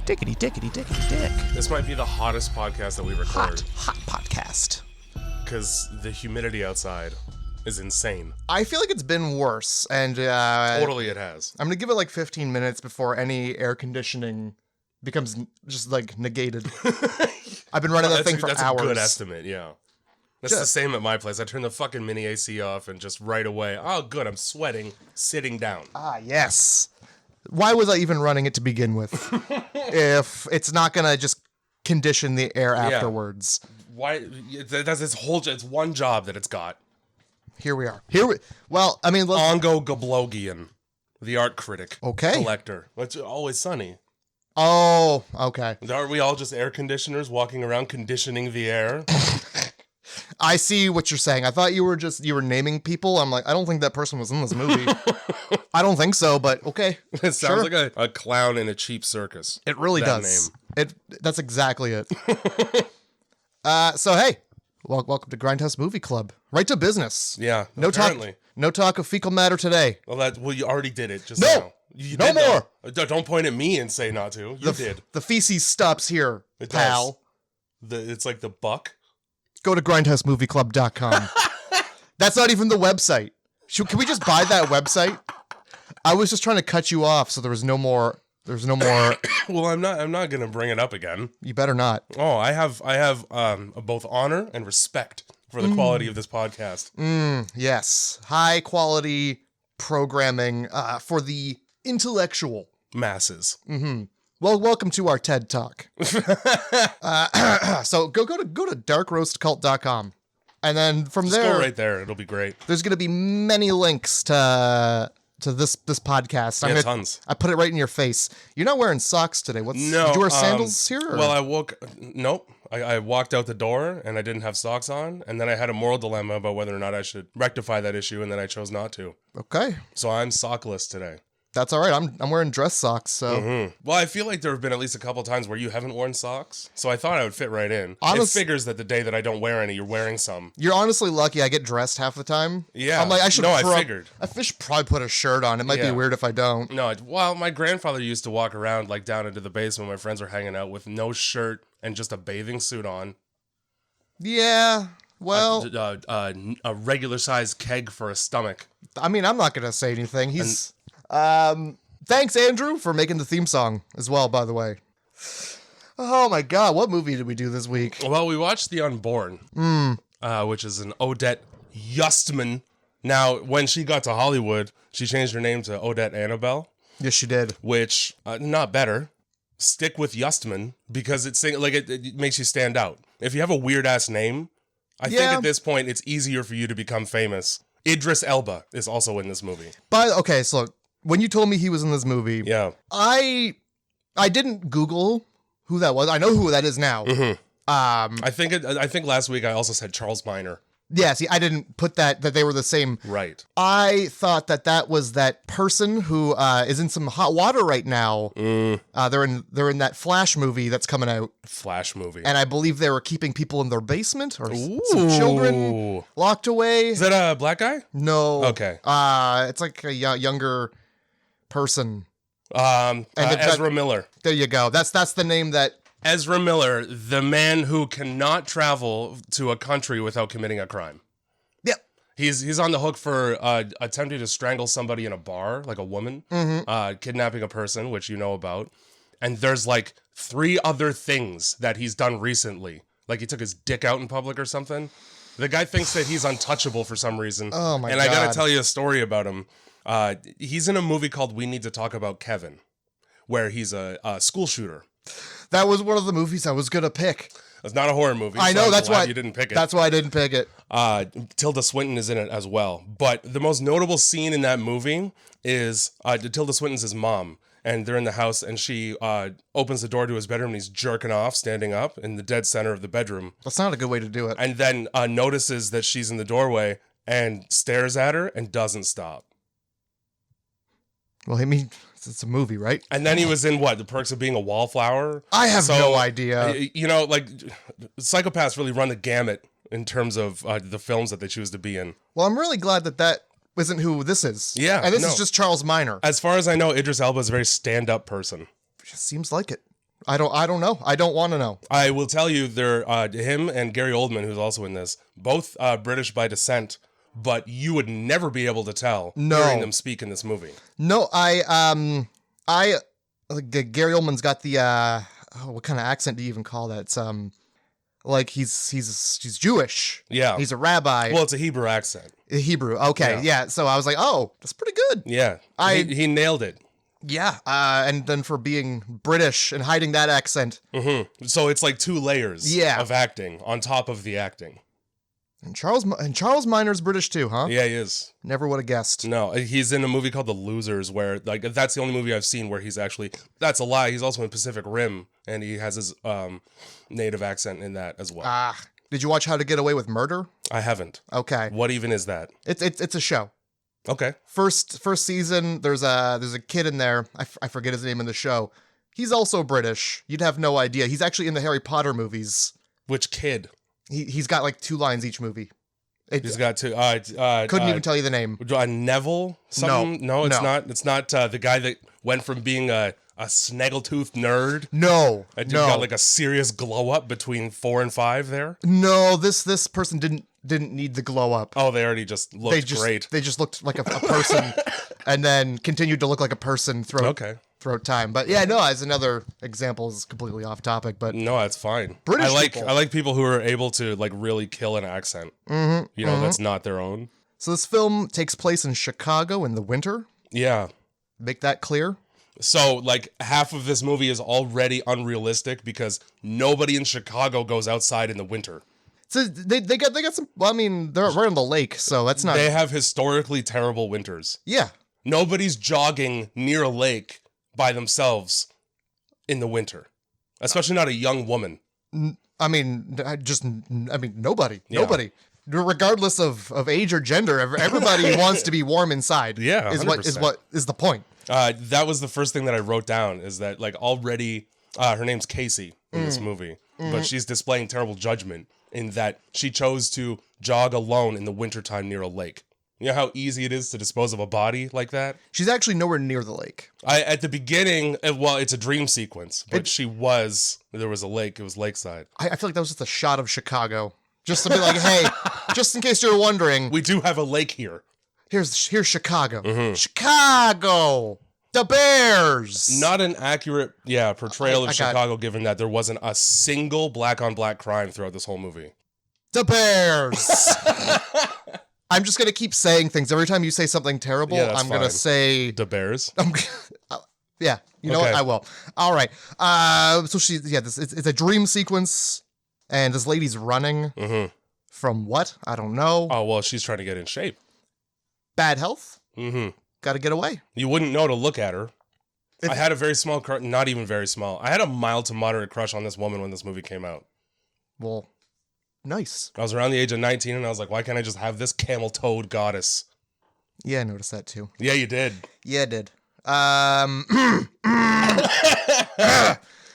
Dickety, dickety, dickety, dick. This might be the hottest podcast that we record. Hot podcast. Because the humidity outside is insane. I feel like it's been worse, and Totally it has. I'm gonna give it like 15 minutes before any air conditioning becomes just like negated. I've been running that thing for that's hours. That's a good estimate, yeah. That's the same at my place. I turn the fucking mini AC off and just right away, oh good, I'm sweating, sitting down. Ah, yes. Why was I even running it to begin with? If it's not gonna just condition the air afterwards. Why? That's its whole. It's one job that it's got. Here we are. Well, I mean, Ongo Goblogian, the art critic, Okay. collector. It's always sunny. Oh, okay. Aren't we all just air conditioners walking around conditioning the air? I see what you're saying. I thought you were naming people. I'm like, I don't think that person was in this movie. I don't think so, but okay. It sounds like a clown in a cheap circus. It really that does. Name. That's exactly it. So hey, welcome to Grindhouse Movie Club. Right to business. Yeah. No apparently. talk of fecal matter today. Well, you already did it just No. now. You No did more. Don't point at me and say not to. You did. The feces stops here, It pal. does. It's like the buck. Go to grindhousemovieclub.com. That's not even the website. Can we just buy that website? I was just trying to cut you off so there's no more. Well, I'm not gonna bring it up again. You better not. Oh, I have both honor and respect for the quality of this podcast. Yes. High quality programming for the intellectual. Masses. Well, welcome to our TED Talk. So go to darkroastcult.com. And then from Just there, go right there. It'll be great. there's going to be many links to this podcast. Yeah, tons. I put it right in your face. You're not wearing socks today. No. Did you wear sandals here? Or? Well, nope. I walked out the door and I didn't have socks on. And then I had a moral dilemma about whether or not I should rectify that issue. And then I chose not to. Okay. So I'm sockless today. That's all right. I'm wearing dress socks, so. Well, I feel like there have been at least a couple times where you haven't worn socks. So I thought I would fit right in. It figures that the day that I don't wear any, you're wearing some. You're honestly lucky I get dressed half the time. Yeah. I'm like, I should I figured. I should probably put a shirt on. It might be weird if I don't. No, well, my grandfather used to walk around like down into the basement when my friends were hanging out with no shirt and just a bathing suit on. Yeah. Well, a regular sized keg for a stomach. I mean, I'm not going to say anything. Thanks, Andrew, for making the theme song as well, by the way. Oh my God, what movie did we do this week? Well, we watched The Unborn, which is an Odette Yustman. Now, when she got to Hollywood, she changed her name to Odette Annabelle. Yes, she did. Which, not better. Stick with Yustman because it makes you stand out. If you have a weird ass name, I think at this point it's easier for you to become famous. Idris Elba is also in this movie. Okay, so look, when you told me he was in this movie, I didn't Google who that was. I know who that is now. I think last week I also said Charles Minor. Yeah, see, I didn't put that they were the same. Right. I thought that was that person who is in some hot water right now. They're in that Flash movie that's coming out. Flash movie. And I believe they were keeping people in their basement or some children locked away. Is that a black guy? No. Okay. It's like a younger person. Ezra Miller. There you go. That's the name that. Ezra Miller, the man who cannot travel to a country without committing a crime. Yep. He's on the hook for attempting to strangle somebody in a bar, like a woman, kidnapping a person, which you know about. And there's like 3 other things that he's done recently. Like he took his dick out in public or something. The guy thinks that he's untouchable for some reason. Oh my God. God. I gotta tell you a story about him. He's in a movie called We Need to Talk About Kevin, where he's a school shooter. That was one of the movies I was gonna pick. It's not a horror movie. I know, so that's why you didn't pick it. That's why I didn't pick it. Tilda Swinton is in it as well. But the most notable scene in that movie is Tilda Swinton's his mom. And they're in the house and she opens the door to his bedroom and he's jerking off, standing up in the dead center of the bedroom. That's not a good way to do it. And then notices that she's in the doorway and stares at her and doesn't stop. Well, I mean, it's a movie, right? And then he was in The Perks of Being a Wallflower? I have no idea. Psychopaths really run the gamut in terms of the films that they choose to be in. Well, I'm really glad that isn't who this is. Yeah. And this is just Charles Minor. As far as I know, Idris Elba is a very stand-up person. Just seems like it. I don't know. I don't want to know. I will tell you, they're him and Gary Oldman, who's also in this, both British by descent, but you would never be able to tell hearing them speak in this movie. No, Gary Oldman's got the what kind of accent do you even call that? It's like he's Jewish. Yeah. He's a rabbi. Well, it's a Hebrew accent. Hebrew. Okay. Yeah. So I was like, oh, that's pretty good. Yeah. He nailed it. Yeah. And then for being British and hiding that accent. Mm-hmm. So it's like 2 layers of acting on top of the acting. And Charles Minor's British too, huh? Yeah, he is. Never would have guessed. No, he's in a movie called The Losers, where like that's the only movie I've seen where he's actually. That's a lie. He's also in Pacific Rim, and he has his native accent in that as well. Did you watch How to Get Away with Murder? I haven't. Okay. What even is that? It's a show. Okay. First season, there's a kid in there. I forget his name in the show. He's also British. You'd have no idea. He's actually in the Harry Potter movies. Which kid? He's got like 2 lines each movie. He's got 2. Couldn't even tell you the name. Neville? Something? No, it's not. It's not the guy that went from being a snaggletooth nerd. No. And got like a serious glow up between 4 and 5 there. No, this person didn't need the glow up. Oh, they already just looked great. They just looked like a person, and then continued to look like a person throughout time. But yeah, no, as another example is completely off topic. But no, that's fine. British I like people who are able to like really kill an accent. Mm-hmm, you know, that's not their own. So this film takes place in Chicago in the winter. Yeah. Make that clear. So, like, half of this movie is already unrealistic because nobody in Chicago goes outside in the winter. So they got some. Well, I mean, they're right on the lake, so that's not. They have historically terrible winters. Yeah. Nobody's jogging near a lake by themselves in the winter, especially not a young woman. I mean, nobody. Yeah. Nobody. Regardless of age or gender, everybody wants to be warm inside. Yeah, 100%. is the point. That was the first thing that I wrote down, is that like already her name's Casey in this movie, but she's displaying terrible judgment in that she chose to jog alone in the wintertime near a lake. You know how easy it is to dispose of a body like that? She's actually nowhere near the lake. At the beginning, it's a dream sequence, but there was a lake, it was lakeside. I feel like that was just a shot of Chicago. Just to be like, hey, just in case you're wondering. We do have a lake here. Here's Chicago. Mm-hmm. Chicago! The Bears! Not an accurate, portrayal of Chicago, given that there wasn't a single black-on-black crime throughout this whole movie. The Bears! I'm just going to keep saying things. Every time you say something terrible, I'm going to say... The Bears? Yeah, you know what? I will. All right. So it's a dream sequence, and this lady's running from what? I don't know. Oh, well, she's trying to get in shape. Bad health? Mm-hmm. Got to get away. You wouldn't know to look at her. I had a very small crush, not even very small. I had a mild to moderate crush on this woman when this movie came out. Well, nice. I was around the age of 19 and I was like, why can't I just have this camel-toed goddess? Yeah, I noticed that too. Yeah, you did. Yeah, I did.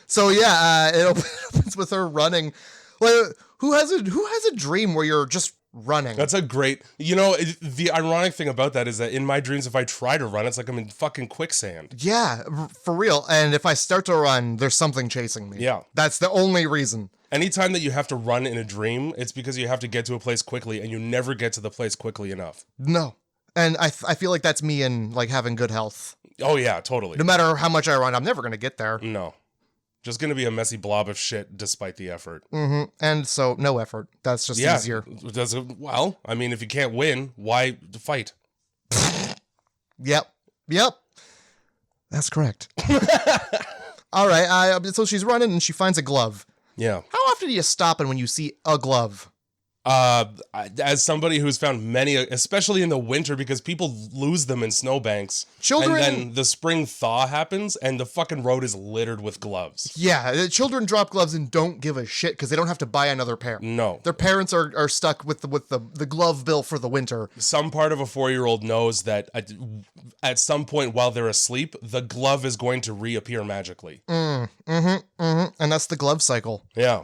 So yeah, it opens with her running. Well, who has a dream where you're just running? That's a great... the ironic thing about that is that in my dreams, if I try to run, it's like I'm in fucking quicksand. Yeah, for real. And if I start to run, there's something chasing me. Yeah. That's the only reason. Anytime that you have to run in a dream, it's because you have to get to a place quickly, and you never get to the place quickly enough. No. And I feel like that's me in like having good health. Oh yeah, totally. No matter how much I run, I'm never going to get there. No. Just going to be a messy blob of shit despite the effort. Mm-hmm. And so, no effort. That's just easier. Well, I mean, if you can't win, why fight? Yep. That's correct. All right. So she's running and she finds a glove. Yeah. How often do you stop and when you see a glove? As somebody who's found many, especially in the winter, because people lose them in snowbanks. Children, and then the spring thaw happens, and the fucking road is littered with gloves. Yeah, children drop gloves and don't give a shit because they don't have to buy another pair. No, their parents are stuck with the glove bill for the winter. Some part of a 4-year-old knows that at some point while they're asleep, the glove is going to reappear magically. And that's the glove cycle. Yeah,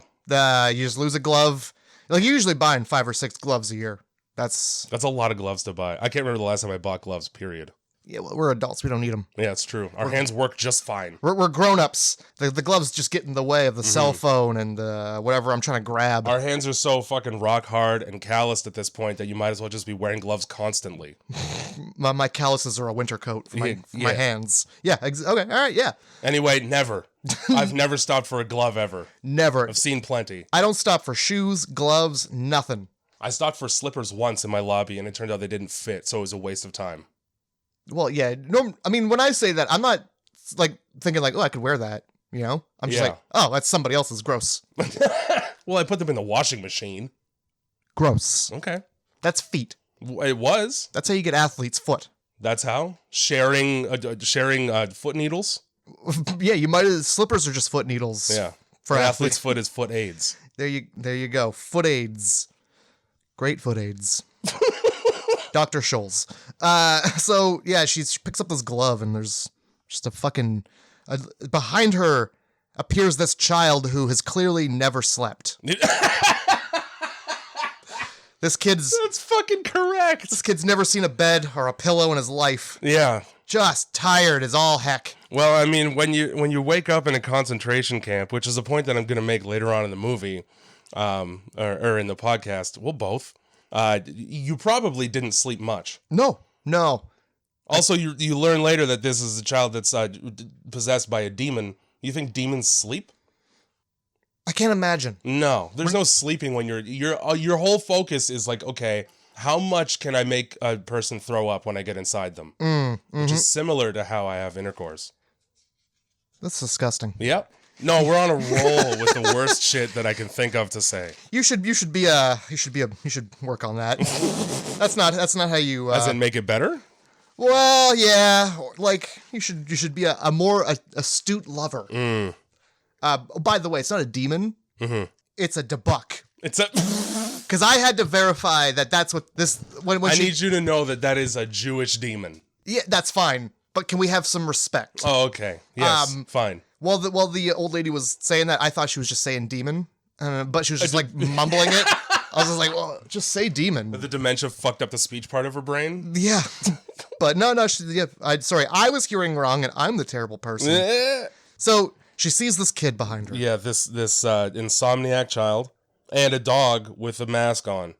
you just lose a glove. Like, you're usually buying 5 or 6 gloves a year. That's a lot of gloves to buy. I can't remember the last time I bought gloves, period. Yeah, well, we're adults. We don't need them. Yeah, it's true. Our hands work just fine. We're grown-ups. The gloves just get in the way of the cell phone and whatever I'm trying to grab. Our hands are so fucking rock hard and calloused at this point that you might as well just be wearing gloves constantly. My calluses are a winter coat for my hands. Yeah, okay, all right, yeah. Anyway, never. I've never stopped for a glove ever. Never. I've seen plenty. I don't stop for shoes, gloves, nothing. I stopped for slippers once in my lobby, and it turned out they didn't fit, so it was a waste of time. Well, yeah. No, I mean, when I say that, I'm not like thinking like, oh, I could wear that. You know, I'm just like, oh, that's somebody else's. Gross. Well, I put them in the washing machine. Gross. Okay. That's feet. It was. That's how you get athlete's foot. That's how sharing foot needles. Yeah, you might. Slippers are just foot needles. Yeah. For athlete's foot is foot aids. There you go. Foot aids. Great foot aids. Dr. Scholl's. So yeah, she picks up this glove and there's just a fucking behind her appears this child who has clearly never slept. That's fucking correct. This kid's never seen a bed or a pillow in his life. Yeah. Just tired as all heck. Well, I mean, when you wake up in a concentration camp, which is a point that I'm going to make later on in the movie, or in the podcast, well, both. You probably didn't sleep much. No. Also, you learn later that this is a child that's possessed by a demon. You think demons sleep? I can't imagine. No, there's no sleeping when your whole focus is like, okay, how much can I make a person throw up when I get inside them? Which is similar to how I have intercourse. That's disgusting. Yep. No, we're on a roll with the worst shit that I can think of to say. You should work on that. That's not how you. As in make it better? Well, yeah. Like you should be a more astute lover. By the way, it's not a demon. It's a debuck. Because I had to verify that that's what this. When I need you to know that is a Jewish demon. Yeah, that's fine. But can we have some respect? Oh, okay. Yes, fine. While the old lady was saying that, I thought she was just saying demon, but she was just like mumbling it. I was just like, well, just say demon. The dementia fucked up the speech part of her brain? Yeah. But no, sorry, I was hearing wrong and I'm the terrible person. So she sees this kid behind her. Yeah, this insomniac child and a dog with a mask on.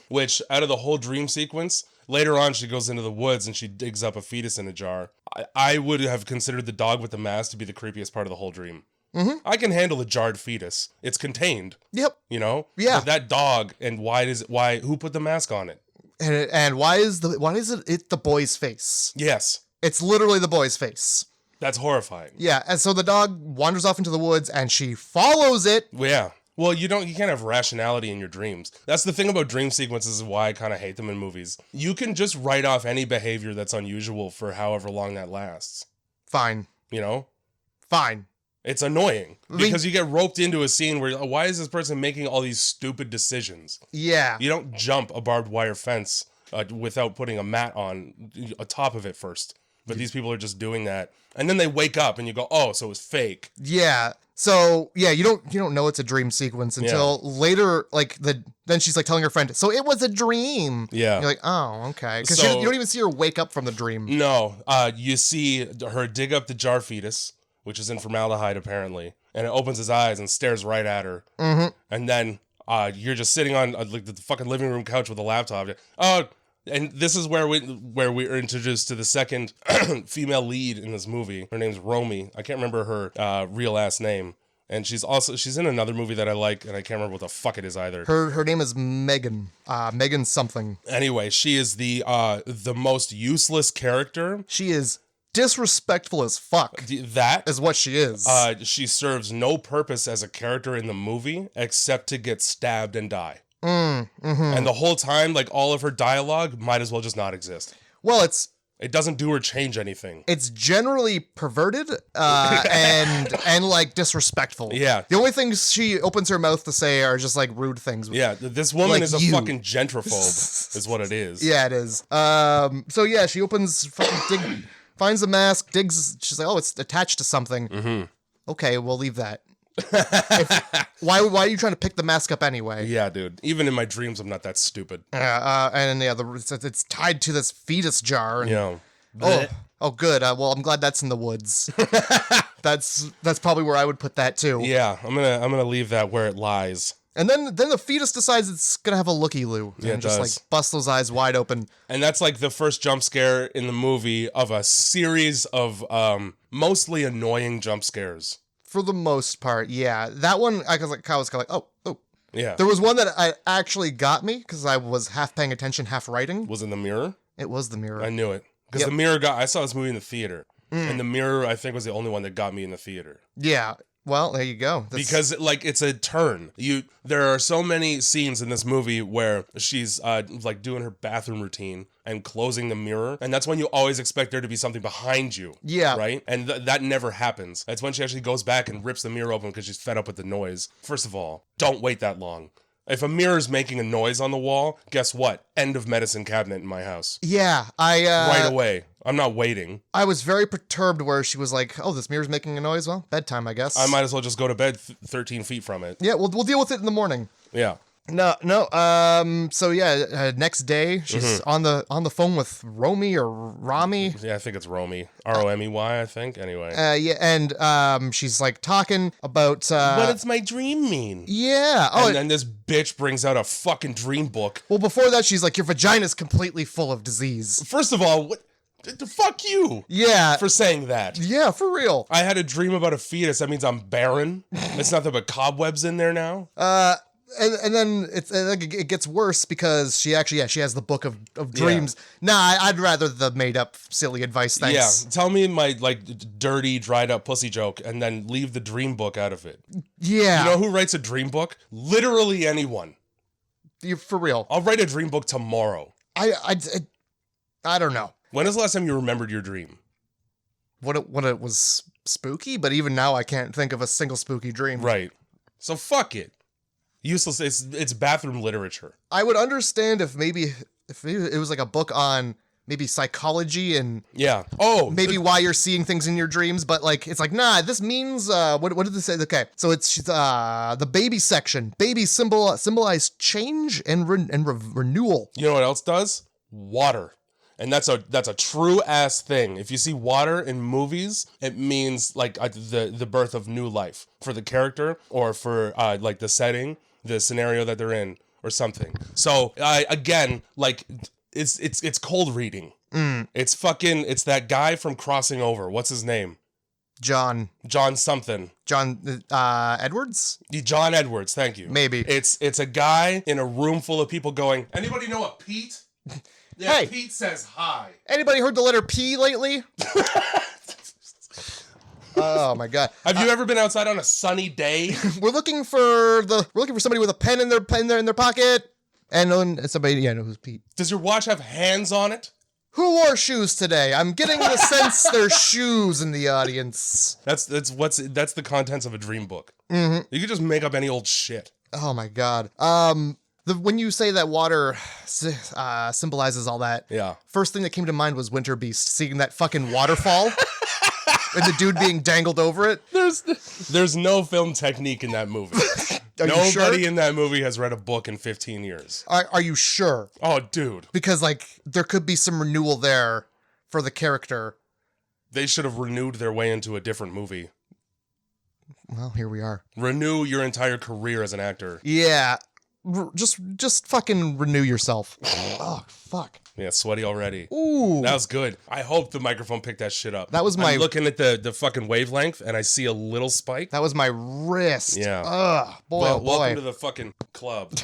Which, out of the whole dream sequence, later on she goes into the woods and she digs up a fetus in a jar. I would have considered the dog with the mask to be the creepiest part of the whole dream. I can handle a jarred fetus. It's contained. Yep. You know? Yeah. But that dog, and who put the mask on it? And why is it the boy's face? Yes. It's literally the boy's face. That's horrifying. Yeah, and so the dog wanders off into the woods and she follows it. Yeah. Well, you can't have rationality in your dreams. That's the thing about dream sequences, is why I kind of hate them in movies. You can just write off any behavior that's unusual for however long that lasts. Fine. You know? Fine. It's annoying because you get roped into a scene where, why is this person making all these stupid decisions? Yeah. You don't jump a barbed wire fence without putting a mat on top of it first. But these people are just doing that. And then they wake up and you go, oh, so it was fake. Yeah. So, yeah, you don't know it's a dream sequence until later, like, then she's, like, telling her friend, so it was a dream. Yeah. And you're like, oh, okay. Because you don't even see her wake up from the dream. No. You see her dig up the jar fetus, which is in formaldehyde, apparently, and it opens his eyes and stares right at her. And then you're just sitting on like the fucking living room couch with a laptop. And this is where we are introduced to the second female lead in this movie. Her name's Romy. I can't remember her real last name. And she's in another movie that I like, and I can't remember what the fuck it is either. Her name is Megan. Megan something. Anyway, she is the most useless character. She is disrespectful as fuck. That is what she is. She serves no purpose as a character in the movie except to get stabbed and die. And the whole time, like, all of her dialogue might as well just not exist. Well, it doesn't do or change anything. It's generally perverted and like disrespectful. Yeah. The only things she opens her mouth to say are just like rude things. Yeah, this woman like is a fucking gentrophobe, is what it is. Yeah, it is. So yeah, she finds the mask, digs. She's like, oh, it's attached to something. Okay, we'll leave that. Why are you trying to pick the mask up anyway? Yeah, dude. Even in my dreams, I'm not that stupid. And yeah, it's tied to this fetus jar. And, Oh, good. Well, I'm glad that's in the woods. That's probably where I would put that too. Yeah, I'm gonna leave that where it lies. And then the fetus decides it's gonna have a looky-loo. Yeah, and it just does. like bust those eyes wide open. And that's like the first jump scare in the movie of a series of mostly annoying jump scares. For the most part, yeah. That one, I was kind of like, oh. Yeah. There was one that I actually got me because I was half paying attention, half writing. Was in the mirror? It was the mirror. I knew it. Because the mirror I saw this movie in the theater. And the mirror, I think, was the only one that got me in the theater. Yeah. Well, there you go. Because like it's a turn. There are so many scenes in this movie where she's like doing her bathroom routine and closing the mirror, and that's when you always expect there to be something behind you. Yeah. Right? And that never happens. That's when she actually goes back and rips the mirror open because she's fed up with the noise. First of all, don't wait that long. If a mirror's making a noise on the wall, guess what? End of medicine cabinet in my house. Yeah, right away. I'm not waiting. I was very perturbed where she was like, "Oh, this mirror's making a noise. Well, bedtime, I guess." I might as well just go to bed 13 feet from it. Yeah, we'll deal with it in the morning. Yeah. No. So yeah, next day she's on the phone with Romy or Romy. Yeah, I think it's Romy. Romey, I think. Anyway. Yeah, and she's like talking about what does my dream mean? Yeah. Oh, and then this bitch brings out a fucking dream book. Well, before that, she's like, "Your vagina's completely full of disease." First of all, what? Fuck you. Yeah. For saying that. Yeah, for real. I had a dream about a fetus. That means I'm barren. It's nothing but cobwebs in there now. And then it gets worse because she has the book of dreams. Yeah. Nah, I'd rather the made up silly advice. Thanks. Yeah, tell me my like dirty dried up pussy joke and then leave the dream book out of it. Yeah. You know who writes a dream book? Literally anyone. You're for real. I'll write a dream book tomorrow. I don't know. When is the last time you remembered your dream? When it was spooky, but even now I can't think of a single spooky dream. Right. So fuck it. Useless. It's bathroom literature. I would understand if maybe it was like a book on maybe psychology and maybe why you're seeing things in your dreams, but like it's like nah. This means what did they say? Okay, so it's the baby section. Babies symbolize change and renewal. You know what else does? Water. And that's a true ass thing. If you see water in movies, it means like the birth of new life for the character or for like the setting, the scenario that they're in or something. So again, like it's cold reading. It's that guy from Crossing Over. What's his name? John something. John Edwards? John Edwards. Thank you. Maybe. It's a guy in a room full of people going, anybody know a Pete? Yeah, hey, Pete says hi. Anybody heard the letter P lately? Oh my god! Have you ever been outside on a sunny day? We're looking for somebody with a pen in their pocket, and somebody know who's Pete. Does your watch have hands on it? Who wore shoes today? I'm getting the sense there's shoes in the audience. That's the contents of a dream book. Mm-hmm. You could just make up any old shit. Oh my god. When you say that water symbolizes all that, first thing that came to mind was Winter Beast, seeing that fucking waterfall and the dude being dangled over it. There's no film technique in that movie. Nobody in that movie has read a book in 15 years. Are you sure? Oh, dude. Because like there could be some renewal there for the character. They should have renewed their way into a different movie. Well, here we are. Renew your entire career as an actor. Yeah. Just fucking renew yourself. Oh, fuck. Yeah, sweaty already. Ooh. That was good. I hope the microphone picked that shit up. That was I'm looking at the fucking wavelength and I see a little spike. That was my wrist. Yeah. Ugh. Boy, well, oh boy. Welcome to the fucking club.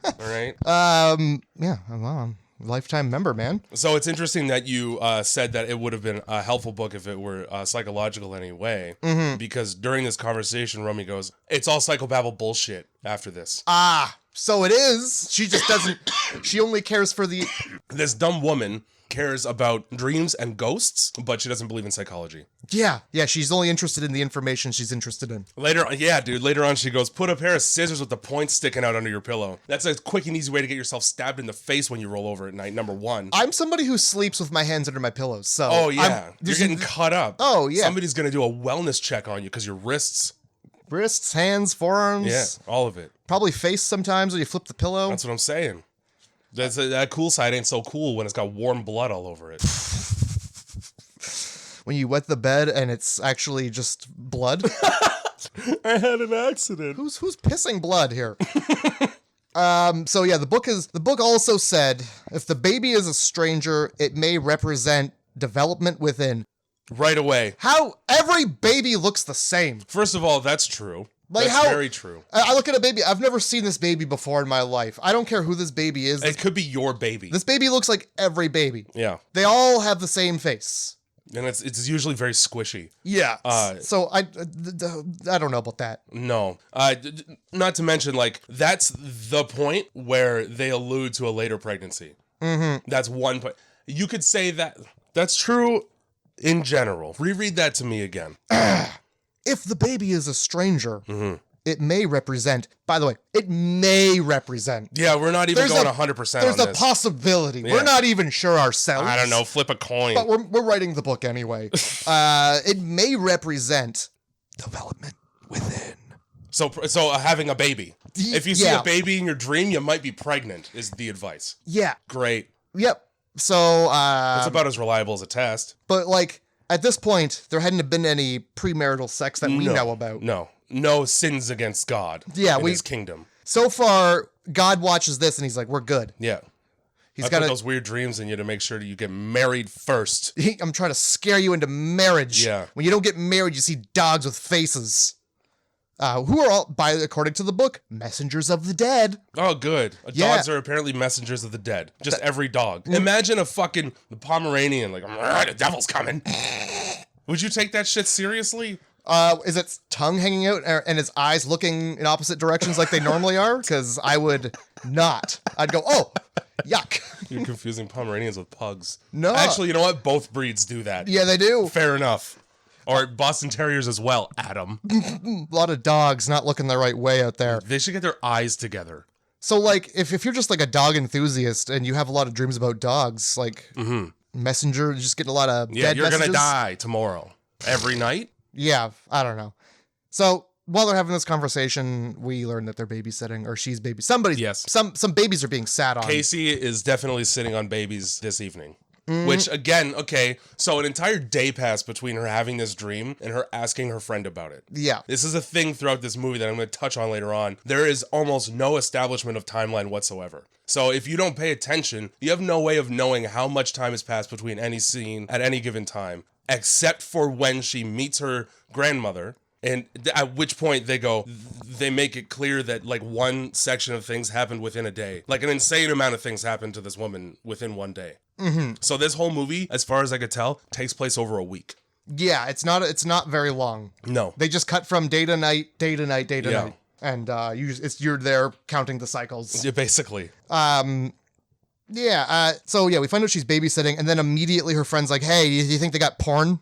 All right? Yeah. Well, I'm a lifetime member, man. So it's interesting that you said that it would have been a helpful book if it were psychological anyway. Mm-hmm. Because during this conversation, Romy goes, it's all psychobabble bullshit after this. So it is. She just doesn't. She only cares for the. This dumb woman cares about dreams and ghosts, but she doesn't believe in psychology. Yeah. She's only interested in the information she's interested in. Later on, she goes, put a pair of scissors with the point sticking out under your pillow. That's a quick and easy way to get yourself stabbed in the face when you roll over at night. Number one. I'm somebody who sleeps with my hands under my pillows. So. Oh yeah, you're getting cut up. Oh yeah. Somebody's gonna do a wellness check on you because your wrists, hands, forearms. Yeah, all of it. Probably face sometimes when you flip the pillow. That's what I'm saying. That cool side ain't so cool when it's got warm blood all over it. when you wet the bed and it's actually just blood. I had an accident. Who's pissing blood here? So yeah, the book also said if the baby is a stranger, it may represent development within. Right away. How every baby looks the same. First of all, that's true. Like that's very true. I look at a baby. I've never seen this baby before in my life. I don't care who this baby is. It could be your baby. This baby looks like every baby. Yeah. They all have the same face. And it's usually very squishy. Yeah. So I don't know about that. No. Not to mention, like, that's the point where they allude to a later pregnancy. Mm-hmm. That's one point. You could say that that's true in general. Reread that to me again. If the baby is a stranger, it may represent, by the way, it may represent. Yeah, we're not even going 100% on this. There's a possibility. Yeah. We're not even sure ourselves. I don't know, flip a coin. But we're writing the book anyway. It may represent development within. So having a baby. If you see a baby in your dream, you might be pregnant, is the advice. Yeah. Great. Yep. So it's about as reliable as a test. But like at this point, there hadn't been any premarital sex that we know about. No sins against God. Yeah, in his kingdom. So far, God watches this and he's like, "We're good." Yeah. He's got those weird dreams in you to make sure that you get married first. I'm trying to scare you into marriage. Yeah. When you don't get married, you see dogs with faces. Who are all, according to the book, messengers of the dead. Oh, good. Dogs are apparently messengers of the dead. Just every dog. Imagine a fucking Pomeranian, like, the devil's coming. Would you take that shit seriously? Is its tongue hanging out and its eyes looking in opposite directions like they normally are? Because I would not. I'd go, oh, yuck. You're confusing Pomeranians with pugs. No. Actually, you know what? Both breeds do that. Yeah, they do. Fair enough. Or Boston Terriers as well, Adam. A lot of dogs not looking the right way out there. They should get their eyes together. So, like, if you're just like a dog enthusiast and you have a lot of dreams about dogs, like messenger, just getting a lot of dead you're messages. Gonna die tomorrow. Every night? Yeah, I don't know. So while they're having this conversation, we learn that they're babysitting, or she's baby. Some babies are being sat on. Casey is definitely sitting on babies this evening. Which, again, okay, so an entire day passed between her having this dream and her asking her friend about it. Yeah. This is a thing throughout this movie that I'm going to touch on later on. There is almost no establishment of timeline whatsoever. So if you don't pay attention, you have no way of knowing how much time has passed between any scene at any given time, except for when she meets her grandmother. And at which point they make it clear that like one section of things happened within a day. Like an insane amount of things happened to this woman within one day. Mm-hmm. So this whole movie, as far as I could tell, takes place over a week. Yeah, it's not very long. No. They just cut from day to night, day to night, day to night. And you're there counting the cycles. Yeah, basically. So we find out she's babysitting, and then immediately her friend's like, "Hey, do you think they got porn?"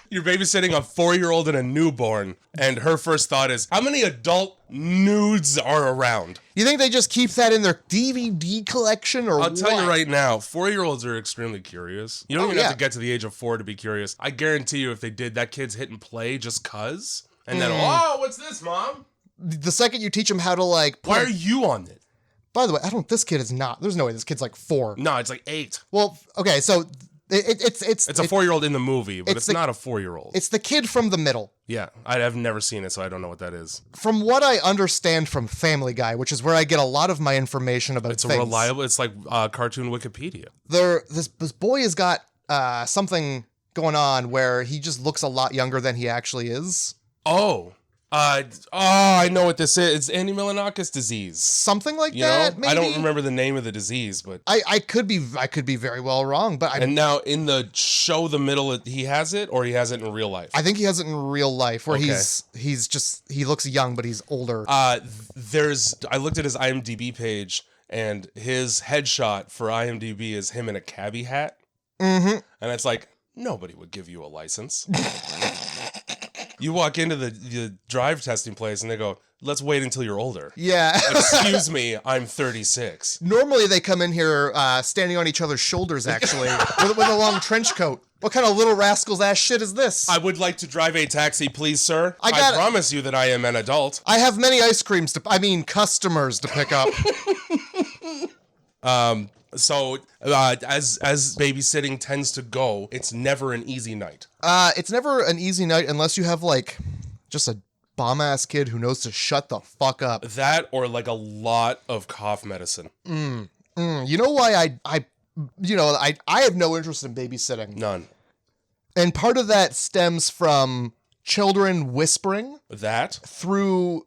You're babysitting a 4-year-old and a newborn, and her first thought is, how many adult nudes are around? You think they just keep that in their DVD collection, or I'll tell you right now, 4-year-olds are extremely curious. You don't even have to get to the age of 4 to be curious. I guarantee you if they did, that kid's hitting play just cuz. And then, oh, what's this, Mom? The second you teach them how to like... Why are you on it? By the way, this kid is not. There's no way this kid's like 4. No, it's like 8. Well, okay, so... It's a 4-year-old in the movie, but it's not a 4-year-old. It's the kid from the middle. Yeah, I've never seen it, so I don't know what that is. From what I understand from Family Guy, which is where I get a lot of my information about things. It's reliable. It's like cartoon Wikipedia. This boy has got something going on where he just looks a lot younger than he actually is. I know what this is. It's Andy Milonakis disease. Something like that, maybe? I don't remember the name of the disease, but... I could be very well wrong, but... And now, in the show, the middle, he has it, or he has it in real life? I think he has it in real life, where he looks young, but he's older. I looked at his IMDb page, and his headshot for IMDb is him in a cabbie hat. Mm-hmm. And it's like, nobody would give you a license. You walk into the drive testing place and they go, let's wait until you're older. Yeah. Excuse me, I'm 36. Normally they come in here standing on each other's shoulders, actually, with a long trench coat. What kind of little rascal's ass shit is this? I would like to drive a taxi, please, sir. I promise you that I am an adult. I have many customers to pick up. So, as babysitting tends to go, it's never an easy night. It's never an easy night unless you have like just a bomb-ass kid who knows to shut the fuck up. That or like a lot of cough medicine. You know why I have no interest in babysitting. None. And part of that stems from children whispering That through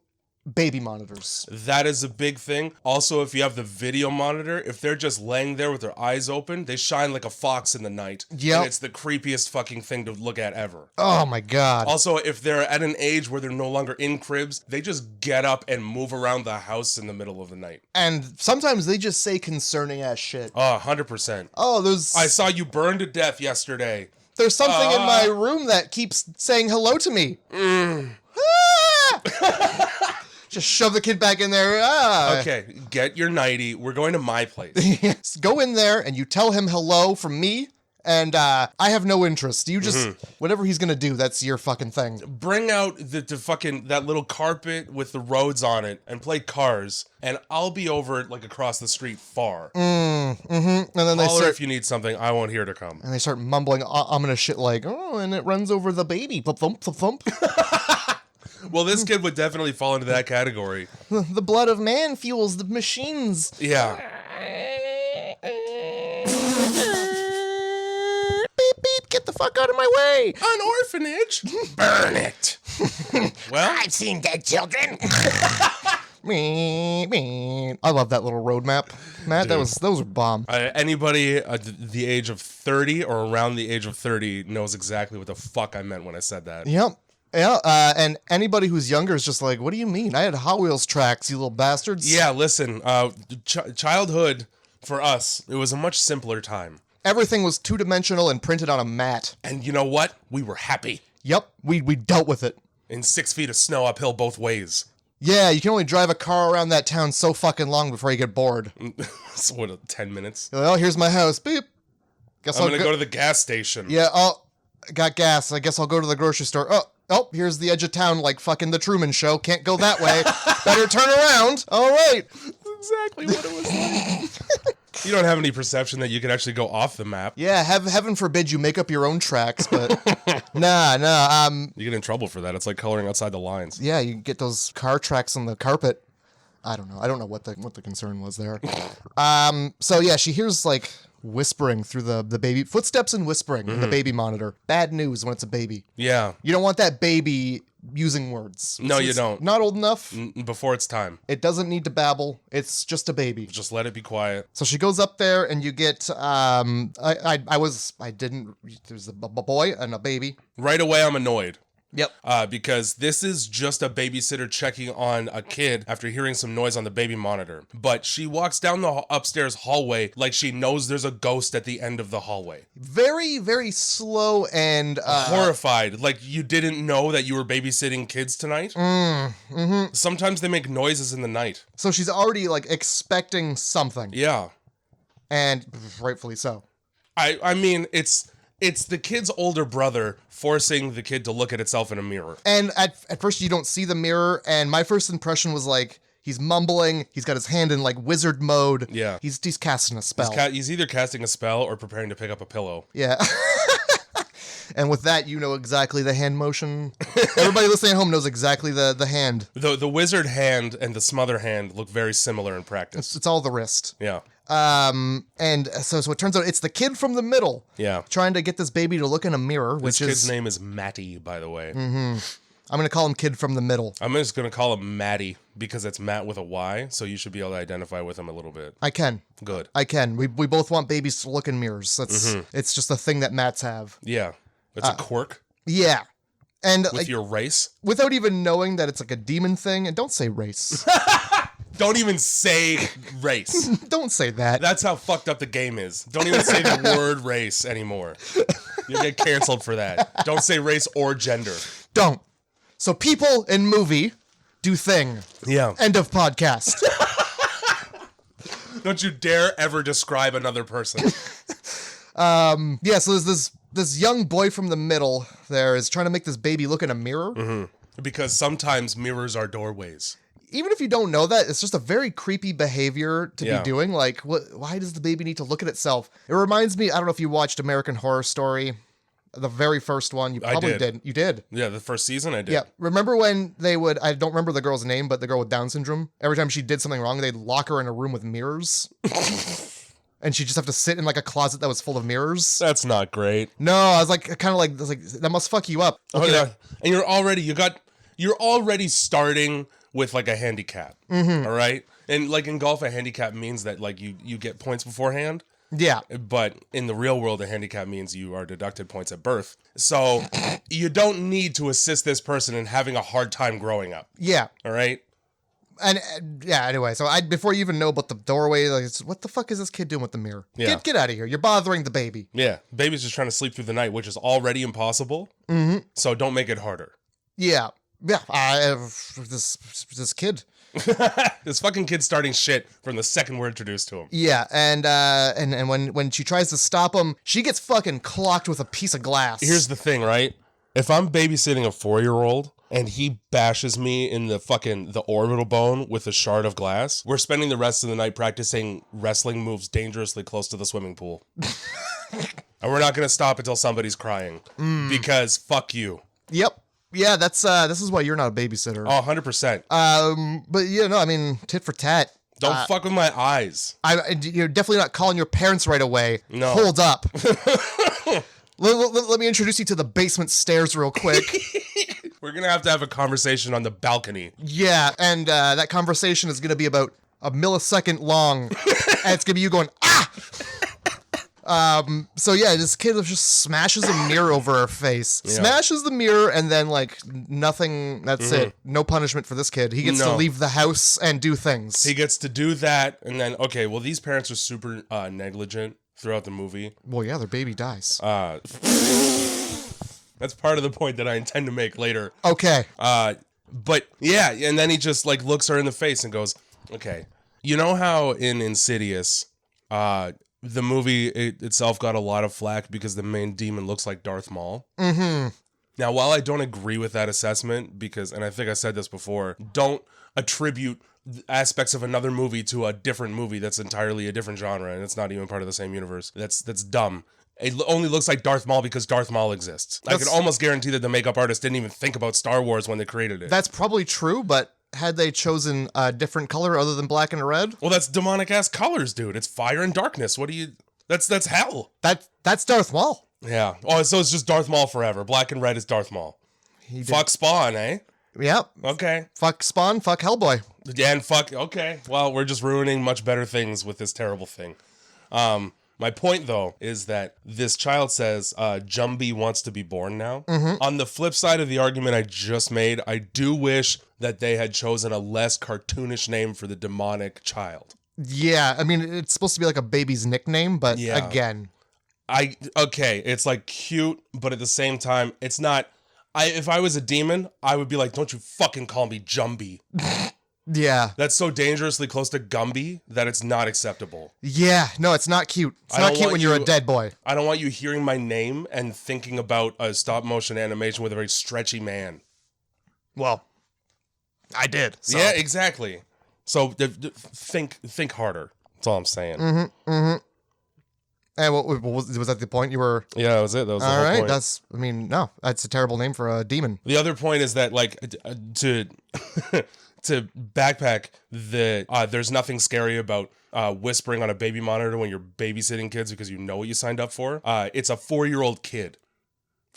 baby monitors. That is a big thing. Also, if you have the video monitor, if they're just laying there with their eyes open, they shine like a fox in the night. Yep. And it's the creepiest fucking thing to look at ever. Oh my God. Also, if they're at an age where they're no longer in cribs, they just get up and move around the house in the middle of the night. And sometimes they just say concerning ass shit. Oh, 100%. Oh, I saw you burn to death yesterday. There's something in my room that keeps saying hello to me. Just shove the kid back in there. Okay, get your nightie. We're going to my place. Go in there and you tell him hello from me. And I have no interest. You just, whatever he's going to do, that's your fucking thing. Bring out the fucking, that little carpet with the roads on it and play Cars. And I'll be over like across the street far. And then they Holler start, if you need something. I won't here to come. and they start mumbling ominous shit like, oh, and it runs over the baby. Thump, thump, thump, thump. Well, this kid would definitely fall into that category. The blood of man fuels the machines. Yeah. Beep, beep, get the fuck out of my way. An orphanage? Burn it. Well, I've seen dead children. I love that little roadmap, Matt. Dude. Those were bomb. Anybody at the age of 30 or around the age of 30 knows exactly what the fuck I meant when I said that. Yep. Yeah, and anybody who's younger is just like, what do you mean? I had Hot Wheels tracks, you little bastards. Yeah, listen, childhood, for us, it was a much simpler time. Everything was two-dimensional and printed on a mat. And you know what? We were happy. Yep, we dealt with it. In 6 feet of snow uphill both ways. Yeah, you can only drive a car around that town so fucking long before you get bored. So what, 10 minutes? You're like, oh, here's my house. Beep. Guess I'm gonna go to the gas station. Yeah, oh, got gas. I guess I'll go to the grocery store. Oh, here's the edge of town like fucking the Truman Show. Can't go that way. Better turn around. All right. That's exactly what it was like. You don't have any perception that you can actually go off the map. Yeah, heaven forbid you make up your own tracks, but nah. You get in trouble for that. It's like coloring outside the lines. Yeah, you get those car tracks on the carpet. I don't know. I don't know what the concern was there. So yeah, she hears like whispering through the baby, footsteps and whispering in the baby monitor. Bad news when it's a baby. Yeah. You don't want that baby using words. No, you don't. Not old enough. Before it's time. It doesn't need to babble. It's just a baby. Just let it be quiet. So she goes up there and you get, there was a boy and a baby. Right away, I'm annoyed. Yep. Because this is just a babysitter checking on a kid after hearing some noise on the baby monitor. But she walks down the upstairs hallway like she knows there's a ghost at the end of the hallway. Very, very slow and... horrified. Like you didn't know that you were babysitting kids tonight? Sometimes they make noises in the night. So she's already like expecting something. Yeah. And rightfully so. I mean, it's the kid's older brother forcing the kid to look at itself in a mirror. And at first you don't see the mirror, and my first impression was like, he's mumbling, he's got his hand in like wizard mode. Yeah. He's casting a spell. He's either casting a spell or preparing to pick up a pillow. Yeah. And with that, you know exactly the hand motion. Everybody listening at home knows exactly the hand. The wizard hand and the smother hand look very similar in practice. It's all the wrist. Yeah. And so it turns out it's the kid from the middle. Yeah. Trying to get this baby to look in a mirror, This kid's name is Matty, by the way. I'm going to call him kid from the middle. I'm just going to call him Matty because it's Matt with a Y, so you should be able to identify with him a little bit. I can. Good. I can. We both want babies to look in mirrors. It's just a thing that Matts have. Yeah. It's a quirk Yeah. And with like, your race. without even knowing that it's like a demon thing, and don't say race. Don't even say race. Don't say that. That's how fucked up the game is. Don't even say the word race anymore. You'll get canceled for that. Don't say race or gender. Don't. So people in movie do thing. Yeah. End of podcast. Don't you dare ever describe another person. Yeah, so there's this young boy from the middle there is trying to make this baby look in a mirror. Because sometimes mirrors are doorways. even if you don't know that, it's just a very creepy behavior to be doing. Like, why does the baby need to look at itself? It reminds me, I don't know if you watched American Horror Story, the very first one. You probably did. You did. Yeah, the first season I did. Yeah. Remember when they would, I don't remember the girl's name, but the girl with Down syndrome, every time she did something wrong, they'd lock her in a room with mirrors. And she'd just have to sit in like a closet that was full of mirrors. That's not great. No, I was like, that must fuck you up. Okay. Oh, yeah. And you're already starting with like a handicap. All right. And like in golf, a handicap means that like you get points beforehand. Yeah. But in the real world, a handicap means you are deducted points at birth. So you don't need to assist this person in having a hard time growing up. Yeah. All right. And yeah, anyway, so before you even know about the doorway, like, what the fuck is this kid doing with the mirror? Yeah. Get out of here. You're bothering the baby. Yeah. Baby's just trying to sleep through the night, which is already impossible. So don't make it harder. Yeah. Yeah. This kid. This fucking kid's starting shit from the second we're introduced to him. Yeah, and when she tries to stop him, she gets fucking clocked with a piece of glass. Here's the thing, right? If I'm babysitting a 4-year-old and he bashes me in the orbital bone with a shard of glass, we're spending the rest of the night practicing wrestling moves dangerously close to the swimming pool. And we're not gonna stop until somebody's crying. Because fuck you. Yep. Yeah, this is why you're not a babysitter. Oh, 100%. But yeah, no, I mean, tit for tat. Don't fuck with my eyes. You're definitely not calling your parents right away. No. Hold up. Let me introduce you to the basement stairs real quick. We're gonna have to have a conversation on the balcony. Yeah, and that conversation is gonna be about a millisecond long. And it's gonna be you going, ah! So yeah, this kid just smashes a mirror over her face. Yeah. Smashes the mirror, and then like nothing, that's it. No punishment for this kid. He gets to leave the house and do things. He gets to do that, and then, okay, well, these parents are super negligent throughout the movie. Well, yeah, their baby dies. That's part of the point that I intend to make later. Okay. But yeah, and then he just like looks her in the face and goes, okay, you know how in Insidious, the movie itself got a lot of flack because the main demon looks like Darth Maul. Now, while I don't agree with that assessment, because, and I think I said this before, don't attribute aspects of another movie to a different movie that's entirely a different genre and it's not even part of the same universe. That's dumb. It only looks like Darth Maul because Darth Maul exists. I can almost guarantee that the makeup artist didn't even think about Star Wars when they created it. That's probably true, but had they chosen a different color other than black and red? Well, that's demonic ass colors, dude. It's fire and darkness. What do you? That's hell. That's Darth Maul. Yeah. Oh, so it's just Darth Maul forever. Black and red is Darth Maul. Fuck Spawn, eh? Yep. Okay. Fuck Spawn. Fuck Hellboy. Yeah, and fuck. Okay. Well, we're just ruining much better things with this terrible thing. My point, though, is that this child says Jumby wants to be born now. On the flip side of the argument I just made, I do wish that they had chosen a less cartoonish name for the demonic child. Yeah, I mean, it's supposed to be like a baby's nickname, but again. Okay, it's like cute, but at the same time, it's not. If I was a demon, I would be like, don't you fucking call me Jumby. Yeah. That's so dangerously close to Gumby that it's not acceptable. Yeah, no, it's not cute. It's not cute when you're a dead boy. I don't want you hearing my name and thinking about a stop motion animation with a very stretchy man. Well, I did. So. Yeah, exactly. So think harder. That's all I'm saying. And what was that the point you were? Yeah, that was it. That was the all whole right. point. That's a terrible name for a demon. The other point is that, like, to backpack, there's nothing scary about whispering on a baby monitor when you're babysitting kids because you know what you signed up for. It's a 4-year-old kid.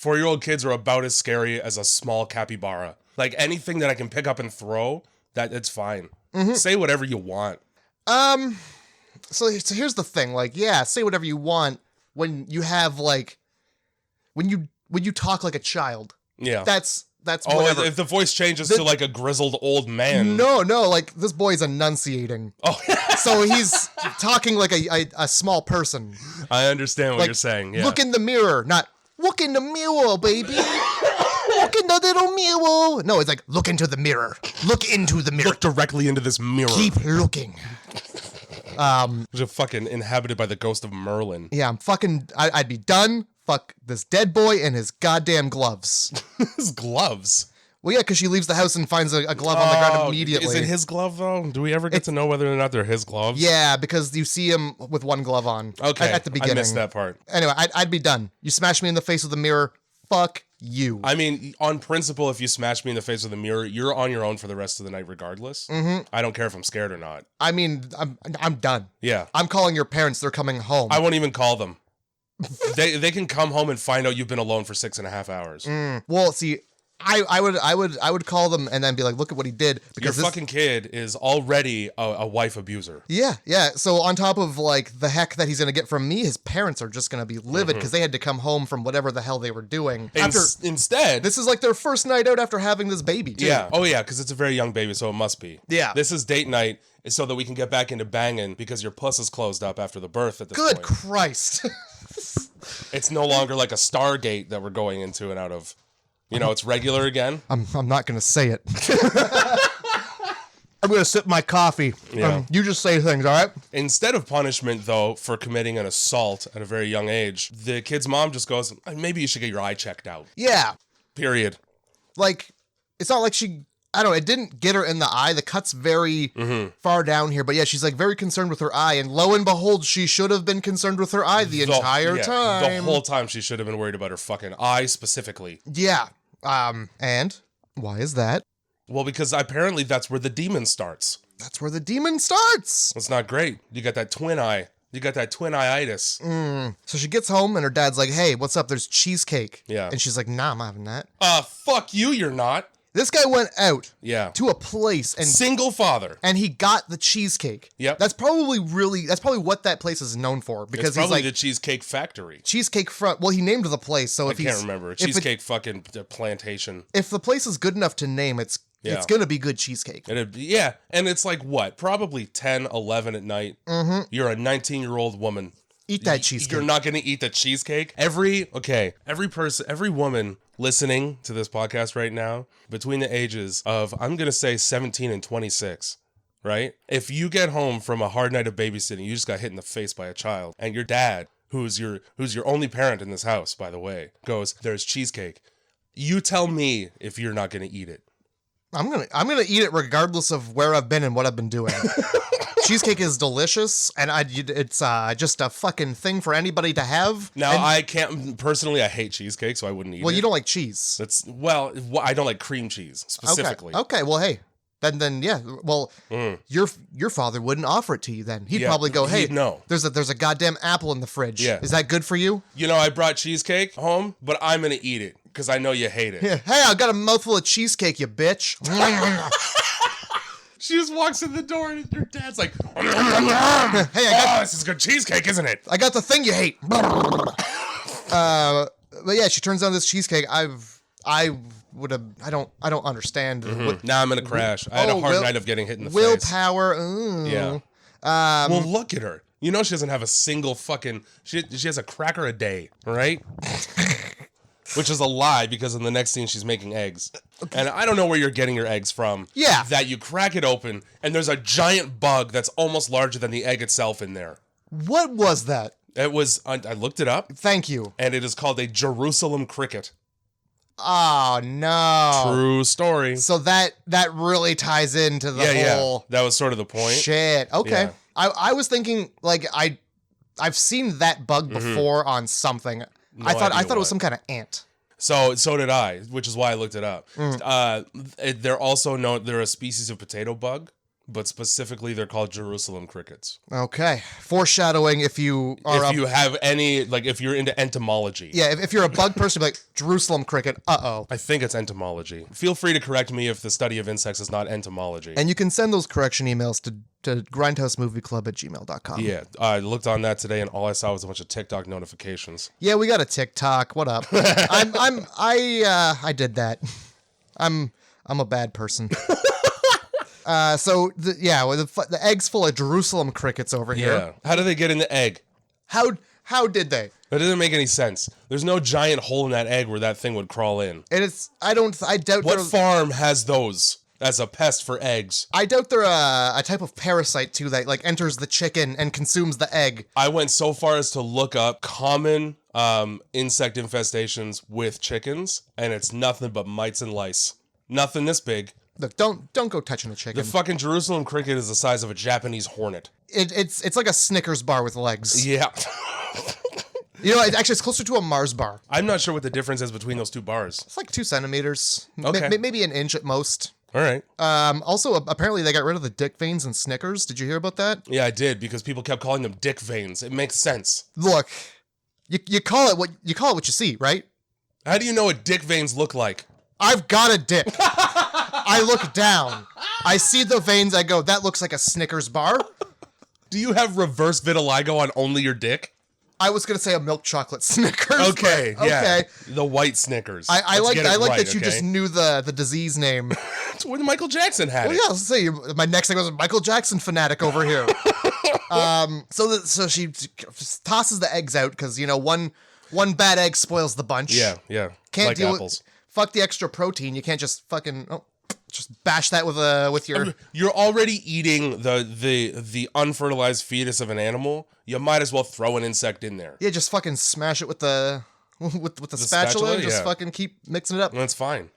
4-year-old kids are about as scary as a small capybara. Like, anything that I can pick up and throw, it's fine. Say whatever you want. So here's the thing, like, yeah, say whatever you want when you have, like, when you talk like a child. Yeah. That's whatever. If the voice changes to, like, a grizzled old man. No, like, this boy's enunciating. Oh. So he's talking like a small person. I understand what you're saying, yeah. Look in the mirror, not, look in the mirror, baby. Look in the little mirror. No, it's like, look into the mirror. Look into the mirror. Look directly into this mirror. Keep looking. Which is fucking inhabited by the ghost of Merlin. Yeah, I'd be done. Fuck this dead boy and his goddamn gloves. His gloves? Well, yeah, because she leaves the house and finds a glove on the ground immediately. Is it his glove, though? Do we ever get to know whether or not they're his gloves? Yeah, because you see him with one glove on. Okay. At the beginning. I missed that part. Anyway, I'd be done. You smash me in the face with a mirror. Fuck you. I mean, on principle, if you smash me in the face with a mirror, you're on your own for the rest of the night regardless. Mm-hmm. I don't care if I'm scared or not. I mean, I'm done. Yeah. I'm calling your parents. They're coming home. I won't even call them. They can come home and find out you've been alone for 6.5 hours. Well, see, I would call them and then be like, look at what he did. Because your fucking kid is already a wife abuser. Yeah. So on top of like the heck that he's gonna get from me, his parents are just gonna be livid because they had to come home from whatever the hell they were doing. Instead, this is like their first night out after having this baby. Too. Yeah. Oh yeah, because it's a very young baby, so it must be. Yeah. This is date night, so that we can get back into banging because your puss is closed up after the birth at this point. Good Christ. It's no longer like a Stargate that we're going into and out of. You know, it's regular again. I'm not gonna say it. I'm gonna sip my coffee. Yeah. You just say things, all right? Instead of punishment, though, for committing an assault at a very young age, the kid's mom just goes, maybe you should get your eye checked out. Yeah. Period. Like, it's not like I don't know, it didn't get her in the eye. The cut's very far down here. But yeah, she's like very concerned with her eye. And lo and behold, she should have been concerned with her eye the entire time. The whole time she should have been worried about her fucking eye specifically. Yeah. And why is that? Well, because apparently that's where the demon starts. That's where the demon starts. That's not great. You got that twin eye. You got that twin eye-itis. So she gets home and her dad's like, hey, what's up? There's cheesecake. Yeah. And she's like, nah, I'm not having that. Fuck you, you're not. This guy went out Yeah. to a place and Single father. and he got the cheesecake. Yep. That's probably what that place is known for because It's probably he's like the Cheesecake Factory. Cheesecake front. Well, he named the place, so I if he's can't remember. Cheesecake fucking plantation. if the place is good enough to name, it's gonna be good cheesecake. Yeah, and it's like what? Probably 10, 11 at night. You're a 19-year-old woman. Eat that cheesecake. You're not going to eat the cheesecake? Every woman listening to this podcast right now, between the ages of, I'm going to say 17 and 26, right? If you get home from a hard night of babysitting, you just got hit in the face by a child, and your dad, who's your only parent in this house, by the way, goes, there's cheesecake. You tell me if you're not going to eat it. I'm gonna eat it regardless of where I've been and what I've been doing. Cheesecake is delicious, and it's just a fucking thing for anybody to have. Now, I can't personally. I hate cheesecake, so I wouldn't eat it. Well, you don't like cheese. I don't like cream cheese specifically. Okay. Well, hey, then yeah. Well, your father wouldn't offer it to you. Then he'd probably go, "Hey, no, there's a goddamn apple in the fridge. Yeah. Is that good for you?" You know, I brought cheesecake home, but I'm gonna eat it because I know you hate it. Yeah. Hey, I got a mouthful of cheesecake, you bitch. She just walks in the door and your dad's like, hey, this is good cheesecake, isn't it? I got the thing you hate. But yeah, she turns down this cheesecake. I don't understand. Now I'm gonna crash. I had a hard night of getting hit in the willpower. face. Yeah. Well, look at her. You know she doesn't have a single fucking. She has a cracker a day, right? Which is a lie because in the next scene she's making eggs. Okay. And I don't know where you're getting your eggs from. Yeah. That you crack it open and there's a giant bug that's almost larger than the egg itself in there. What was that? It was, I looked it up. Thank you. And it is called a Jerusalem cricket. Oh, no. True story. So that really ties into the whole... Yeah, that was sort of the point. Shit. Okay. Yeah. I was thinking, like, I've seen that bug before on something. I thought it was some kind of ant. So did I, which is why I looked it up. They're also known. They're a species of potato bug, but specifically they're called Jerusalem crickets. Okay, foreshadowing. If you have any, like, if you're into entomology, yeah. If you're a bug person, be like Jerusalem cricket. I think it's entomology. Feel free to correct me if the study of insects is not entomology. And you can send those correction emails to grindhousemovieclub@gmail.com. Yeah, I looked on that today, and all I saw was a bunch of TikTok notifications. Yeah, we got a TikTok. What up? I did that. I'm a bad person. The egg's full of Jerusalem crickets over here. Yeah. How do they get in the egg? How did they? That doesn't make any sense. There's no giant hole in that egg where that thing would crawl in. And I doubt. What farm has those as a pest for eggs? I doubt they're a type of parasite too that like enters the chicken and consumes the egg. I went so far as to look up common insect infestations with chickens, and it's nothing but mites and lice. Nothing this big. Look, don't go touching a chicken. The fucking Jerusalem cricket is the size of a Japanese hornet. It's like a Snickers bar with legs. Yeah. You know, actually, it's closer to a Mars bar. I'm not sure what the difference is between those two bars. It's like 2 centimeters. Okay. Maybe an inch at most. All right. Also, apparently they got rid of the dick veins in Snickers. Did you hear about that? Yeah, I did, because people kept calling them dick veins. It makes sense. Look, you call it what you see, right? How do you know what dick veins look like? I've got a dick. I look down. I see the veins. I go, that looks like a Snickers bar. Do you have reverse vitiligo on only your dick? I was gonna say a milk chocolate Snickers. Okay, but, yeah. Okay. The white Snickers. I like right, that you just knew the disease name. That's when Michael Jackson had Well, it. yeah, let's say my next thing was a Michael Jackson fanatic over here. So she tosses the eggs out because, you know, one bad egg spoils the bunch. Yeah. Can't like deal apples. Fuck the extra protein. You can't just fucking just bash that with your. You're already eating the unfertilized fetus of an animal. You might as well throw an insect in there. Yeah, just fucking smash it with the spatula and just fucking keep mixing it up. That's fine.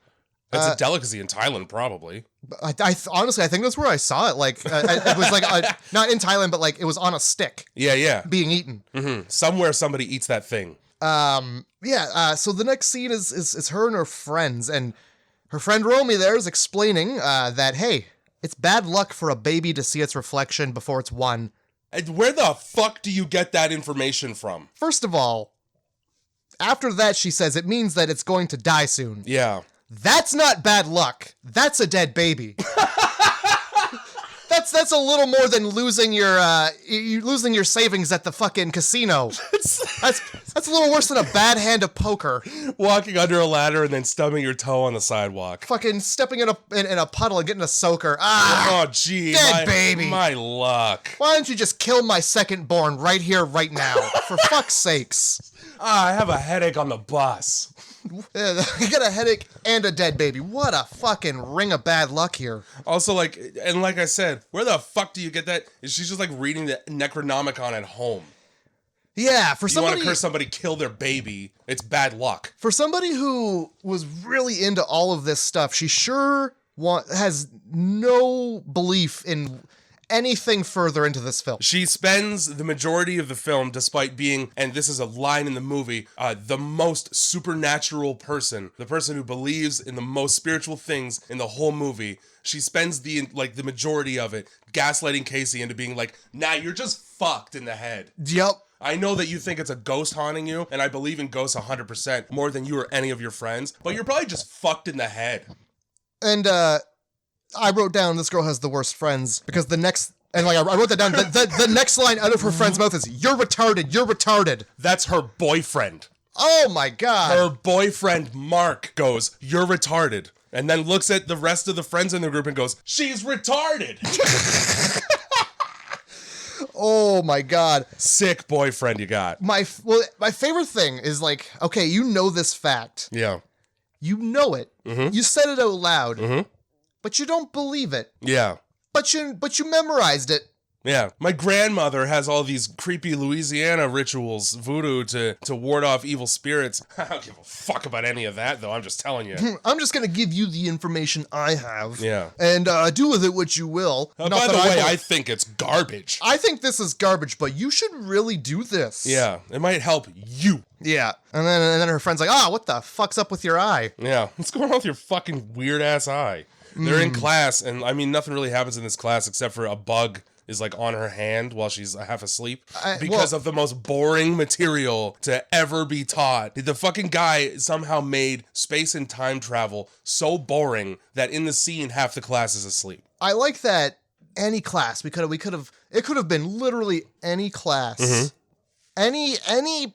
That's a delicacy in Thailand, probably. I honestly, I think that's where I saw it. Like, it was like not in Thailand, but like it was on a stick. Yeah. Being eaten. Mm-hmm. Somewhere somebody eats that thing. So the next scene is her and her friends, and her friend Romy there is explaining that, hey, it's bad luck for a baby to see its reflection before it's one. And where the fuck do you get that information from? First of all, after that, she says it means that it's going to die soon. Yeah. That's not bad luck. That's a dead baby. That's a little more than losing your savings at the fucking casino. That's a little worse than a bad hand of poker. Walking under a ladder and then stubbing your toe on the sidewalk. Fucking stepping in a puddle and getting a soaker. Oh, gee. Dead baby. My luck. Why don't you just kill my second born right here, right now? For fuck's sakes. I have a headache on the bus. You got a headache and a dead baby. What a fucking ring of bad luck here. Also, like I said, where the fuck do you get that? She's just like reading the Necronomicon at home. Yeah, for You somebody... want to curse somebody, kill their baby, it's bad luck. For somebody who was really into all of this stuff, she sure has no belief in anything further into this film. She spends the majority of the film, despite being, and this is a line in the movie, the most supernatural person, the person who believes in the most spiritual things in the whole movie. She spends the majority of it gaslighting Casey into being like, nah, you're just fucked in the head. Yep. I know that you think it's a ghost haunting you, and I believe in ghosts 100% more than you or any of your friends, but you're probably just fucked in the head. And I wrote down this girl has the worst friends because the next, and like I wrote that down, the next line out of her friend's mouth is, you're retarded. That's her boyfriend. Oh my God. Her boyfriend, Mark, goes, you're retarded. And then looks at the rest of the friends in the group and goes, she's retarded. Oh my God. Sick boyfriend you got. My favorite thing is like, okay, you know this fact. Yeah. You know it. Mm-hmm. You said it out loud. Mm-hmm. But you don't believe it. Yeah. But you memorized it. Yeah. My grandmother has all these creepy Louisiana rituals, voodoo, to ward off evil spirits. I don't give a fuck about any of that, though. I'm just telling you. I'm just going to give you the information I have. Yeah. And do with it what you will. By the way, I think it's garbage. I think this is garbage, but you should really do this. Yeah. It might help you. Yeah. And then her friend's like, what the fuck's up with your eye? Yeah. What's going on with your fucking weird ass eye? They're in class, and I mean, nothing really happens in this class except for a bug is like on her hand while she's half asleep because of the most boring material to ever be taught. The fucking guy somehow made space and time travel so boring that in the scene half the class is asleep. I like that any class it could have been literally any class. Mm-hmm.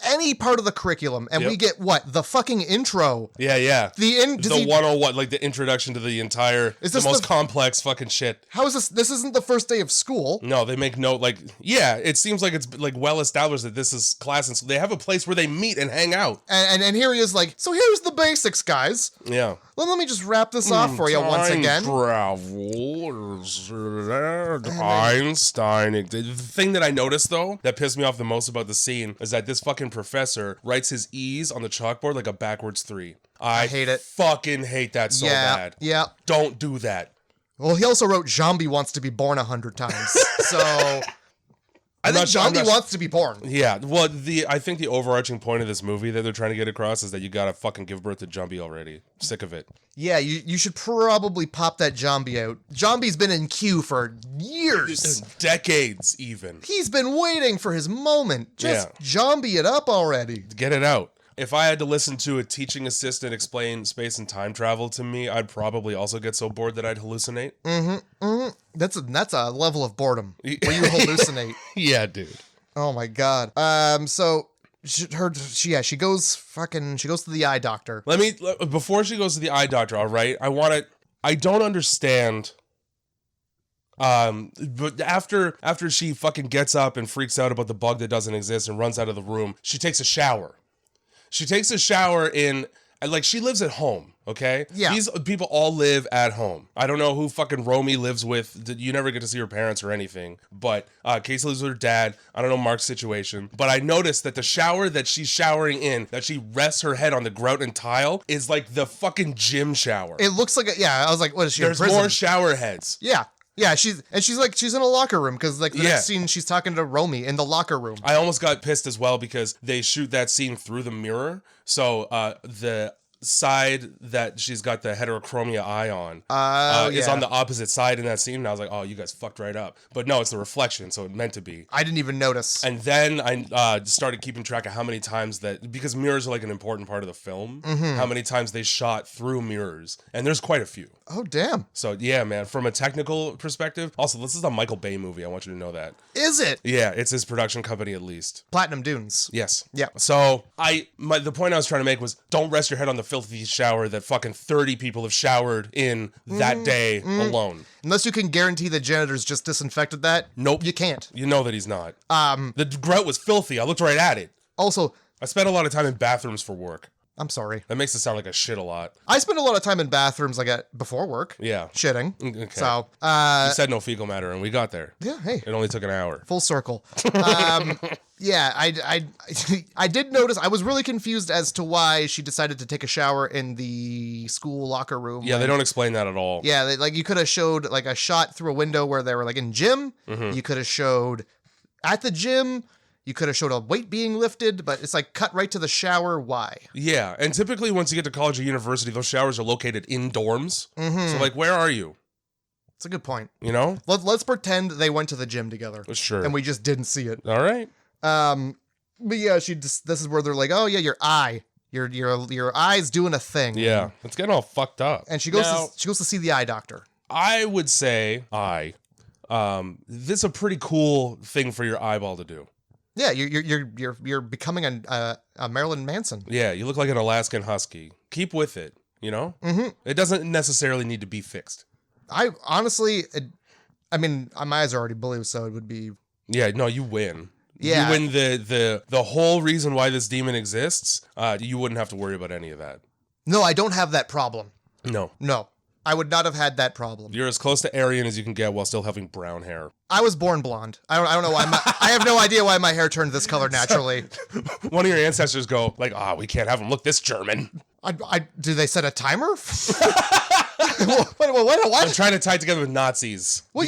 Any part of the curriculum, and we get what? The fucking intro. Yeah. The 101, like the introduction to the entire, is the most complex fucking shit. How is this? This isn't the first day of school. No, they make note, like, yeah, it seems like it's like well established that this is class, and so they have a place where they meet and hang out. And here he is like, so here's the basics, guys. Yeah. Well, let me just wrap this off for you once again. Travel, Einstein. The thing that I noticed, though, that pissed me off the most about the scene is that this fucking professor writes his E's on the chalkboard like a backwards 3. I hate it. Fucking hate that so bad. Yeah. Don't do that. Well, he also wrote Zombie wants to be born 100 times. So I think Zombie wants to be born. Yeah. Well, I think the overarching point of this movie that they're trying to get across is that you gotta fucking give birth to Jumbie already. Sick of it. Yeah, you should probably pop that Zombie out. Zombie's been in queue for years. Decades, even. He's been waiting for his moment. Just Zombie it up already. Get it out. If I had to listen to a teaching assistant explain space and time travel to me, I'd probably also get so bored that I'd hallucinate. That's a level of boredom where you hallucinate. Yeah, dude. Oh my god. So she goes to the eye doctor. Before she goes to the eye doctor, all right? I don't understand. But after she fucking gets up and freaks out about the bug that doesn't exist and runs out of the room, she takes a shower. She takes a shower she lives at home, okay? Yeah. These people all live at home. I don't know who fucking Romy lives with. You never get to see her parents or anything. But Casey lives with her dad. I don't know Mark's situation. But I noticed that the shower that she's showering in, that she rests her head on the grout and tile, is like the fucking gym shower. It looks like I was like, what is she, There's in prison? more shower heads. Yeah. Yeah, she's in a locker room because the next scene she's talking to Romy in the locker room. I almost got pissed as well because they shoot that scene through the mirror. So the side that she's got the heterochromia eye on is on the opposite side in that scene. And I was like, oh, you guys fucked right up. But no, it's the reflection, so it meant to be. I didn't even notice. And then I started keeping track of how many times because mirrors are like an important part of the film, how many times they shot through mirrors. And there's quite a few. Oh, damn. So, yeah, man, from a technical perspective, also, this is a Michael Bay movie. I want you to know that. Is it? Yeah, it's his production company at least. Platinum Dunes. Yes. Yeah. So, the point I was trying to make was don't rest your head on the filthy shower that fucking 30 people have showered in that day alone. Unless you can guarantee the janitors just disinfected that. Nope. You can't. You know that he's not. The grout was filthy. I looked right at it. Also, I spent a lot of time in bathrooms for work. I'm sorry. That makes it sound like I shit a lot. I spend a lot of time in bathrooms before work. Yeah. Shitting. Okay. So, you said no fecal matter, and we got there. Yeah, hey. It only took an hour. Full circle. Yeah, I did notice, I was really confused as to why she decided to take a shower in the school locker room. Yeah, they don't explain that at all. Yeah, you could have showed like a shot through a window where they were like in gym. You could have showed at the gym. You could have showed a weight being lifted, but it's like cut right to the shower. Why? Yeah, and typically once you get to college or university, those showers are located in dorms. So like, where are you? It's a good point. You know? Let's pretend they went to the gym together. Sure. And we just didn't see it. All right. But yeah, this is where they're like, oh yeah, your eye. Your eye's doing a thing. Yeah. It's getting all fucked up. And she goes to see the eye doctor. I would say this is a pretty cool thing for your eyeball to do. Yeah, you're becoming a Marilyn Manson. Yeah, you look like an Alaskan husky. Keep with it, you know? It doesn't necessarily need to be fixed. I honestly, my eyes are already blue, so it would be... Yeah, no, you win. Yeah. You win the whole reason why this demon exists. You wouldn't have to worry about any of that. No, I don't have that problem. No. I would not have had that problem. You're as close to Aryan as you can get while still having brown hair. I was born blonde. I don't know why. I have no idea why my hair turned this color naturally. One of your ancestors go like, we can't have him look this German. Do they set a timer? What? I'm trying to tie it together with Nazis. Well,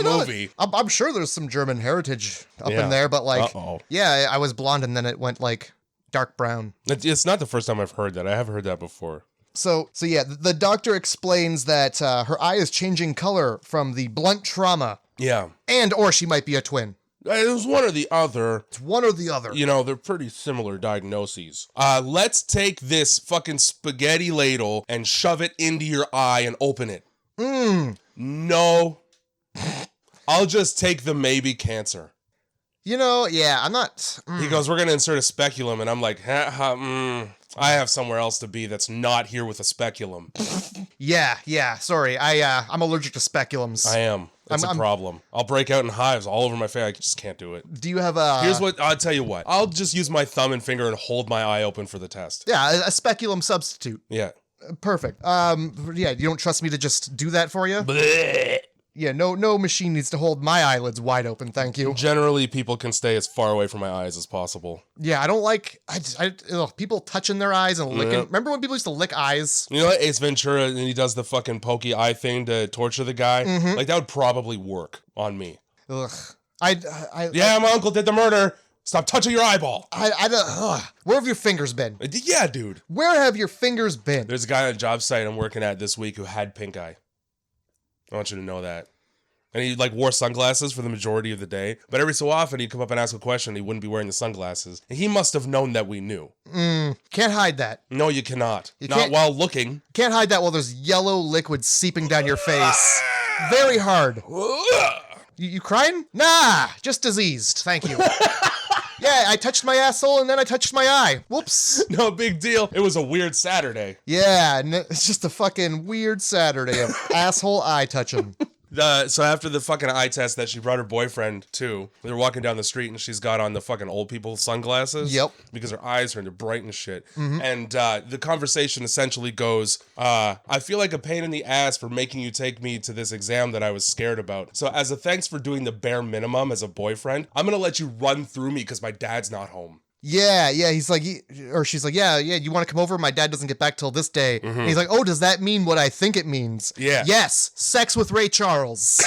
movie. I'm sure there's some German heritage up in there, but like, yeah, I was blonde and then it went like dark brown. It's not the first time I've heard that. I have heard that before. So yeah, the doctor explains that her eye is changing color from the blunt trauma. Yeah. Or she might be a twin. It was one or the other. It's one or the other. You know, they're pretty similar diagnoses. Let's take this fucking spaghetti ladle and shove it into your eye and open it. No. I'll just take the maybe cancer. Yeah, I'm not... He goes, we're going to insert a speculum. And I'm like, I have somewhere else to be that's not here with a speculum. Yeah. Sorry, I'm allergic to speculums. I am. It's a problem. I'll break out in hives all over my face. I just can't do it. Do you have a... Here's what, I'll tell you what. I'll just use my thumb and finger and hold my eye open for the test. Yeah, a speculum substitute. Yeah. Perfect. Yeah, you don't trust me to just do that for you? Blech. Yeah, no machine needs to hold my eyelids wide open, thank you. Generally, people can stay as far away from my eyes as possible. Yeah, I don't like people touching their eyes and licking. Remember when people used to lick eyes? You know, like Ace Ventura, and he does the fucking pokey eye thing to torture the guy? Like, that would probably work on me. Ugh. My uncle did the murder. Stop touching your eyeball. Where have your fingers been? Yeah, dude. Where have your fingers been? There's a guy on a job site I'm working at this week who had pink eye. I want you to know that. And he like wore sunglasses for the majority of the day. But every so often he'd come up and ask a question. He wouldn't be wearing the sunglasses. And he must have known that we knew. Can't hide that. No, you cannot. Not while looking. Can't hide that while there's yellow liquid seeping down your face. Very hard. You crying? Nah, just diseased. Thank you. Yeah, I touched my asshole and then I touched my eye. Whoops. No big deal. It was a weird Saturday. Yeah, it's just a fucking weird Saturday of asshole eye touching. So after the fucking eye test that she brought her boyfriend to, they were walking down the street and she's got on the fucking old people sunglasses. Yep. Because her eyes are bright and shit. And the conversation essentially goes, I feel like a pain in the ass for making you take me to this exam that I was scared about. So as a thanks for doing the bare minimum as a boyfriend, I'm going to let you run through me because my dad's not home. Yeah, she's like, you want to come over? My dad doesn't get back till this day. And he's like, oh, does that mean what I think it means? Yeah. Yes, sex with Ray Charles.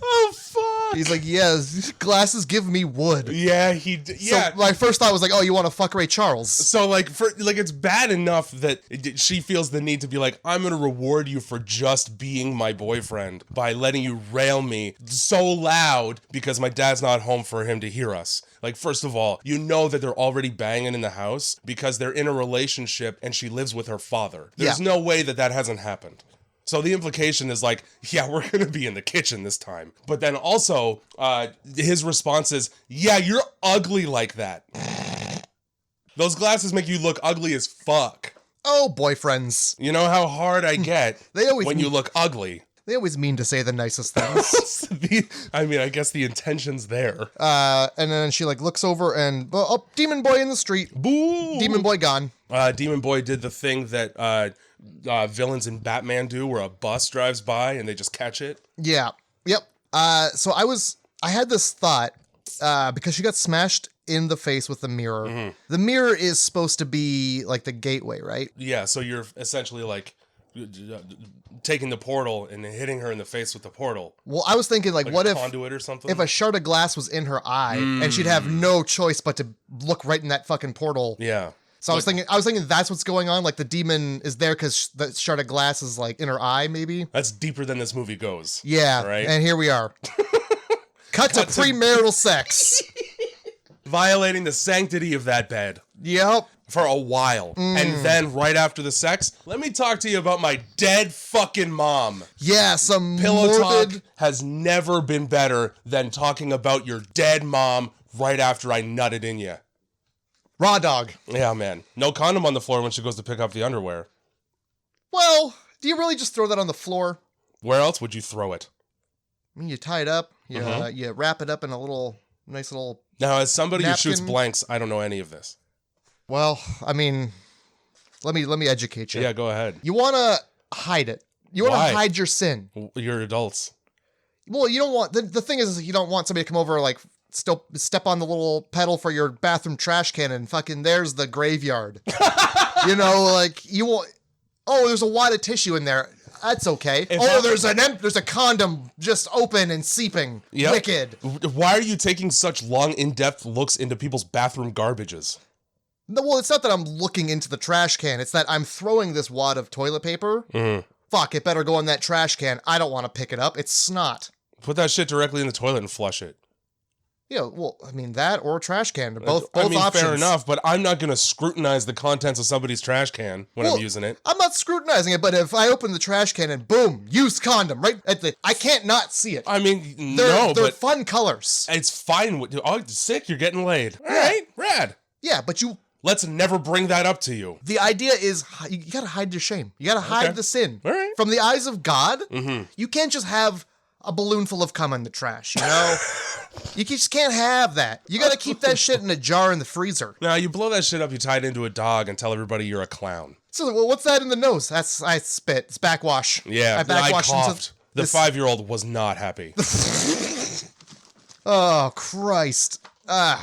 Oh, fuck. He's like, yeah, glasses give me wood. Yeah, yeah. So my first thought was like, oh, you want to fuck Ray Charles? So it's bad enough that she feels the need to be like, I'm gonna reward you for just being my boyfriend by letting you rail me so loud because my dad's not home for him to hear us. Like, first of all, you know that they're already banging in the house because they're in a relationship and she lives with her father. There's no way that hasn't happened. So the implication is like, yeah, we're going to be in the kitchen this time. But then also, his response is, yeah, you're ugly like that. Those glasses make you look ugly as fuck. Oh, boyfriends. You know how hard I get when you look ugly. They always mean to say the nicest things. I guess the intention's there. And then she like looks over and, Demon Boy in the street. Boo! Demon Boy gone. Demon Boy did the thing that villains in Batman do where a bus drives by and they just catch it. Yeah. Yep. So I had this thought, because she got smashed in the face with the mirror. The mirror is supposed to be like the gateway, right? Yeah. So you're essentially like taking the portal and hitting her in the face with the portal. Well, I was thinking like what if conduit or something? If a shard of glass was in her eye and she'd have no choice but to look right in that fucking portal. Yeah. So I was thinking that's what's going on. Like the demon is there because the shard of glass is like in her eye, maybe. That's deeper than this movie goes. Yeah. Right. And here we are. Cut to premarital sex. Violating the sanctity of that bed. Yep. For a while. And then right after the sex, let me talk to you about my dead fucking mom. Yeah, some Pillow morbid... talk has never been better than talking about your dead mom right after I nutted in you. Raw dog. Yeah, man. No condom on the floor when she goes to pick up the underwear. Well, do you really just throw that on the floor? Where else would you throw it? I mean, you tie it up, you wrap it up in a nice little Now, as somebody napkin. who shoots blanks, I don't know any of this. Well, I mean, let me educate you. Yeah, go ahead. You want to hide it. You want to hide your sin. You're adults. Well, you don't want... The thing is you don't want somebody to come over like... Still step on the little pedal for your bathroom trash can and fucking there's the graveyard. You know, like you want, there's a wad of tissue in there. That's okay. There's a condom just open and seeping. Yep. Wicked. Why are you taking such long, in-depth looks into people's bathroom garbages? No, well, it's not that I'm looking into the trash can. It's that I'm throwing this wad of toilet paper. Fuck, it better go in that trash can. I don't want to pick it up. It's snot. Put that shit directly in the toilet and flush it. Yeah, well, I mean, that or a trash can. Both options. Fair enough, but I'm not going to scrutinize the contents of somebody's trash can when I'm using it. I'm not scrutinizing it, but if I open the trash can and boom, used condom, right at I can't not see it. I mean, they're fun colors. It's fine. Oh, sick, you're getting laid. All right, rad. Yeah, but let's never bring that up to you. The idea is you got to hide your shame. You got to hide the sin. All right. From the eyes of God, you can't just have a balloon full of cum in the trash, you know? You just can't have that. You gotta keep that shit in a jar in the freezer. Now, you blow that shit up, you tie it into a dog and tell everybody you're a clown. So, well, what's that in the nose? I spit. It's backwash. Yeah, I I coughed. The 5-year-old was not happy. Oh, Christ.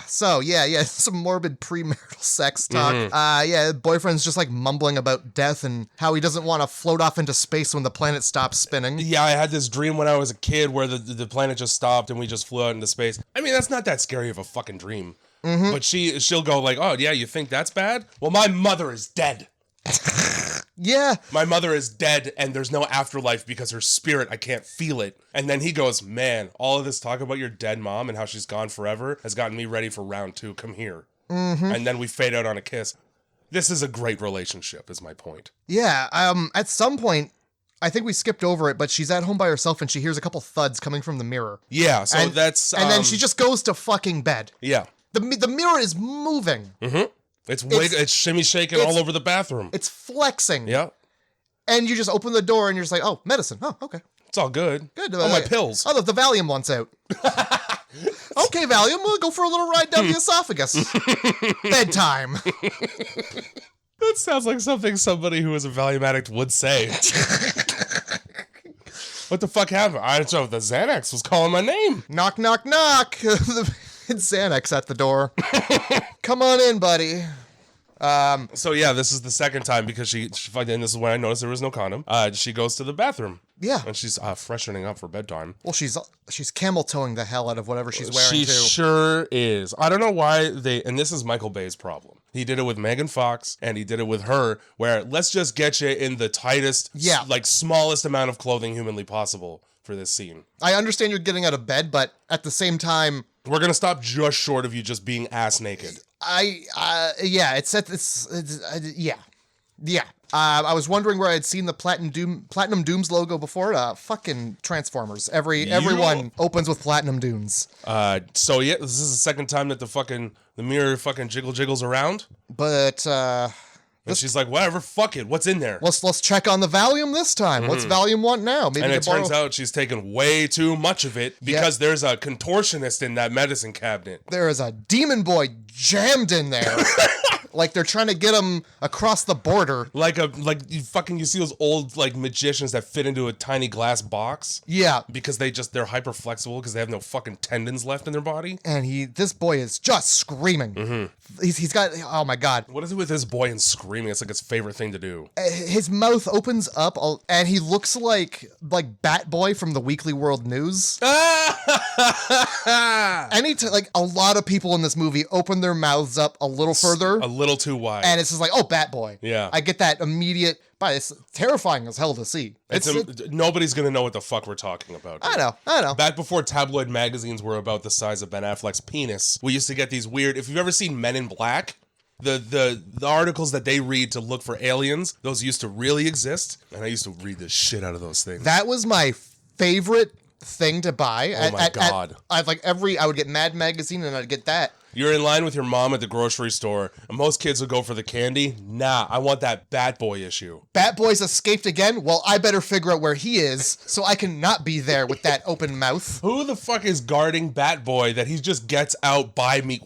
So yeah, some morbid premarital sex talk. Boyfriend's just like mumbling about death and how he doesn't want to float off into space when the planet stops spinning. Yeah, I had this dream when I was a kid where the planet just stopped and we just flew out into space. I mean, that's not that scary of a fucking dream. But she'll go like, oh yeah, you think that's bad? Well, my mother is dead. Yeah. My mother is dead and there's no afterlife because her spirit, I can't feel it. And then he goes, man, all of this talk about your dead mom and how she's gone forever has gotten me ready for round 2. Come here. And then we fade out on a kiss. This is a great relationship, is my point. Yeah. At some point, I think we skipped over it, but she's at home by herself and she hears a couple thuds coming from the mirror. Yeah, so that's... and then she just goes to fucking bed. Yeah. The mirror is moving. It's shimmy shaking all over the bathroom. It's flexing. Yeah. And you just open the door and you're just like, oh, medicine. Oh, okay. It's all good. Good. Oh, my pills. Oh, the Valium wants out. Okay, Valium, we'll go for a little ride down the esophagus. Bedtime. That sounds like something somebody who is a Valium addict would say. What the fuck happened? I don't know. The Xanax was calling my name. Knock, knock, knock. It's Xanax at the door. Come on in, buddy. So yeah, this is the second time because she and this is when I noticed there was no condom. She goes to the bathroom. Yeah. And she's freshening up for bedtime. Well, she's camel toeing the hell out of whatever she's wearing She too. sure is. I don't know why and this is Michael Bay's problem. He did it with Megan Fox and he did it with her where let's just get you in the tightest, smallest amount of clothing humanly possible for this scene. I understand you're getting out of bed, but at the same time, we're going to stop just short of you just being ass naked. Yeah. I was wondering where I'd seen the Platinum Dooms logo before. Fucking Transformers. Everyone opens with Platinum Dunes. So yeah, this is the second time that the mirror fucking jiggles around. But and she's like, whatever, fuck it. What's in there? Let's check on the Valium this time. What's Valium want now? Maybe and it turns out she's taken way too much of it because there's a contortionist in that medicine cabinet. There is a demon boy jammed in there. Like they're trying to get him across the border. You see those old like magicians that fit into a tiny glass box? Yeah. Because they're hyper flexible because they have no fucking tendons left in their body. And this boy is just screaming. He's got, oh my God. What is it with this boy and screaming? It's like his favorite thing to do. His mouth opens up and he looks like Bat Boy from the Weekly World News. Like a lot of people in this movie open their mouths up a little further. A little too wide. And it's just like, oh, Bat Boy. Yeah. I get that immediate, but it's terrifying as hell to see. Nobody's going to know what the fuck we're talking about. I know. Back before tabloid magazines were about the size of Ben Affleck's penis, we used to get these weird, if you've ever seen Men in Black, the articles that they read to look for aliens, those used to really exist. And I used to read the shit out of those things. That was my favorite thing to buy. Oh my God. I would get Mad Magazine and I'd get that. You're in line with your mom at the grocery store, and most kids would go for the candy. Nah, I want that Bat Boy issue. Bat Boy's escaped again? Well, I better figure out where he is, so I can not be there with that open mouth. Who the fuck is guarding Bat Boy that he just gets out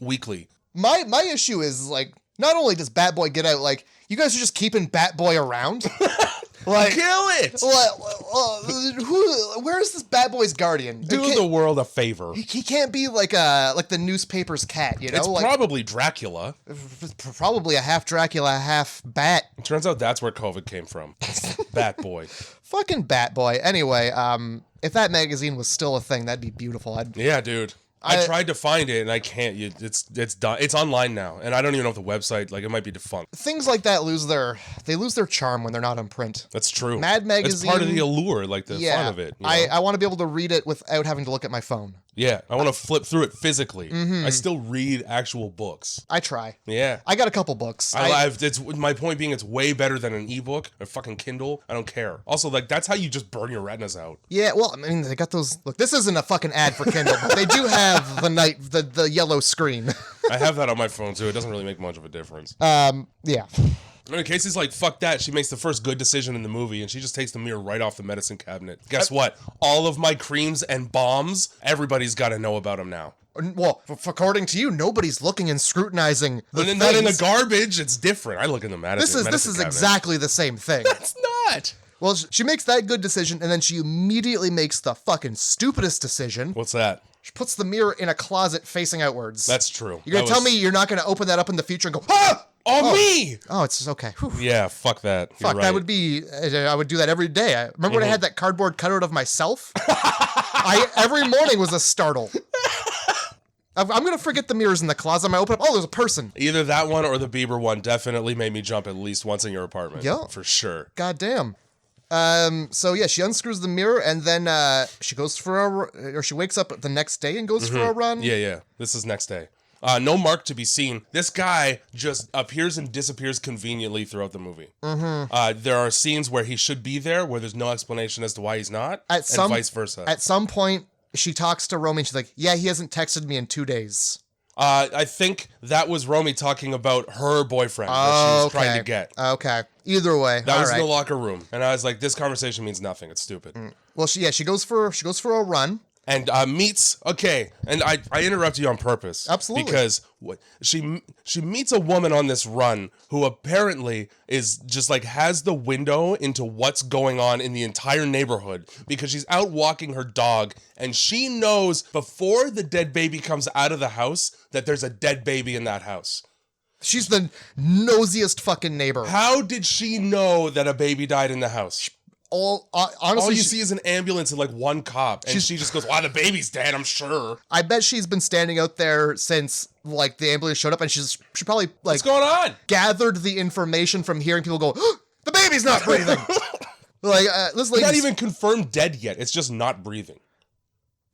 weekly? My issue is, like, not only does Bat Boy get out, like, you guys are just keeping Bat Boy around. Like, kill it! Where is this Bat Boy's guardian? Do the world a favor. He can't be like the newspaper's cat, you know? It's probably Dracula. Probably a half Dracula, half bat. It turns out that's where COVID came from. Bat Boy. Fucking Bat Boy. Anyway, if that magazine was still a thing, that'd be beautiful. Yeah, dude. I tried to find it and I can't. It's done. It's online now, and I don't even know if the website, like, it might be defunct. Things like that lose their charm when they're not in print. That's true. Mad Magazine. It's part of the allure, like the fun of it. You know? I want to be able to read it without having to look at my phone. Yeah, I want to flip through it physically. I still read actual books. I try. Yeah. I got a couple books. It's my point being, it's way better than an ebook, a fucking Kindle. I don't care. Also, like, that's how you just burn your retinas out. Yeah, well, I mean, they got those. Look, this isn't a fucking ad for Kindle, but they do have the yellow screen. I have that on my phone too. It doesn't really make much of a difference. Yeah. And Casey's like, fuck that. She makes the first good decision in the movie, and she just takes the mirror right off the medicine cabinet. Guess what? All of my creams and balms, everybody's got to know about them now. Well, according to you, nobody's looking and scrutinizing the And things. not in the garbage. It's different. I look in the medicine. This is cabinet. exactly the same thing. It's not. Well, she makes that good decision, and then she immediately makes the fucking stupidest decision. What's that? She puts the mirror in a closet facing outwards. That's true. You're gonna tell me you're not gonna open that up in the future and go, ah! Oh, me! Oh, it's okay. Whew. Yeah, fuck that. You're Fuck, right. that would be, I would do that every day. I remember when I had that cardboard cutout of myself? Every morning was a startle. I'm going to forget the mirrors in the closet. I'm going to open up, oh, there's a person. Either that one or the Bieber one definitely made me jump at least once in your apartment. Yeah. For sure. God damn. So yeah, she unscrews the mirror and then she goes for she wakes up the next day and goes for a run. Yeah. This is next day. No mark to be seen. This guy just appears and disappears conveniently throughout the movie. There are scenes where he should be there, where there's no explanation as to why he's not, and vice versa. At some point, she talks to Romy and she's like, yeah, he hasn't texted me in 2 days. I think that was Romy talking about her boyfriend that she was trying to get. Okay. Either way. That was in the locker room. And I was like, this conversation means nothing. It's stupid. Well, she goes for a run. And meets, and I interrupt you on purpose. Absolutely. Because she meets a woman on this run who apparently is just like has the window into what's going on in the entire neighborhood because she's out walking her dog and she knows before the dead baby comes out of the house that there's a dead baby in that house. She's the nosiest fucking neighbor. How did she know that a baby died in the house? Honestly, all you see is an ambulance and like one cop, and she just goes, "Wow, the baby's dead." I'm sure. I bet she's been standing out there since like the ambulance showed up, and she probably like what's going on? Gathered the information from hearing people go, oh, "The baby's not breathing." Like this lady's not even confirmed dead yet. It's just not breathing.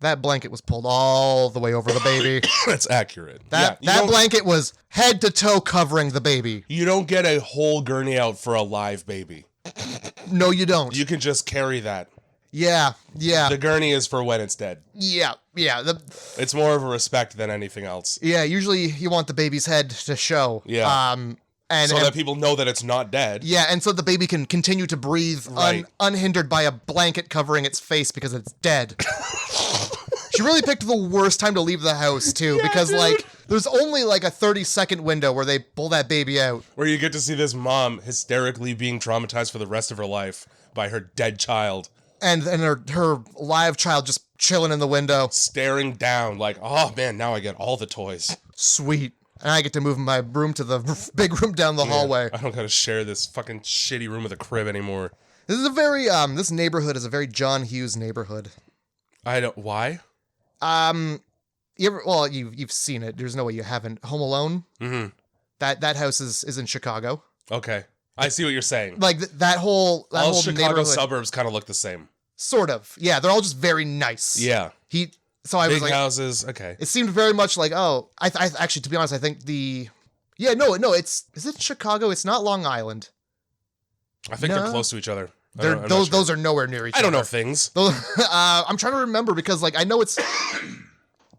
That blanket was pulled all the way over the baby. That's accurate. That blanket was head to toe covering the baby. You don't get a whole gurney out for a live baby. No, you don't. You can just carry that. Yeah. The gurney is for when it's dead. Yeah. It's more of a respect than anything else. Yeah, usually you want the baby's head to show. Yeah. And that people know that it's not dead. Yeah, and so the baby can continue to breathe unhindered by a blanket covering its face because it's dead. She really picked the worst time to leave the house, too, because, like, there's only, like, a 30-second window where they pull that baby out. Where you get to see this mom hysterically being traumatized for the rest of her life by her dead child. And her live child just chilling in the window. Staring down, like, oh, man, now I get all the toys. Sweet. And I get to move my room to the big room down the hallway. I don't gotta share this fucking shitty room with a crib anymore. This is a very, this neighborhood is a very John Hughes neighborhood. Why? You've seen it. There's no way you haven't. Home Alone. Mm-hmm. That house is in Chicago. Okay, I see what you're saying. Like that whole all Chicago suburbs kind of look the same. Sort of. Yeah, they're all just very nice. Yeah. So I was like, big houses. Okay. It seemed very much like I actually, to be honest, I think is it Chicago? It's not Long Island. I think they're close to each other. Those are nowhere near each other. I don't know things. I'm trying to remember because like I know it's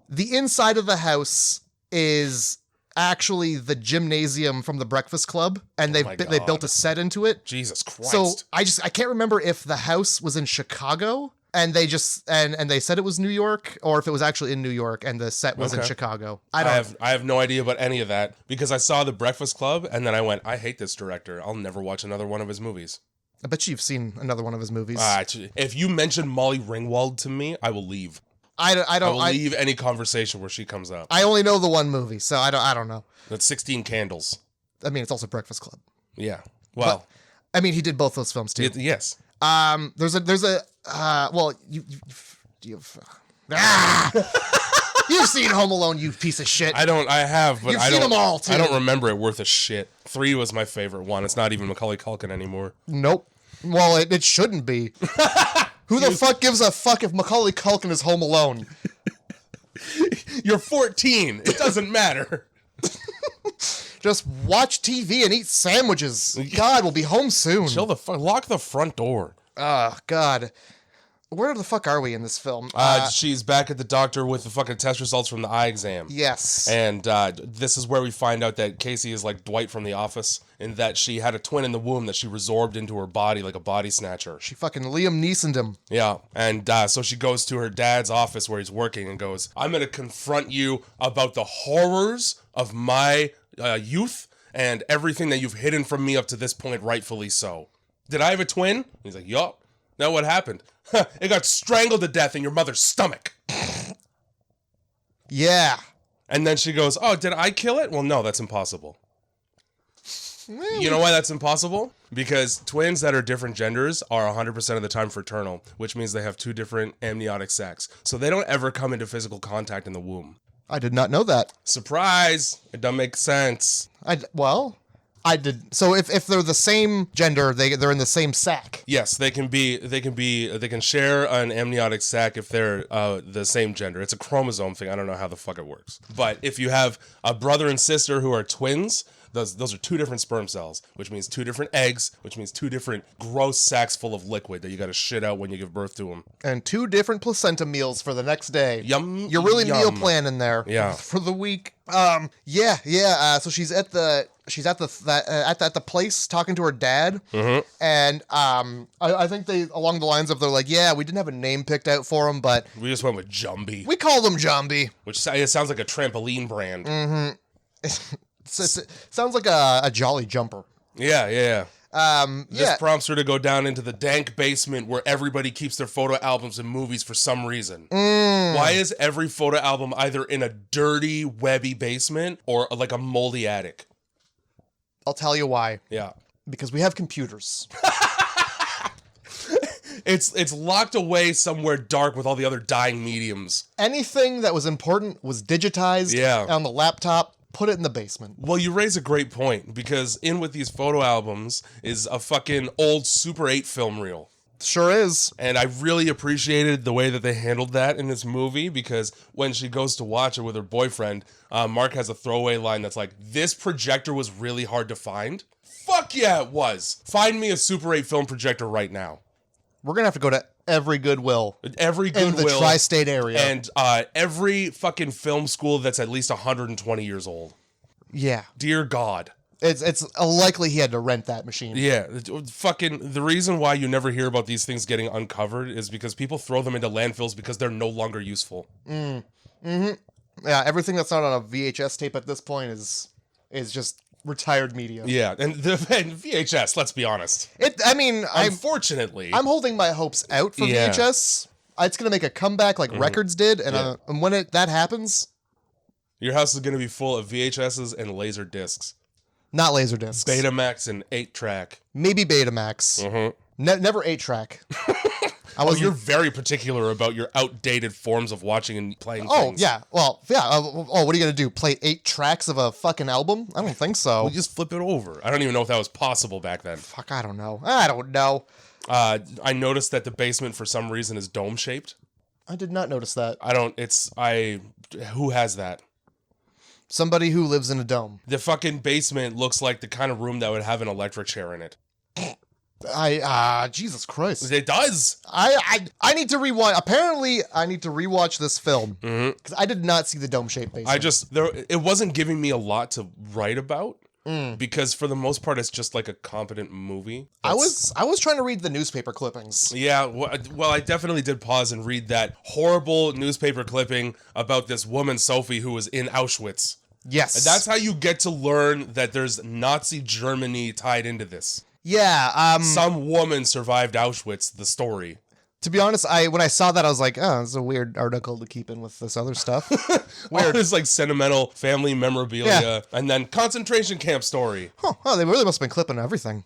the inside of the house is actually the gymnasium from the Breakfast Club, and they built a set into it. Jesus Christ! So I can't remember if the house was in Chicago and they just and they said it was New York, or if it was actually in New York and the set was in Chicago. I have no idea about any of that because I saw the Breakfast Club and then I went, I hate this director. I'll never watch another one of his movies. I bet you've seen another one of his movies. If you mention Molly Ringwald to me, I will leave. I will leave any conversation where she comes up. I only know the one movie, so I don't know. That's 16 Candles. I mean, it's also Breakfast Club. Yeah. Well, but, I mean, he did both those films too. Yes. There's you've seen Home Alone, you piece of shit. I have, but You've seen them all too. I don't remember it worth a shit. 3 was my favorite one. It's not even Macaulay Culkin anymore. Nope. Well, it shouldn't be. Who the fuck gives a fuck if Macaulay Culkin is Home Alone? You're 14. It doesn't matter. Just watch TV and eat sandwiches. God, we'll be home soon. Lock the front door. Oh, God. Where the fuck are we in this film? She's back at the doctor with the fucking test results from the eye exam. Yes. And this is where we find out that Casey is like Dwight from The Office, in that she had a twin in the womb that she resorbed into her body like a body snatcher. She fucking Liam Neesoned him. Yeah. And so she goes to her dad's office where he's working and goes, I'm going to confront you about the horrors of my youth and everything that you've hidden from me up to this point, rightfully so. Did I have a twin? He's like, yup. Now what happened? It got strangled to death in your mother's stomach. Yeah. And then she goes, oh, did I kill it? Well, no, that's impossible. You know why that's impossible? Because twins that are different genders are 100% of the time fraternal, which means they have two different amniotic sacs. So they don't ever come into physical contact in the womb. I did not know that. Surprise! It doesn't make sense. I did. So if they're the same gender, they're in the same sac. Yes, they can share an amniotic sac if they're the same gender. It's a chromosome thing. I don't know how the fuck it works. But if you have a brother and sister who are twins, those are two different sperm cells, which means two different eggs, which means two different gross sacs full of liquid that you got to shit out when you give birth to them. And two different placenta meals for the next day. Yum. You're really yum. meal planning there. Yeah. For the week. So she's at the place talking to her dad, and I think they along the lines of they're like, yeah, we didn't have a name picked out for him, but We just went with Jumbie, we call them Jumbie. which it sounds like a trampoline brand. It sounds like a jolly jumper. Yeah. This Yeah. prompts her to go down into the dank basement where everybody keeps their photo albums and movies for some reason. Why is every photo album either in a dirty, webby basement or like a moldy attic? I'll tell you why. Yeah. Because we have computers. It's locked away somewhere dark with all the other dying mediums. Anything that was important was digitized on the laptop. Put it in the basement. Well, you raise a great point, because in with these photo albums is a fucking old Super 8 film reel. Sure is. And I really appreciated the way that they handled that in this movie, because when she goes to watch it with her boyfriend, Mark has a throwaway line that's like, this projector was really hard to find. Fuck yeah, it was. Find me a Super 8 film projector right now. We're going to have to go to every Goodwill. Every Goodwill. In the tri-state area. And every fucking film school that's at least 120 years old. Yeah. Dear God. It's likely he had to rent that machine. Yeah. Fucking, the reason why you never hear about these things getting uncovered is because people throw them into landfills because they're no longer useful. Yeah, everything that's not on a VHS tape at this point is just retired media. Yeah, and VHS, let's be honest. Unfortunately, I'm holding my hopes out for VHS. It's going to make a comeback like records did, and when that happens... Your house is going to be full of VHSs and laser discs. Not laser discs. Betamax and 8-track. Maybe Betamax. Never 8-track. You're very particular about your outdated forms of watching and playing things. Yeah. Well, yeah. What are you going to do? Play 8 tracks of a fucking album? I don't think so. We just flip it over. I don't even know if that was possible back then. Fuck, I don't know. I noticed that the basement for some reason is dome-shaped. I did not notice that. Who has that? Somebody who lives in a dome. The fucking basement looks like the kind of room that would have an electric chair in it. Jesus Christ. It does. I need to rewatch. Apparently, I need to rewatch this film because I did not see the dome-shaped basement. It wasn't giving me a lot to write about because for the most part, it's just like a competent movie. I was trying to read the newspaper clippings. Yeah, well, I definitely did pause and read that horrible newspaper clipping about this woman, Sophie, who was in Auschwitz. Yes. And that's how you get to learn that there's Nazi Germany tied into this. Yeah. Some woman survived Auschwitz, the story. To be honest, when I saw that, I was like, oh, it's a weird article to keep in with this other stuff. Weird. It's like sentimental family memorabilia and then concentration camp story. Huh. Well, they really must have been clipping everything.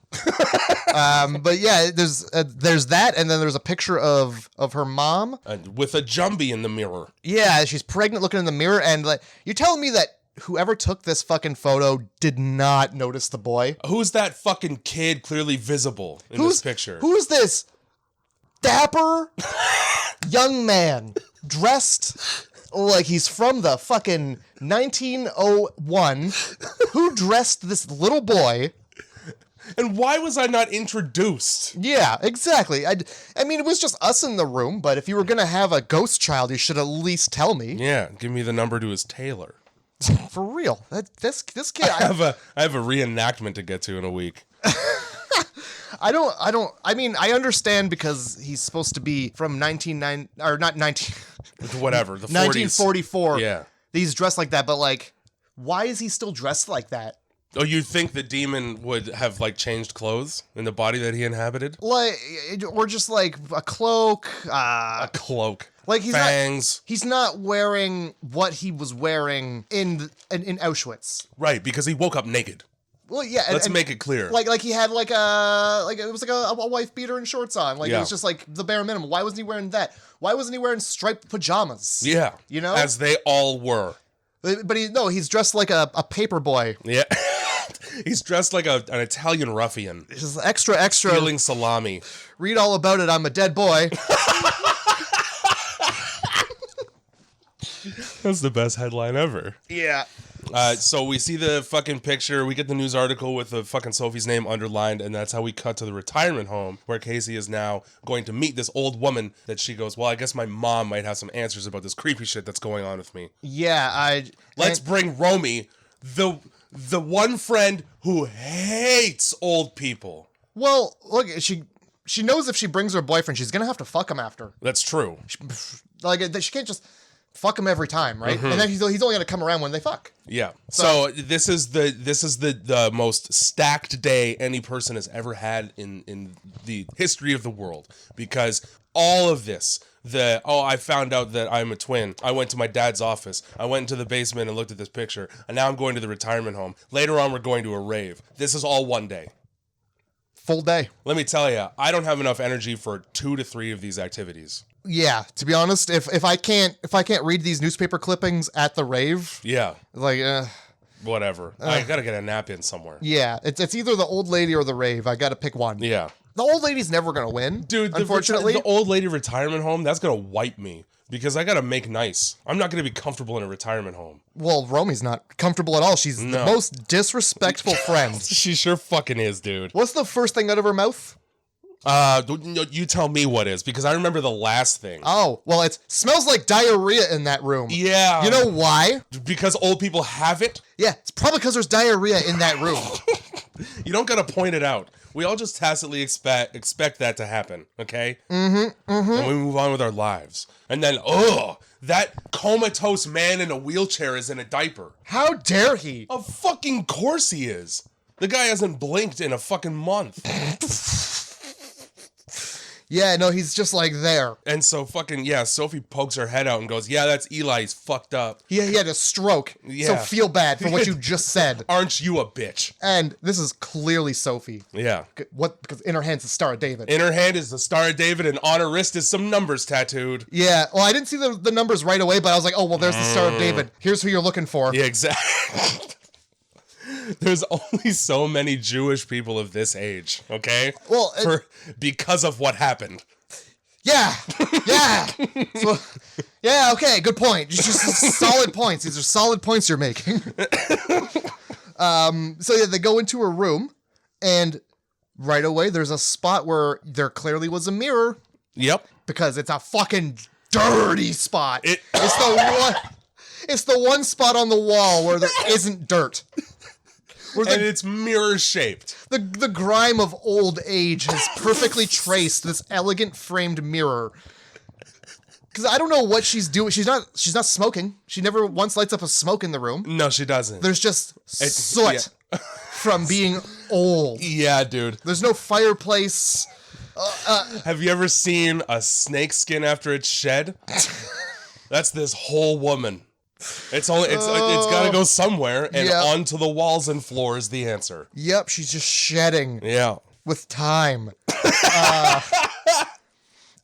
But yeah, there's that, and then there's a picture of her mom. With a Jumbie in the mirror. Yeah, she's pregnant looking in the mirror, and like, you're telling me that whoever took this fucking photo did not notice the boy? Who's that fucking kid clearly visible in this picture? Who's this dapper young man dressed like he's from the fucking 1901 who dressed this little boy And why was I not introduced? Yeah, exactly. I mean, it was just us in the room, but if you were going to have a ghost child, you should at least tell me. Yeah, give me the number to his tailor. For real. This kid... I have a reenactment to get to in a week. I mean, I understand because he's supposed to be from 1990 or not 19 whatever, the 40s. 1944. Yeah. He's dressed like that, but like why is he still dressed like that? Oh, you think the demon would have like changed clothes in the body that he inhabited? Like or just like a cloak, A cloak. like fangs. He's not wearing what he was wearing in Auschwitz. Right, because he woke up naked. Well, yeah. Let's make it clear. Like he had like it was like a wife beater and shorts on. Like it was just like the bare minimum. Why wasn't he wearing that? Why wasn't he wearing striped pajamas? Yeah. You know? As they all were. But he's dressed like a paper boy. Yeah. He's dressed like an Italian ruffian. Just extra. Stealing salami. Read all about it. I'm a dead boy. That's the best headline ever. Yeah. So we see the fucking picture, we get the news article with the fucking Sophie's name underlined, and that's how we cut to the retirement home where Casey is now going to meet this old woman that she goes, well, I guess my mom might have some answers about this creepy shit that's going on with me. Yeah, Let's bring Romy, the one friend who hates old people. Well, look, she knows if she brings her boyfriend, she's gonna have to fuck him after. That's true. Like she can't just fuck him every time, right? And then he's only gonna come around when they fuck. Yeah. So this is the most stacked day any person has ever had in the history of the world, because all of this, I found out that I'm a twin. I went to my dad's office. I went into the basement and looked at this picture, and now I'm going to the retirement home. Later on, we're going to a rave. This is all one day. Full day. Let me tell you, I don't have enough energy for 2 to 3 of these activities. Yeah, to be honest, if I can't read these newspaper clippings at the rave, Yeah. like Whatever. I gotta get a nap in somewhere. yeah, it's either the old lady or the rave. I gotta pick one. Yeah. The old lady's never gonna win, Dude, unfortunately. the old lady retirement home, that's gonna wipe me. Because I gotta make nice. I'm not gonna be comfortable in a retirement home. Well, Romy's not comfortable at all. She's the most disrespectful friend. She sure fucking is, dude. What's the first thing out of her mouth? You tell me what is, because I remember the last thing. Oh, well, it smells like diarrhea in that room. Yeah. You know why? Because old people have it? Yeah, it's probably because there's diarrhea in that room. You don't gotta point it out. We all just tacitly expect that to happen, okay? And we move on with our lives. And then, that comatose man in a wheelchair is in a diaper. How dare he? Of fucking course he is. The guy hasn't blinked in a fucking month. Yeah, no, he's just like there. And so Sophie pokes her head out and goes, yeah, that's Eli, he's fucked up. He had a stroke, Yeah. so feel bad for what you just said. Aren't you a bitch? And this is clearly Sophie. Yeah. Because in her hand's the Star of David. In her hand is the Star of David, and on her wrist is some numbers tattooed. Yeah, well, I didn't see the numbers right away, but I was like, oh, well, there's the Star of David. Here's who you're looking for. Yeah, exactly. There's only so many Jewish people of this age, okay? Well, because of what happened. Yeah. So, yeah, okay, good point. Just solid points. These are solid points you're making. So yeah, they go into a room, and right away there's a spot where there clearly was a mirror. Yep. Because it's a fucking dirty spot. It's the one spot on the wall where there isn't dirt. And it's mirror shaped. The grime of old age has perfectly traced this elegant framed mirror. Because I don't know what she's doing. She's not smoking. She never once lights up a smoke in the room. No, she doesn't. There's just soot from being old. Yeah, dude. There's no fireplace. Have you ever seen a snake skin after it's shed? That's this whole woman. It's gotta go somewhere, and onto the walls and floor is the answer. Yep, she's just shedding. Yeah. With time.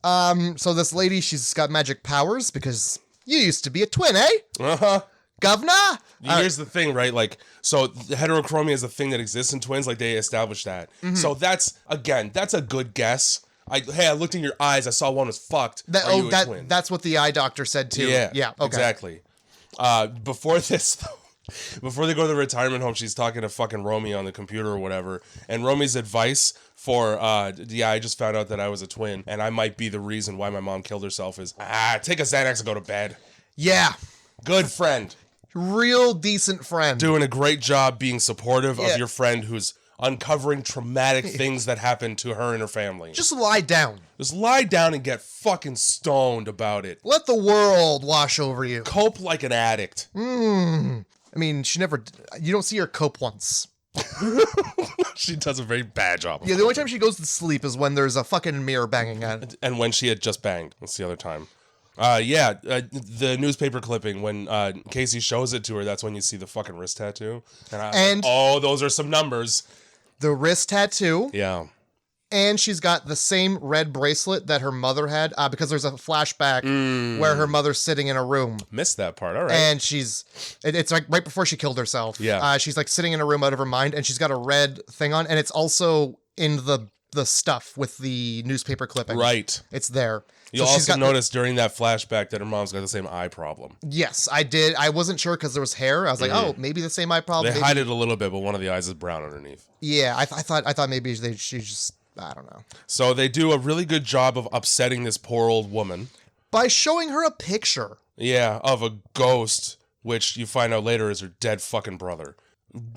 So this lady, she's got magic powers because you used to be a twin, eh? Uh-huh. Governor? Here's the thing, right? Like, so heterochromia is a thing that exists in twins, like they established that. Mm-hmm. So that's a good guess. I looked in your eyes, I saw one was fucked. Are you a twin? That's what the eye doctor said too. Yeah, okay. Exactly. Before this, though, Before they go to the retirement home, she's talking to fucking Romy on the computer or whatever. And Romy's advice for, I just found out that I was a twin and I might be the reason why my mom killed herself is, take a Xanax and go to bed. Yeah. Good friend. Real decent friend. Doing a great job being supportive of your friend who's uncovering traumatic things that happened to her and her family. Just lie down. Just lie down and get fucking stoned about it. Let the world wash over you. Cope like an addict. I mean, you don't see her cope once. She does a very bad job. Yeah, the only time she goes to sleep is when there's a fucking mirror banging at it. And when she had just banged. That's the other time. The newspaper clipping, when Casey shows it to her, that's when you see the fucking wrist tattoo. And I was like, oh, those are some numbers. The wrist tattoo. Yeah. And she's got the same red bracelet that her mother had, because there's a flashback where her mother's sitting in a room. Missed that part, all right. And it's like right before she killed herself. Yeah. She's like sitting in a room out of her mind, and she's got a red thing on, and it's also in the stuff with the newspaper clipping. Right. It's there. You'll also notice during that flashback that her mom's got the same eye problem. Yes, I did. I wasn't sure because there was hair. I was like, oh, maybe the same eye problem. They hide it a little bit, but one of the eyes is brown underneath. Yeah, I thought maybe she just, I don't know. So they do a really good job of upsetting this poor old woman. By showing her a picture. Yeah, of a ghost, which you find out later is her dead fucking brother.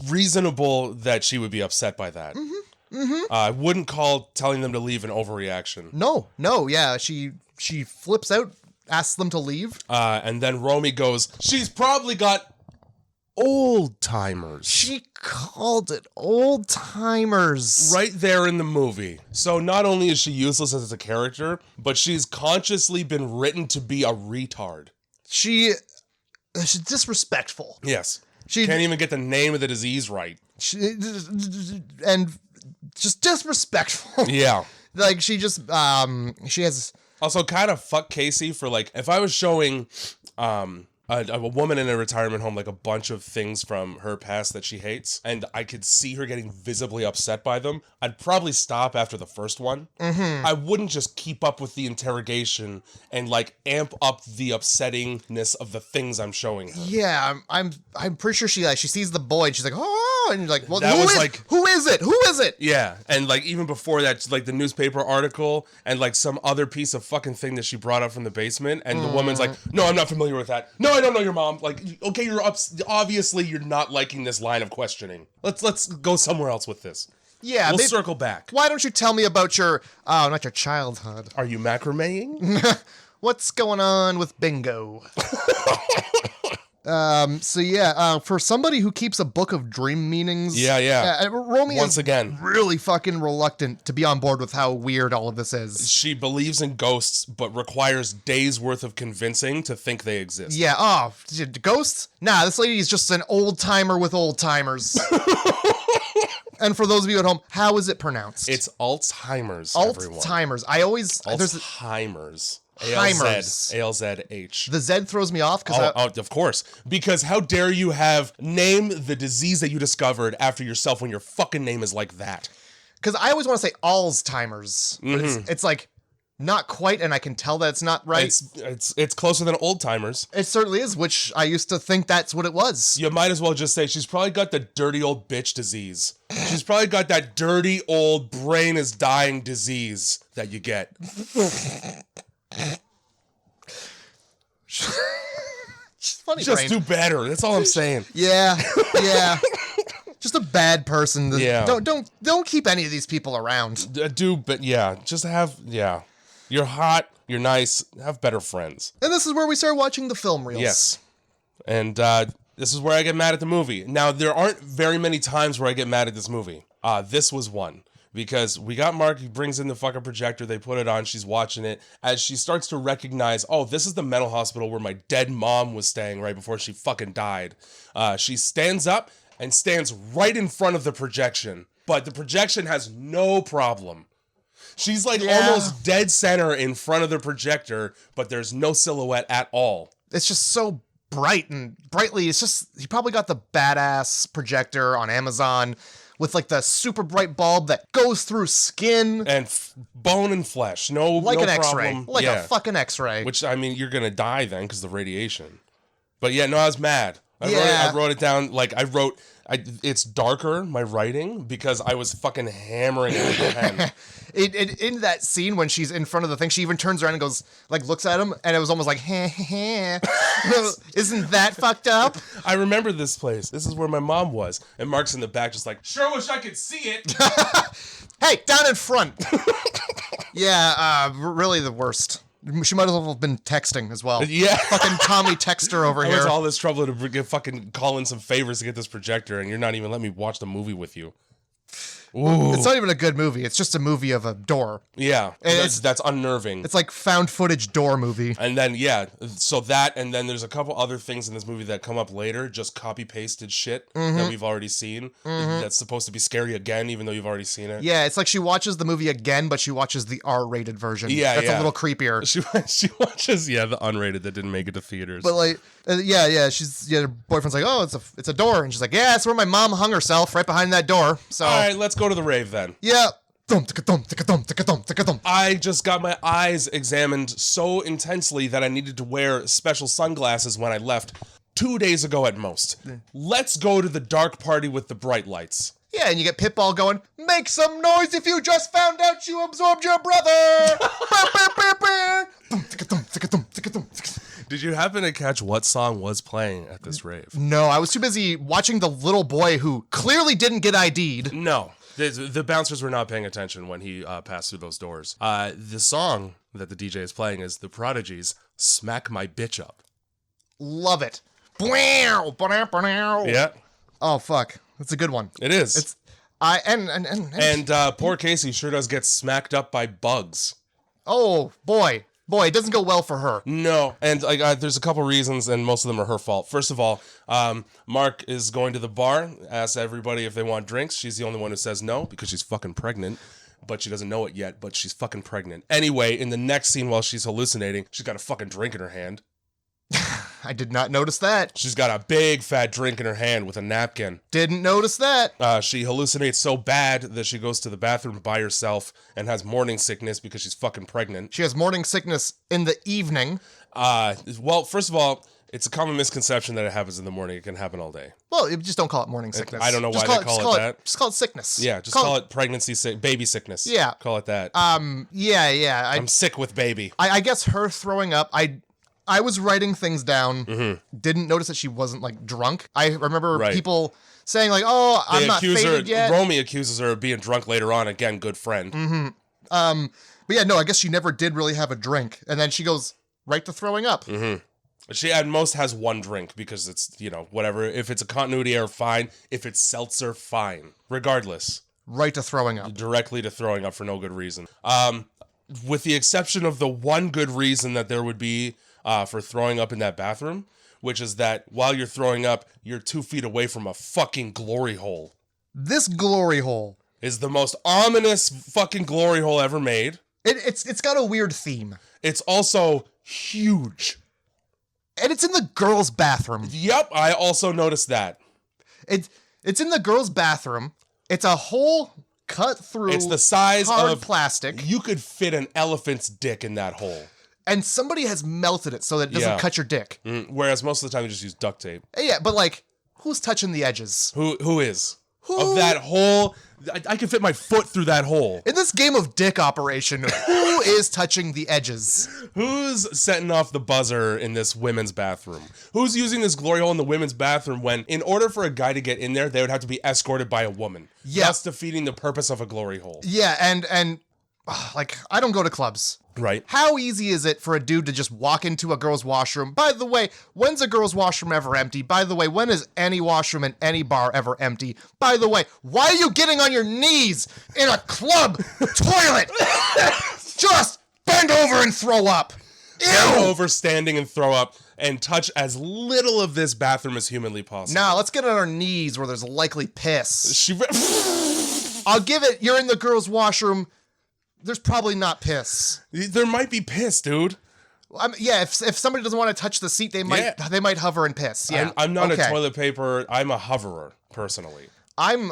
Reasonable that she would be upset by that. I wouldn't call telling them to leave an overreaction. No, yeah, she flips out, asks them to leave. And then Romy goes, she's probably got old timers. She called it old timers. Right there in the movie. So not only is she useless as a character, but she's consciously been written to be a retard. She's disrespectful. Yes. She can't even get the name of the disease right. And just disrespectful. Yeah. Like she has... Also, kind of fuck Casey for, like, if I was showing a woman in a retirement home, like, a bunch of things from her past that she hates, and I could see her getting visibly upset by them, I'd probably stop after the first one. I wouldn't just keep up with the interrogation and, like, amp up the upsettingness of the things I'm showing her. Yeah, I'm pretty sure she sees the boy and she's like, oh, and you're like, well, that was like, who is it? Who is it? Yeah, and like even before that, like the newspaper article and like some other piece of fucking thing that she brought up from the basement, and the woman's like, no, I'm not familiar with that. No, I don't know your mom. Like, okay, obviously you're not liking this line of questioning. Let's go somewhere else with this. Yeah, we'll circle back. Why don't you tell me about your not your childhood? Are you macrameing? What's going on with bingo? So yeah, for somebody who keeps a book of dream meanings, Romy once again really fucking reluctant to be on board with how weird all of this is. She believes in ghosts, but requires days worth of convincing to think they exist. Yeah, ghosts? Nah, this lady is just an old timer with old timers. And for those of you at home, how is it pronounced? It's Alzheimer's. Alzheimer's. Alzheimer's. ALZH. The Z throws me off. Of course. Because how dare you name the disease that you discovered after yourself when your fucking name is like that? Because I always want to say Alzheimer's. But it's like not quite, and I can tell that it's not right. It's closer than old timers. It certainly is, which I used to think that's what it was. You might as well just say she's probably got the dirty old bitch disease. She's probably got that dirty old brain is dying disease that you get. Funny just brain. do better. That's all I'm saying. Yeah. Just a bad person. Don't keep any of these people around. You're hot. You're nice. Have better friends. And this is where we start watching the film reels. Yes. And this is where I get mad at the movie. Now, there aren't very many times where I get mad at this movie. This was one. Because we got Mark, he brings in the fucking projector, they put it on, she's watching it. As she starts to recognize, oh, this is the mental hospital where my dead mom was staying right before she fucking died. She stands up and stands right in front of the projection. But the projection has no problem. She's like almost dead center in front of the projector, but there's no silhouette at all. It's just so brightly. It's just, he probably got the badass projector on Amazon with like the super bright bulb that goes through skin and bone and flesh. No, like no an problem. X-ray, a fucking X-ray. Which, I mean, you're gonna die then because of the radiation. But yeah, no, I was mad. I wrote it down. Like it's darker, my writing, because I was fucking hammering it with the pen. In that scene when she's in front of the thing, she even turns around and goes, like, looks at him, and it was almost like, heh, heh, heh. Isn't that fucked up? I remember this place. This is where my mom was. And Mark's in the back just like, sure wish I could see it. Hey, down in front. Yeah, really the worst. She might as well have been texting as well. Yeah. Fucking Tommy Texter over I here. went to all this trouble to fucking call in some favors to get this projector, and you're not even letting me watch the movie with you. Ooh. It's not even a good movie. It's just a movie of a door. Yeah, that's unnerving. It's like found footage door movie. And then, yeah, so that, and then there's a couple other things in this movie that come up later, just copy-pasted shit that we've already seen. That's supposed to be scary again, even though you've already seen it. Yeah, it's like she watches the movie again, but she watches the R-rated version. Yeah, That's a little creepier. She watches, the unrated that didn't make it to theaters. But like, her boyfriend's like, oh, it's a door. And she's like, yeah, that's where my mom hung herself, right behind that door. So, all right, let's go to the rave then. Yeah. I just got my eyes examined so intensely that I needed to wear special sunglasses when I left 2 days ago at most. Let's go to the dark party with the bright lights. Yeah, and you get Pitbull going, make some noise if you just found out you absorbed your brother. Did you happen to catch what song was playing at this rave? No, I was too busy watching the little boy who clearly didn't get ID'd. No. The bouncers were not paying attention when he passed through those doors. The song that the DJ is playing is The Prodigy's Smack My Bitch Up. Love it. Yeah. Oh, fuck. That's a good one. It is. And poor Casey sure does get smacked up by bugs. Oh, boy. Boy, it doesn't go well for her. No, and there's a couple reasons, and most of them are her fault. First of all, Mark is going to the bar, asks everybody if they want drinks. She's the only one who says no, because she's fucking pregnant, but she doesn't know it yet, but she's fucking pregnant. Anyway, in the next scene while she's hallucinating, she's got a fucking drink in her hand. I did not notice that. She's got a big fat drink in her hand with a napkin. Didn't notice that. She hallucinates so bad that she goes to the bathroom by herself and has morning sickness because she's fucking pregnant. She has morning sickness in the evening. Well, first of all, it's a common misconception that it happens in the morning. It can happen all day. Well, just don't call it morning sickness. I don't know why they call it that. Just call it sickness. Yeah, just call it pregnancy, baby sickness. Yeah. Call it that. Yeah. I'm sick with baby. I guess her throwing up, I was writing things down, didn't notice that she wasn't, like, drunk. I remember people saying, like, oh, I'm not faded yet. Romy accuses her of being drunk later on. Again, good friend. But yeah, no, I guess she never did really have a drink. And then she goes right to throwing up. She at most has one drink because it's, whatever. If it's a continuity error, fine. If it's seltzer, fine. Regardless. Right to throwing up. Directly to throwing up for no good reason. With the exception of the one good reason that there would be for throwing up in that bathroom, which is that while you're throwing up, you're 2 feet away from a fucking glory hole. This glory hole is the most ominous fucking glory hole ever made. It's got a weird theme. It's also huge. And it's in the girls' bathroom. Yep, I also noticed that. It's in the girls' bathroom. It's a hole cut through. It's the size of plastic. You could fit an elephant's dick in that hole. And somebody has melted it so that it doesn't cut your dick. Whereas most of the time you just use duct tape. Yeah, but like, who's touching the edges? Who is? Of that hole, I can fit my foot through that hole. In this game of dick operation, who is touching the edges? Who's setting off the buzzer in this women's bathroom? Who's using this glory hole in the women's bathroom when, in order for a guy to get in there, they would have to be escorted by a woman? Yeah. Thus defeating the purpose of a glory hole. Yeah, and like, I don't go to clubs. Right. How easy is it for a dude to just walk into a girl's washroom? By the way, when's a girl's washroom ever empty? By the way, when is any washroom in any bar ever empty? By the way, why are you getting on your knees in a club toilet? Just bend over and throw up. Ew. Bend over, standing, and throw up, and touch as little of this bathroom as humanly possible. Nah, let's get on our knees where there's likely piss. I'll give it, you're in the girl's washroom. There's probably not piss. There might be piss, dude. Yeah, if somebody doesn't want to touch the seat, they might hover and piss. Yeah, I'm not a toilet paper. I'm a hoverer, personally. I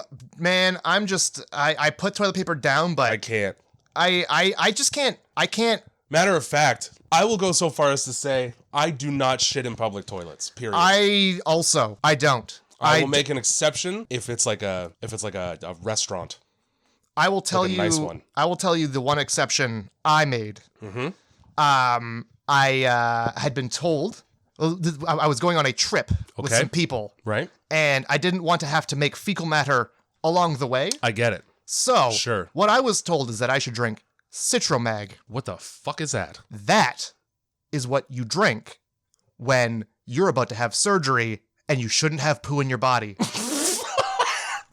put toilet paper down, but I can't. I just can't. I can't. Matter of fact, I will go so far as to say I do not shit in public toilets. Period. I don't. I will make an exception if it's like a restaurant. I will tell like a you. nice one. I will tell you the one exception I made. I had been told I was going on a trip with some people, right? And I didn't want to have to make fecal matter along the way. I get it. So, Sure. What I was told is that I should drink Citromag. What the fuck is that? That is what you drink when you're about to have surgery and you shouldn't have poo in your body.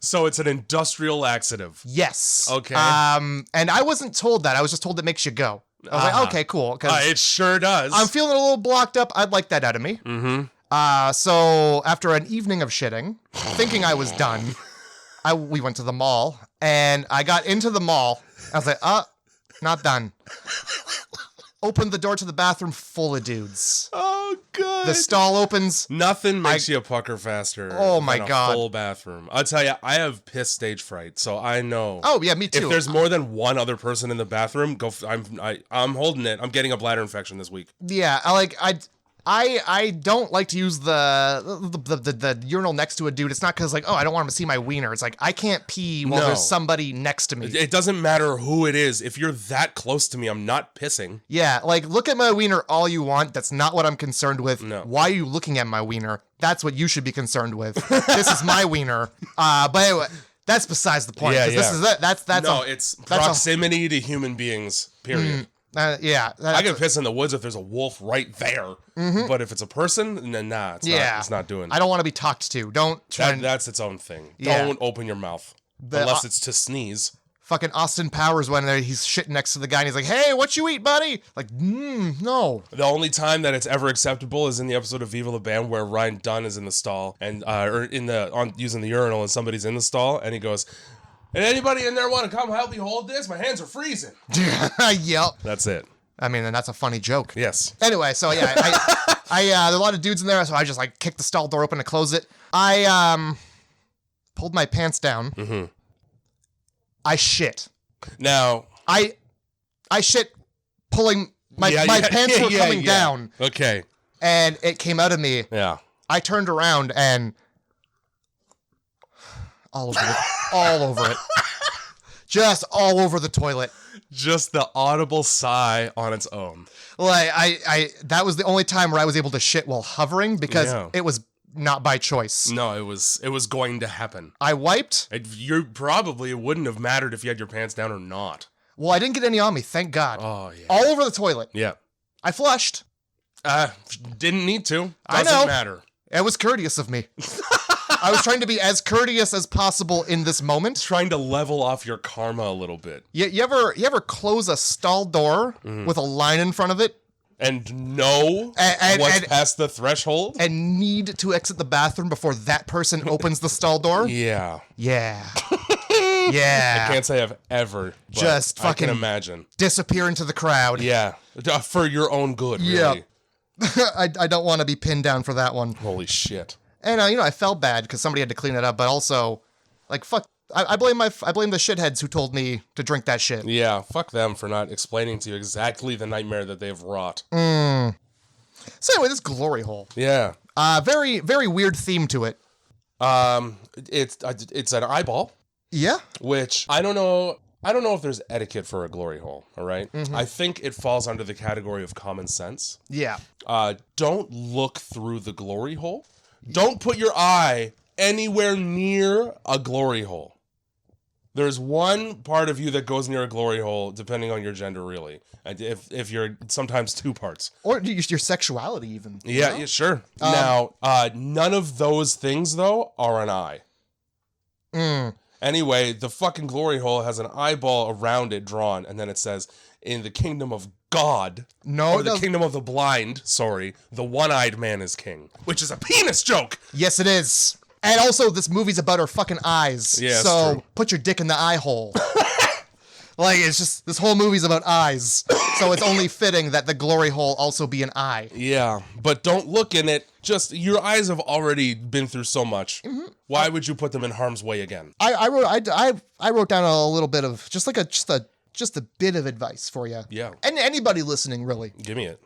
So it's an industrial laxative. Yes. Okay. And I wasn't told that. I was just told it makes you go. I was like, okay, cool. It sure does. I'm feeling a little blocked up. I'd like that out of me. So after an evening of shitting, thinking I was done, we went to the mall, and I got into the mall. I was like, not done. Opened the door to the bathroom full of dudes. Oh, good. The stall opens. Nothing makes you pucker faster. Oh my than a God. full bathroom. I'll tell you, I have piss stage fright, so I know. Oh yeah, me too. If there's more than one other person in the bathroom, I'm holding it. I'm getting a bladder infection this week. Yeah, I don't like to use the urinal next to a dude. It's not because like, I don't want him to see my wiener. It's like I can't pee while there's somebody next to me. It doesn't matter who it is. If you're that close to me, I'm not pissing. Yeah, like look at my wiener all you want. That's not what I'm concerned with. No. Why are you looking at my wiener? That's what you should be concerned with. This is my wiener. But anyway, that's besides the point. Yeah. It's proximity to human beings. Period. Yeah. I can piss in the woods if there's a wolf right there. But if it's a person, nah, it's not doing. I don't want to be talked to. Don't try. That's its own thing. Yeah. Don't open your mouth. Unless it's to sneeze. Fucking Austin Powers when he's shitting next to the guy and he's like, hey, what you eat, buddy? Like, no. The only time that it's ever acceptable is in the episode of Viva La Bam where Ryan Dunn is in the stall and or using the urinal and somebody's in the stall and he goes, and anybody in there want to come help me hold this? My hands are freezing. Yep. That's it. I mean, and that's a funny joke. Yes. Anyway, so yeah, there are a lot of dudes in there, so I just like kicked the stall door open and closed it. I pulled my pants down. I shit. Now I shit pulling my pants were coming down. Okay. And it came out of me. Yeah. I turned around and all over it. Just all over the toilet. Just the audible sigh on its own. Like I that was the only time where I was able to shit while hovering because it was not by choice. No, it was going to happen. I wiped. You probably it wouldn't have mattered if you had your pants down or not. Well, I didn't get any on me, thank God. Oh yeah. All over the toilet. Yeah. I flushed. Didn't need to. I know. Doesn't matter. It was courteous of me. I was trying to be as courteous as possible in this moment. Trying to level off your karma a little bit. You ever close a stall door with a line in front of it? And know what's past the threshold? And need to exit the bathroom before that person opens the stall door? Yeah. Yeah. Yeah. I can't say I've ever. Just fucking I can imagine. Disappear into the crowd. Yeah. For your own good, really. Yeah. I don't want to be pinned down for that one. Holy shit. And I felt bad because somebody had to clean it up, but also, like, fuck. I blame the shitheads who told me to drink that shit. Yeah, fuck them for not explaining to you exactly the nightmare that they've wrought. So anyway, this glory hole. Yeah. Very, very weird theme to it. It's an eyeball. Yeah. Which I don't know if there's etiquette for a glory hole, all right? I think it falls under the category of common sense. Yeah. Don't look through the glory hole. Don't put your eye anywhere near a glory hole. There's one part of you that goes near a glory hole, depending on your gender, really. And if you're sometimes two parts. Or your sexuality, even. Yeah, sure. Now, none of those things, though, are an eye. Anyway, the fucking glory hole has an eyeball around it drawn, and then it says, in the kingdom of God, the kingdom of the blind, the one-eyed man is king. Which is a penis joke! Yes, it is. And also, this movie's about our fucking eyes. Yeah, so true. Put your dick in the eye hole. Like, it's just, this whole movie's about eyes. So it's only fitting that the glory hole also be an eye. Yeah, but don't look in it. Just, your eyes have already been through so much. Why would you put them in harm's way again? I wrote down a little bit of, just a bit of advice for you. Yeah. And anybody listening, really. Give me it.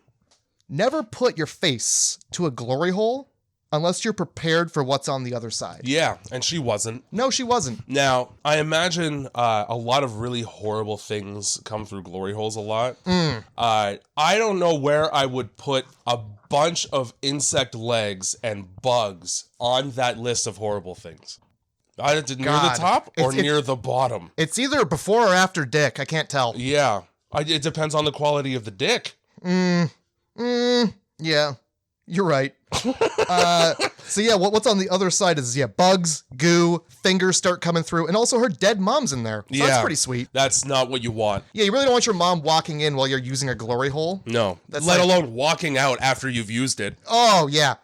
never put your face to a glory hole unless you're prepared for what's on the other side. Yeah, and she wasn't. No, she wasn't. Now, I imagine a lot of really horrible things come through glory holes a lot. I don't know where I would put a bunch of insect legs and bugs on that list of horrible things. Near the top or near the bottom? It's either before or after dick. I can't tell. Yeah. It depends on the quality of the dick. Yeah. You're right. So yeah, what's on the other side is bugs, goo, fingers start coming through, and also her dead mom's in there. So that's pretty sweet. That's not what you want. Yeah, you really don't want your mom walking in while you're using a glory hole. No. Let alone walking out after you've used it. Oh yeah.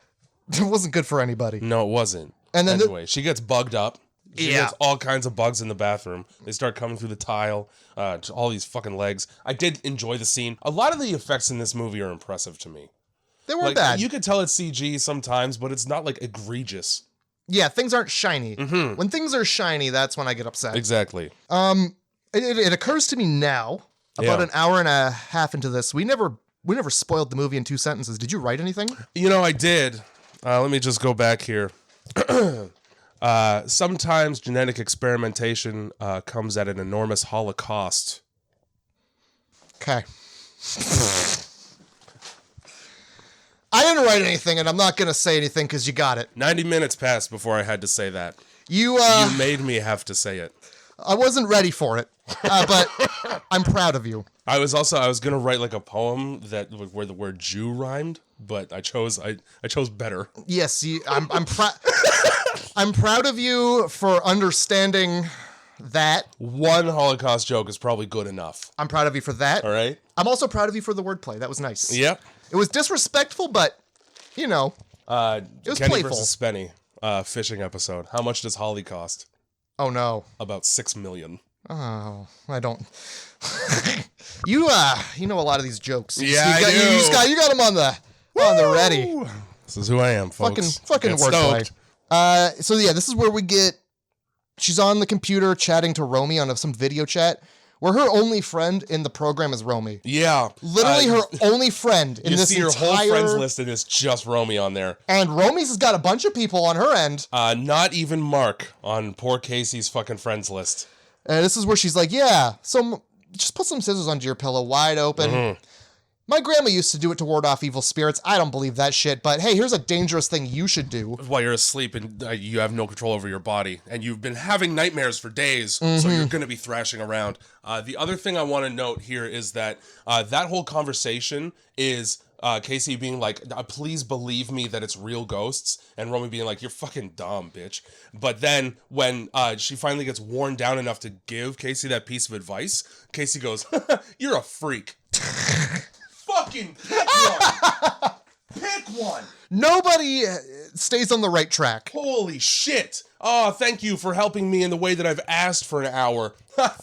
It wasn't good for anybody. No, it wasn't. And then anyway, she gets bugged up. She gets all kinds of bugs in the bathroom. They start coming through the tile, all these fucking legs. I did enjoy the scene. A lot of the effects in this movie are impressive to me. They weren't bad. You could tell it's CG sometimes, but it's not like egregious. Yeah, things aren't shiny. When things are shiny, that's when I get upset. Exactly. It occurs to me now, about an hour and a half into this, we never spoiled the movie in 2 sentences. Did you write anything? You know, I did. Let me just go back here. Sometimes genetic experimentation comes at an enormous Holocaust. Okay. I didn't write anything, and I'm not going to say anything because you got it. 90 minutes passed before I had to say that. You made me have to say it. I wasn't ready for it, but I'm proud of you. I was going to write like a poem where the word Jew rhymed, but I chose better. Yes, I'm proud. I'm proud of you for understanding that. One Holocaust joke is probably good enough. I'm proud of you for that. All right. I'm also proud of you for the wordplay. That was nice. Yep. It was disrespectful, but, it was Kenny playful. versus Spenny, fishing episode. How much does Holly cost? Oh, no. About $6 million. Oh, I don't. You know a lot of these jokes. Yeah, I do. You got them on the ready. This is who I am, folks. Fucking wordplay. So yeah, this is where we get. She's on the computer chatting to Romy on some video chat, where her only friend in the program is Romy. Yeah, literally her only friend in this entire. You see her whole friends list, and it's just Romy on there. And Romy's has got a bunch of people on her end. Not even Mark on poor Casey's fucking friends list. And this is where she's like, "Yeah, so just put some scissors under your pillow, wide open." My grandma used to do it to ward off evil spirits. I don't believe that shit, but hey, here's a dangerous thing you should do. While you're asleep and you have no control over your body, and you've been having nightmares for days, so you're going to be thrashing around. The other thing I want to note here is that that whole conversation is Casey being like, please believe me that it's real ghosts, and Romy being like, you're fucking dumb, bitch. But then when she finally gets worn down enough to give Casey that piece of advice, Casey goes, you're a freak. Fucking pick one. Pick one. Nobody stays on the right track. Holy shit. Oh, thank you for helping me in the way that I've asked for an hour.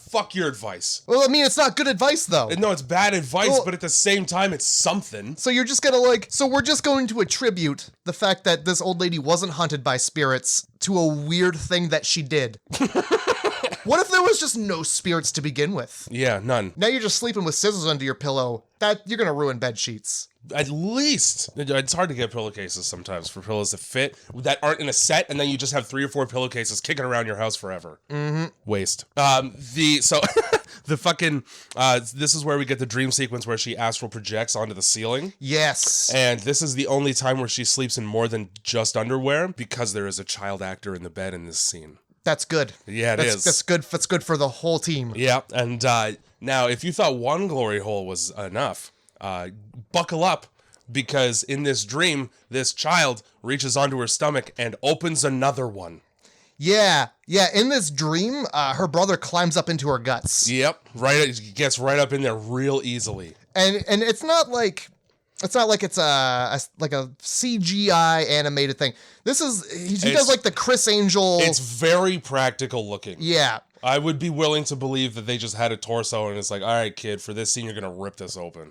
Fuck your advice. Well, I mean, it's not good advice, though. No, it's bad advice, but at the same time, it's something. So you're just gonna we're just going to attribute the fact that this old lady wasn't hunted by spirits to a weird thing that she did. What if there was just no spirits to begin with? Yeah, none. Now you're just sleeping with scissors under your pillow. That you're gonna ruin bed sheets. At least. It's hard to get pillowcases sometimes for pillows that fit, that aren't in a set, and then you just have 3 or 4 pillowcases kicking around your house forever. Waste. This is where we get the dream sequence where she astral projects onto the ceiling. Yes. And this is the only time where she sleeps in more than just underwear, because there is a child actor in the bed in this scene. That's good. Yeah, it is. That's good. That's good for the whole team. Yeah, and now if you thought one glory hole was enough, buckle up, because in this dream, this child reaches onto her stomach and opens another one. Yeah. In this dream, her brother climbs up into her guts. Yep, right. Gets right up in there real easily. And it's not like it's a CGI animated thing. He does like the Chris Angel. It's very practical looking. Yeah. I would be willing to believe that they just had a torso and it's like, all right, kid, for this scene, you're going to rip this open.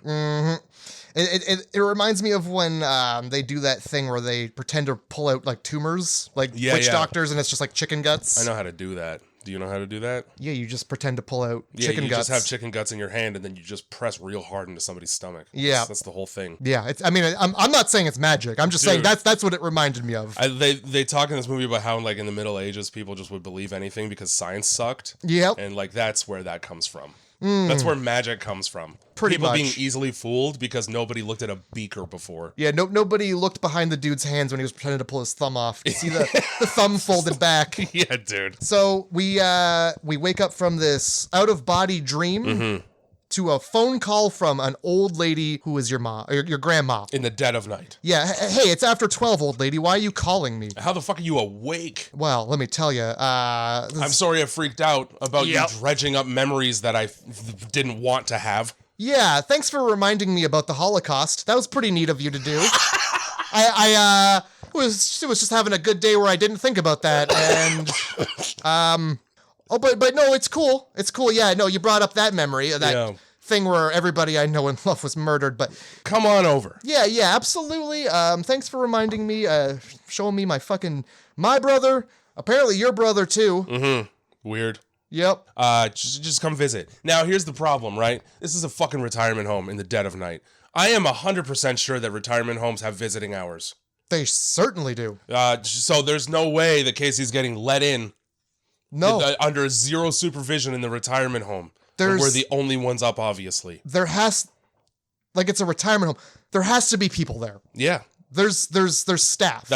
It reminds me of when they do that thing where they pretend to pull out like tumors, like witch doctors, and it's just like chicken guts. I know how to do that. Do you know how to do that? Yeah, you just pretend to pull out Yeah, chicken you guts. just have chicken guts in your hand, and then you just press real hard into somebody's stomach. Yeah. That's the whole thing. Yeah, I'm not saying it's magic. I'm just saying that's what it reminded me of. They talk in this movie about how, like, in the Middle Ages, people just would believe anything because science sucked. Yep. And, like, that's where that comes from. That's where magic comes from. Pretty People much. being easily fooled because nobody looked at a beaker before. Yeah, nobody looked behind the dude's hands when he was pretending to pull his thumb off. You see the thumb folded back. Yeah, dude. So we wake up from this out-of-body dream to a phone call from an old lady who is your mom, or your grandma. In the dead of night. Yeah, hey, it's after 12, old lady. Why are you calling me? How the fuck are you awake? Well, let me tell you. I'm sorry I freaked out about you dredging up memories that I didn't want to have. Yeah, thanks for reminding me about the Holocaust. That was pretty neat of you to do. I was just having a good day where I didn't think about that, and but no, it's cool. It's cool. Yeah, no, you brought up that memory, that thing where everybody I know in love was murdered. But come on over. Yeah, absolutely. Thanks for reminding me. Showing me my brother. Apparently your brother too. Weird. Yep. Just come visit. Now, here's the problem, right? This is a fucking retirement home in the dead of night. I am 100% sure that retirement homes have visiting hours. They certainly do. So there's no way that Casey's getting let in. No. Under zero supervision in the retirement home. We're the only ones up, obviously. It's a retirement home. There has to be people there. Yeah. There's staff.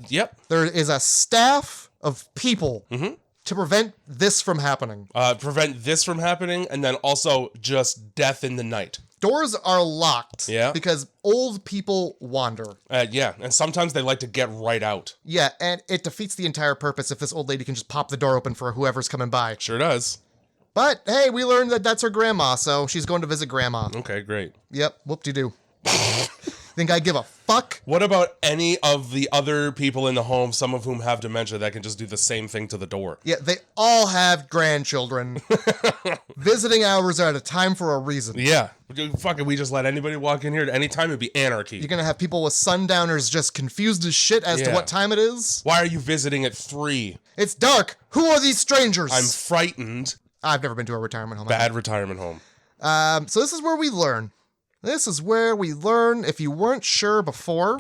Yep. There is a staff of people to prevent this from happening. And then also just death in the night. Doors are locked. Yeah. Because old people wander. Yeah, and sometimes they like to get right out. Yeah, and it defeats the entire purpose if this old lady can just pop the door open for whoever's coming by. Sure does. But, hey, we learned that that's her grandma, so she's going to visit grandma. Okay, great. Yep, whoop-de-doo. Think I give a fuck? What about any of the other people in the home, some of whom have dementia, that can just do the same thing to the door? Yeah, they all have grandchildren. Visiting hours are at a time for a reason. Yeah. Fuck it, we just let anybody walk in here at any time, it'd be anarchy. You're gonna have people with sundowners just confused as shit as to what time it is. Why are you visiting at 3? It's dark. Who are these strangers? I'm frightened. I've never been to a retirement home. Bad retirement home. So this is where we learn. This is where we learn, if you weren't sure before,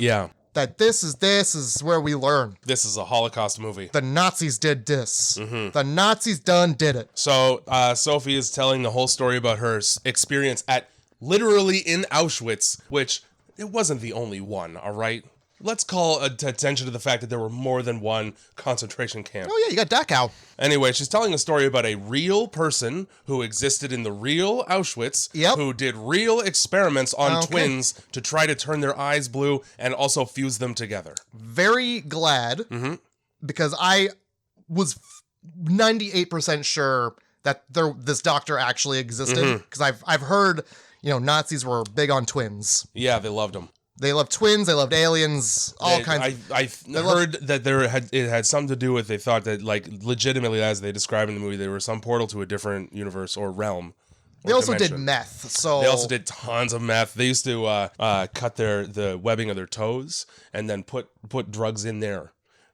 that this is where we learn. This is a Holocaust movie. The Nazis did this. The Nazis done did it. So Sophie is telling the whole story about her experience at literally in Auschwitz, which it wasn't the only one, all right? Let's call attention to the fact that there were more than one concentration camp. Oh yeah, you got Dachau. Anyway, she's telling a story about a real person who existed in the real Auschwitz, who did real experiments on twins to try to turn their eyes blue and also fuse them together. Very glad, because I was 98% sure that this doctor actually existed, because I've heard, Nazis were big on twins. Yeah, they loved them. They loved twins. They loved aliens. All kinds. I heard that it had something to do with, they thought that, like, legitimately, as they describe in the movie, there was some portal to a different universe or realm. They also did meth. So they also did tons of meth. They used to cut the webbing of their toes and then put drugs in there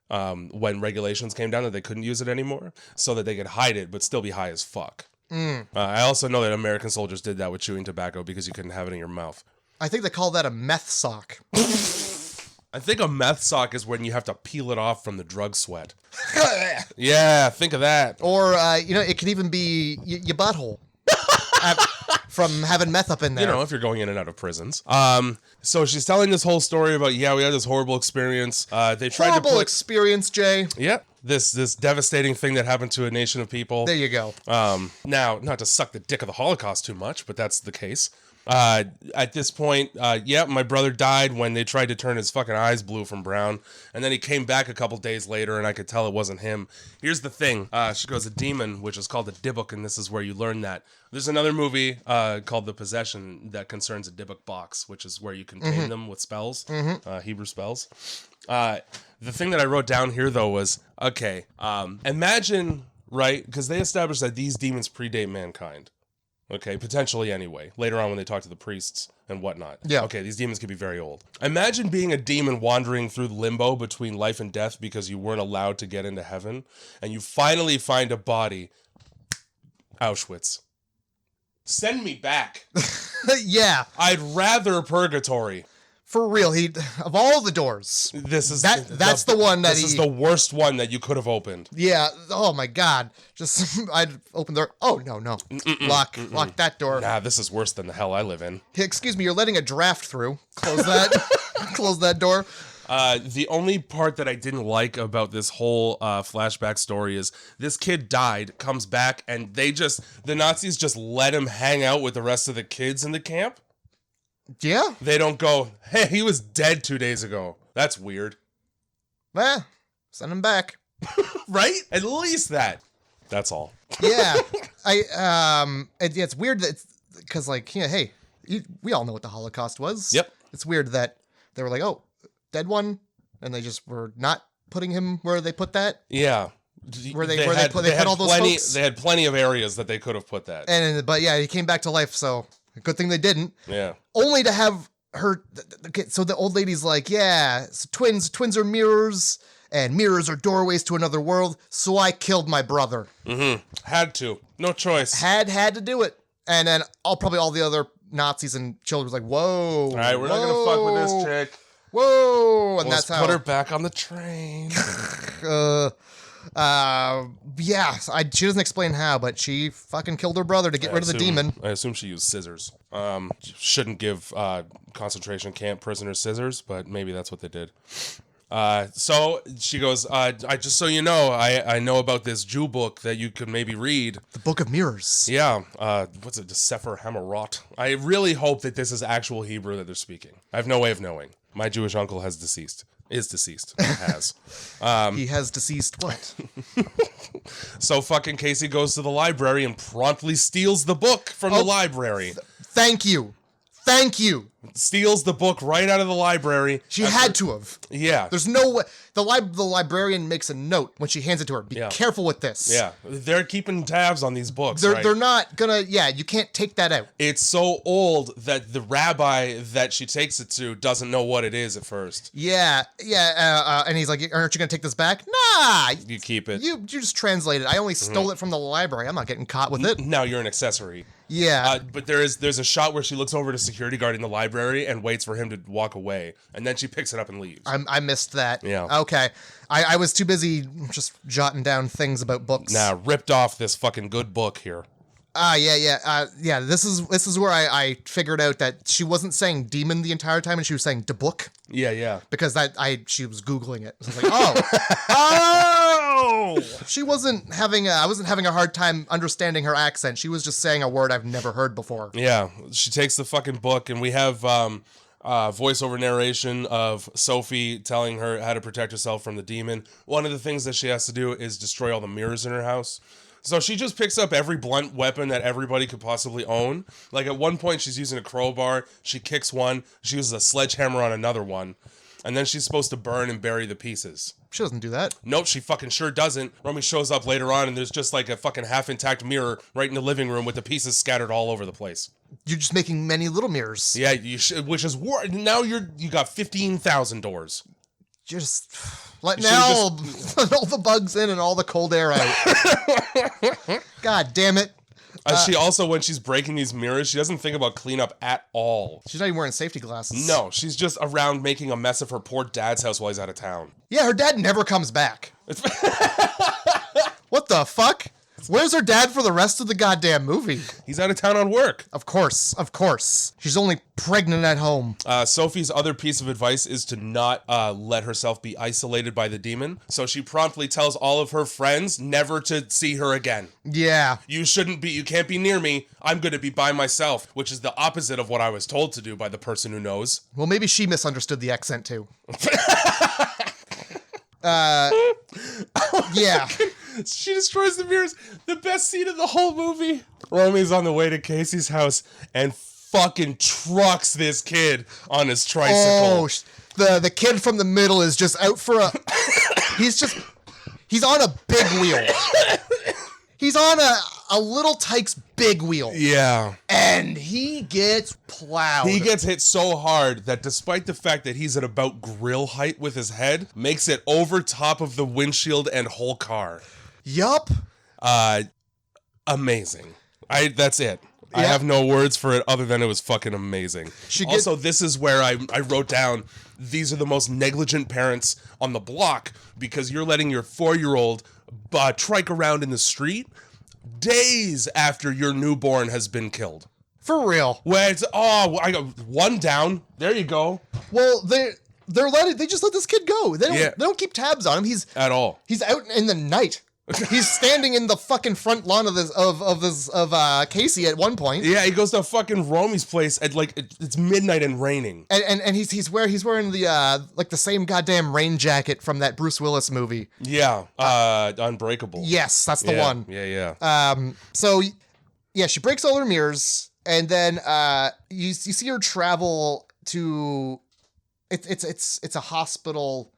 when regulations came down that they couldn't use it anymore, so that they could hide it but still be high as fuck. I also know that American soldiers did that with chewing tobacco because you couldn't have it in your mouth. I think they call that a meth sock. I think a meth sock is when you have to peel it off from the drug sweat. Yeah, think of that. Or, it could even be your butthole. From having meth up in there. If you're going in and out of prisons. So she's telling this whole story about, we had this horrible experience. They tried horrible experience, Jay. Yeah. This devastating thing that happened to a nation of people. There you go. Now, not to suck the dick of the Holocaust too much, but that's the case. At this point, my brother died when they tried to turn his fucking eyes blue from brown, and then he came back a couple days later, and I could tell it wasn't him. Here's the thing. She goes, a demon, which is called a Dybbuk, and this is where you learn that. There's another movie called The Possession that concerns a Dybbuk box, which is where you can tame them with spells, Hebrew spells. The thing that I wrote down here, though, was, imagine, right, because they established that these demons predate mankind. Okay, potentially anyway. Later on when they talk to the priests and whatnot. Yeah. Okay, these demons can be very old. Imagine being a demon wandering through limbo between life and death because you weren't allowed to get into heaven, and you finally find a body. Auschwitz. Send me back. Yeah. I'd rather purgatory. For real, of all the doors, This is that's the one that this is the worst one that you could have opened. Yeah. Oh my God. Just I'd open the door. Oh no. Lock that door. Nah, this is worse than the hell I live in. Hey, excuse me, you're letting a draft through. Close that. Close that door. The only part that I didn't like about this whole flashback story is this kid died, comes back, and the Nazis just let him hang out with the rest of the kids in the camp. Yeah. They don't go, hey, he was dead 2 days ago. That's weird. Send him back. Right? At least that. That's all. Yeah. It's weird that, because like, yeah, hey, we all know what the Holocaust was. Yep. It's weird that they were like, oh, dead one, and they just were not putting him where they put that. Yeah. Where they put all those folks. They had plenty of areas that they could have put that. But yeah, he came back to life, so good thing they didn't. Yeah. Only to have her. So the old lady's like, yeah, so twins are mirrors, and mirrors are doorways to another world. So I killed my brother. Mm-hmm. Had to. No choice. Had to do it. And then probably all the other Nazis and children was like, whoa. All right, we're not gonna fuck with this chick. Whoa, and Let's that's how put her back on the train. Yeah, she doesn't explain how, but she fucking killed her brother to get rid of the demon. I assume she used scissors. Shouldn't give concentration camp prisoners scissors, but maybe that's what they did. So she goes, I just so you know, I know about this Jew book that you could maybe read. The Book of Mirrors. Yeah. What's it? The Sefer Hamarot. I really hope that this is actual Hebrew that they're speaking. I have no way of knowing. My Jewish uncle is deceased. He has deceased what? So fucking Casey goes to the library and promptly steals the book from the library. Thank you. Steals the book right out of the library. She had to have. Yeah. There's no way. The librarian makes a note when she hands it to her. Be careful with this. Yeah. They're keeping tabs on these books. They're not gonna. Yeah, you can't take that out. It's so old that the rabbi that she takes it to doesn't know what it is at first. Yeah. And he's like, "Aren't you gonna take this back?" Nah. You keep it. You just translate it. I only stole it from the library. I'm not getting caught with it. Now you're an accessory. Yeah. But there's a shot where she looks over to security guard in the library and waits for him to walk away, and then she picks it up and leaves. I missed that. Yeah. Okay. I was too busy just jotting down things about books. Nah, ripped off this fucking good book here. Yeah. This is where I figured out that she wasn't saying demon the entire time, and she was saying de book. Yeah. Because she was Googling it. So I was like, oh, she wasn't having I wasn't having a hard time understanding her accent. She was just saying a word I've never heard before. Yeah, she takes the fucking book, and we have voiceover narration of Sophie telling her how to protect herself from the demon. One of the things that she has to do is destroy all the mirrors in her house. So she just picks up every blunt weapon that everybody could possibly own. Like at one point she's using a crowbar, she kicks one, she uses a sledgehammer on another one, and then she's supposed to burn and bury the pieces. She doesn't do that. Nope, she fucking sure doesn't. Romy shows up later on and there's just like a fucking half intact mirror right in the living room with the pieces scattered all over the place. You're just making many little mirrors. Yeah, which is now you got 15,000 doors. Just letting all the bugs in and all the cold air out. God damn it. She also, when she's breaking these mirrors, she doesn't think about cleanup at all. She's not even wearing safety glasses. No, she's just around making a mess of her poor dad's house while he's out of town. Yeah, her dad never comes back. What the fuck? Where's her dad for the rest of the goddamn movie? He's out of town on work. Of course. She's only pregnant at home. Sophie's other piece of advice is to not let herself be isolated by the demon. So she promptly tells all of her friends never to see her again. Yeah. You can't be near me. I'm going to be by myself, which is the opposite of what I was told to do by the person who knows. Well, maybe she misunderstood the accent too. Yeah. She destroys the mirrors. The best scene of the whole movie. Romy's on the way to Casey's house and fucking trucks this kid on his tricycle. Oh, the kid from the middle is just out for a... he's on a big wheel. He's on a little Tyke's big wheel. Yeah. And he gets plowed. He gets hit so hard that despite the fact that he's at about grill height with his head, makes it over top of the windshield and whole car. Yup. Amazing. That's it. I Yeah. have no words for it other than it was fucking amazing. Also, this is where I wrote down, these are the most negligent parents on the block because you're letting your 4-year-old trike around in the street days after your newborn has been killed. For real. Where it's, I got one down. There you go. Well, they just let this kid go. They don't keep tabs on him. He's out in the night. He's standing in the fucking front lawn of Casey at one point. Yeah, he goes to fucking Romy's place at like it's midnight and raining. And he's wearing the like the same goddamn rain jacket from that Bruce Willis movie. Yeah, Unbreakable. Yes, that's the one. Yeah. So yeah, she breaks all her mirrors, and then you see her travel to it's a hospital.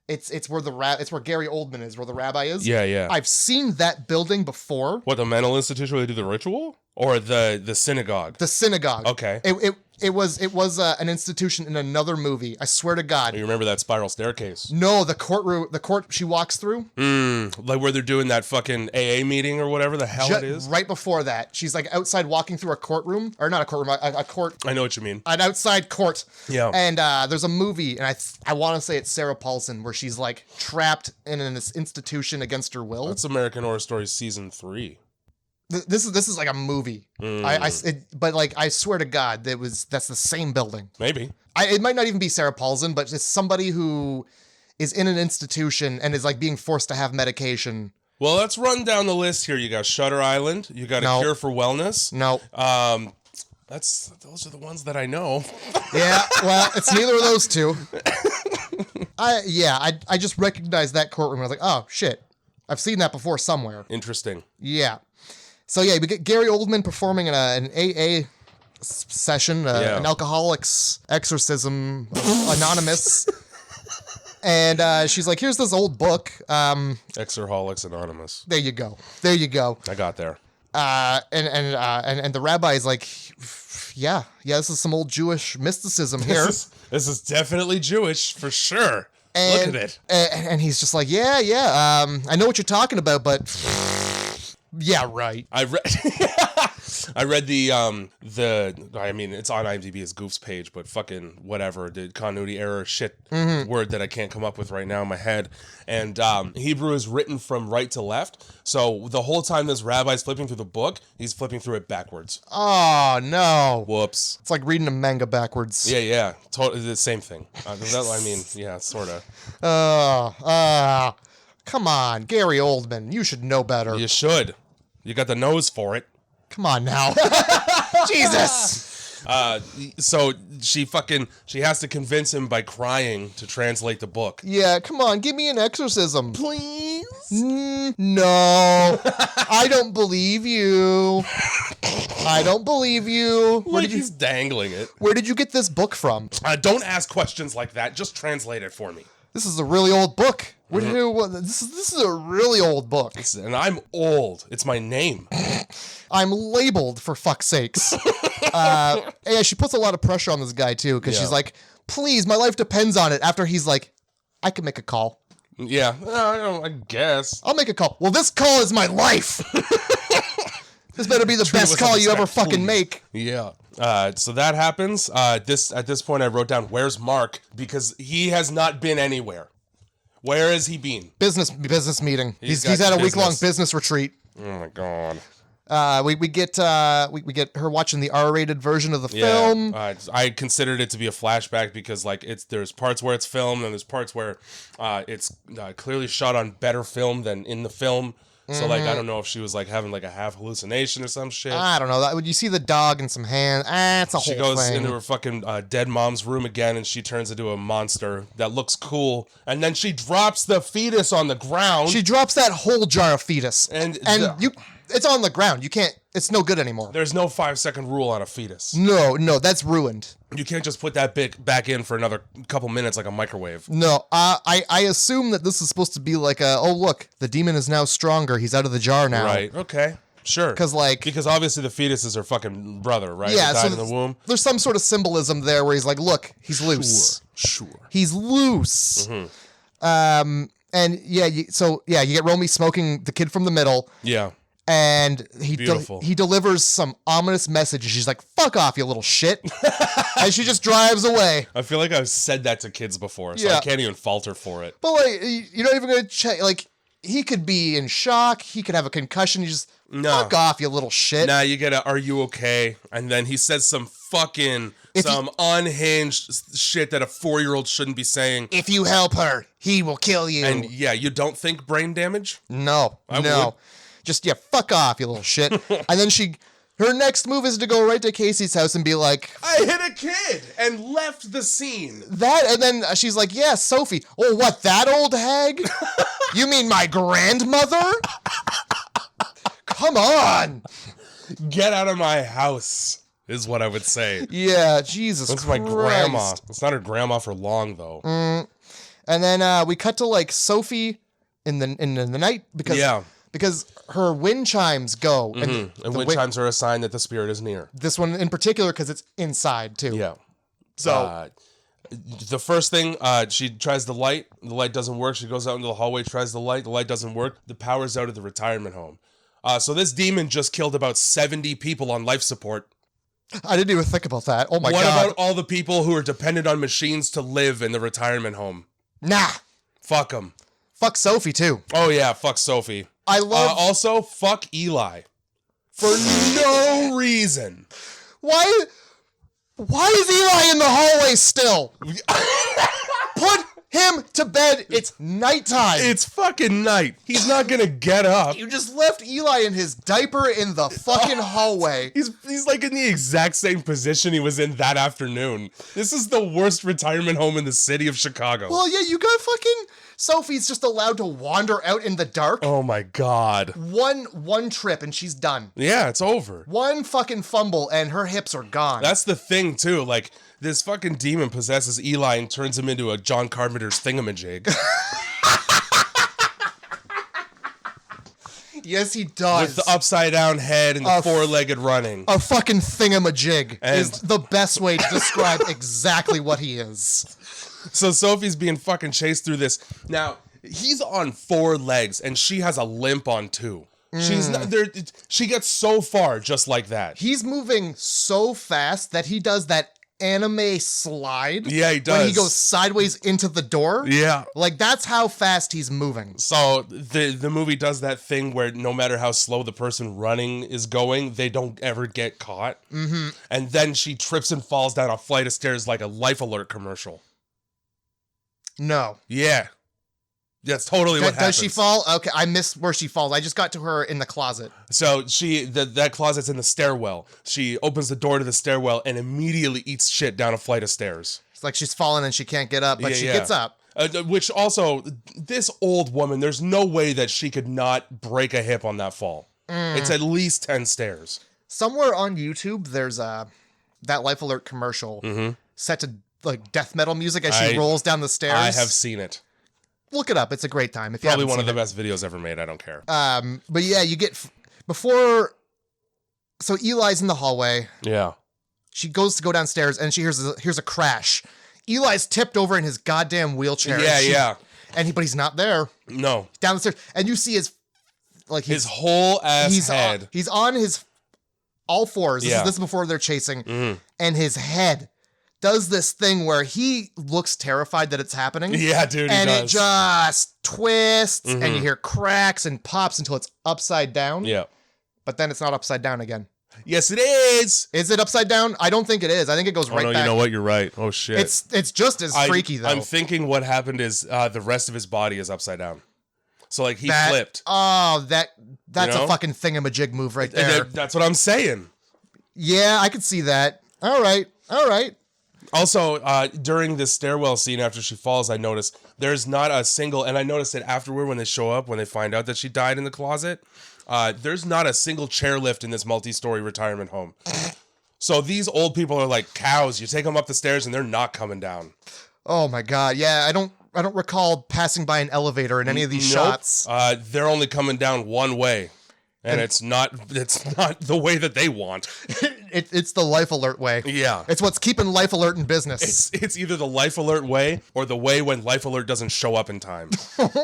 It's where where Gary Oldman is, where the rabbi is. Yeah. I've seen that building before. What, the mental institution where they do the ritual? Or the synagogue? The synagogue. Okay. It was an institution in another movie. I swear to God. You remember that spiral staircase? No, the court she walks through. Like where they're doing that fucking AA meeting or whatever the hell it is? Right before that. She's like outside walking through a courtroom. Or not a courtroom, a court. I know what you mean. An outside court. Yeah. And there's a movie, and I want to say it's Sarah Paulson, where she's like trapped in this institution against her will. That's American Horror Story season 3. This is like a movie. But like I swear to God, that's the same building. Maybe. It might not even be Sarah Paulson, but it's somebody who is in an institution and is like being forced to have medication. Well, let's run down the list here. You got Shutter Island. You got A Cure for Wellness. No. Those are the ones that I know. Yeah. Well, it's neither of those two. I just recognized that courtroom. I was like, oh shit, I've seen that before somewhere. Interesting. Yeah. So yeah, we get Gary Oldman performing in an AA session, an alcoholics exorcism anonymous. And she's like, here's this old book. Exorholics Anonymous. There you go. I got there. And the rabbi is like, yeah, this is some old Jewish mysticism here. This is definitely Jewish for sure. Look at it. And he's just like, I know what you're talking about, but yeah, right. I read I mean, it's on IMDb as Goof's page, but fucking whatever, the continuity error shit word that I can't come up with right now in my head. And Hebrew is written from right to left. So the whole time this rabbi's flipping through the book, he's flipping through it backwards. Oh, no. Whoops. It's like reading a manga backwards. Yeah. Totally the same thing. I mean, yeah, sort of. Come on, Gary Oldman. You should know better. You should. You got the nose for it. Come on now. Jesus. So she has to convince him by crying to translate the book. Yeah, come on, give me an exorcism. Please? No. I don't believe you. He's dangling it. Where did you get this book from? Don't ask questions like that. Just translate it for me. This is a really old book. This is a really old book. And I'm old. It's my name. I'm labeled, for fuck's sakes. Yeah, she puts a lot of pressure on this guy, too, because she's like, please, my life depends on it. After he's like, I can make a call. Yeah, I guess. I'll make a call. Well, this call is my life. This better be the best call you ever fucking make. Yeah. So that happens. At this point, I wrote down, where's Mark? Because he has not been anywhere. Where has he been? Business meeting. He's had a week-long business retreat. Oh my God. We get her watching the R-rated version of the film. I considered it to be a flashback because like there's parts where it's filmed and there's parts where it's clearly shot on better film than in the film. So like I don't know if she was like having like a half hallucination or some shit. I don't know. When you see the dog and some hands, it's a whole thing. She goes into her fucking dead mom's room again, and she turns into a monster that looks cool, and then she drops the fetus on the ground. She drops that whole jar of fetus, and it's on the ground. You can't. It's no good anymore. There's no 5-second rule on a fetus. No, that's ruined. You can't just put that bit back in for another couple minutes like a microwave. No, I assume that this is supposed to be like look, the demon is now stronger. He's out of the jar now. Right, okay. Sure. Because obviously the fetus is her fucking brother, right? Yeah, He died so in the womb. there's some sort of symbolism there where he's like, look, he's loose. Sure. He's loose. Mm-hmm. And you get Romy smoking the kid from the middle. Yeah. And he delivers some ominous message. And she's like, fuck off, you little shit. And she just drives away. I feel like I've said that to kids before, so I can't even fault her for it. But like, you're not even going to check. Like, he could be in shock. He could have a concussion. You just fuck off, you little shit. Nah, you get are you okay? And then he says some unhinged shit that a 4-year-old shouldn't be saying. If you help her, he will kill you. And yeah, you don't think brain damage? No. I would. Just, fuck off, you little shit. And then her next move is to go right to Casey's house and be like, I hit a kid and left the scene. And then she's like, yeah, Sophie. Oh, what, that old hag? You mean my grandmother? Come on. Get out of my house, is what I would say. Yeah, Jesus Christ. That's my grandma. It's not her grandma for long, though. And then we cut to, like, Sophie in the night because her wind chimes go. And wind chimes are a sign that the spirit is near. This one in particular because it's inside, too. Yeah. So... the first thing, she tries the light doesn't work. She goes out into the hallway, tries the light doesn't work. The power's out of the retirement home. So this demon just killed about 70 people on life support. I didn't even think about that. Oh my God. What about all the people who are dependent on machines to live in the retirement home? Nah. Fuck them. Fuck Sophie, too. Oh yeah, fuck Sophie. I love... also, fuck Eli. For no reason. Why is Eli in the hallway still? Put him to bed. It's nighttime. It's fucking night. He's not gonna get up. You just left Eli in his diaper in the fucking hallway. He's like in the exact same position he was in that afternoon. This is the worst retirement home in the city of Chicago. Well, yeah, you got fucking... Sophie's just allowed to wander out in the dark. Oh my God. One trip and she's done. Yeah, it's over. One fucking fumble and her hips are gone. That's the thing too. Like, this fucking demon possesses Eli and turns him into a John Carpenter's thingamajig. Yes, he does. With the upside down head and the four-legged running. A fucking thingamajig is the best way to describe exactly what he is. So Sophie's being fucking chased through this. Now, he's on 4 legs and she has a limp on 2. She's not there. She gets so far just like that. He's moving so fast that he does that anime slide. Yeah, he does. When he goes sideways into the door. Yeah. Like, that's how fast he's moving. So the movie does that thing where no matter how slow the person running is going, they don't ever get caught. Mm-hmm. And then she trips and falls down a flight of stairs like a Life Alert commercial. No. Yeah. That's totally what happens. Does she fall? Okay, I missed where she falls. I just got to her in the closet. So that closet's in the stairwell. She opens the door to the stairwell and immediately eats shit down a flight of stairs. It's like she's fallen and she can't get up, but she gets up. Which also, this old woman, there's no way that she could not break a hip on that fall. It's at least 10 stairs. Somewhere on YouTube, there's that Life Alert commercial set to like death metal music as she rolls down the stairs. I have seen it. Look it up. It's a great time. If you Probably one of the best videos ever made. I don't care. But yeah, you get before. So Eli's in the hallway. Yeah. She goes to go downstairs and she hears a crash. Eli's tipped over in his goddamn wheelchair. Yeah. But he's not there. No. Down the stairs, and you see his whole ass head. He's on his all fours. This is before they're chasing, and his head does this thing where he looks terrified that it's happening. Yeah, dude, and it just twists, and you hear cracks and pops until it's upside down. Yeah. But then it's not upside down again. Yes, it is. Is it upside down? I don't think it is. I think it goes right back. You know what? You're right. Oh, shit. It's just as freaky, though. I'm thinking what happened is the rest of his body is upside down. So, like, he flipped. Oh, that's a fucking thingamajig move right there. That's what I'm saying. Yeah, I could see that. All right. Also, during this stairwell scene after she falls, I noticed there's not a single, and I noticed it afterward when they show up, when they find out that she died in the closet, there's not a single chairlift in this multi-story retirement home. So these old people are like cows. You take them up the stairs and they're not coming down. Oh my God. Yeah, I don't recall passing by an elevator in any of these shots. They're only coming down one way. And it's not the way that they want. It's the Life Alert way. Yeah. It's what's keeping Life Alert in business. It's either the Life Alert way or the way when Life Alert doesn't show up in time. I'm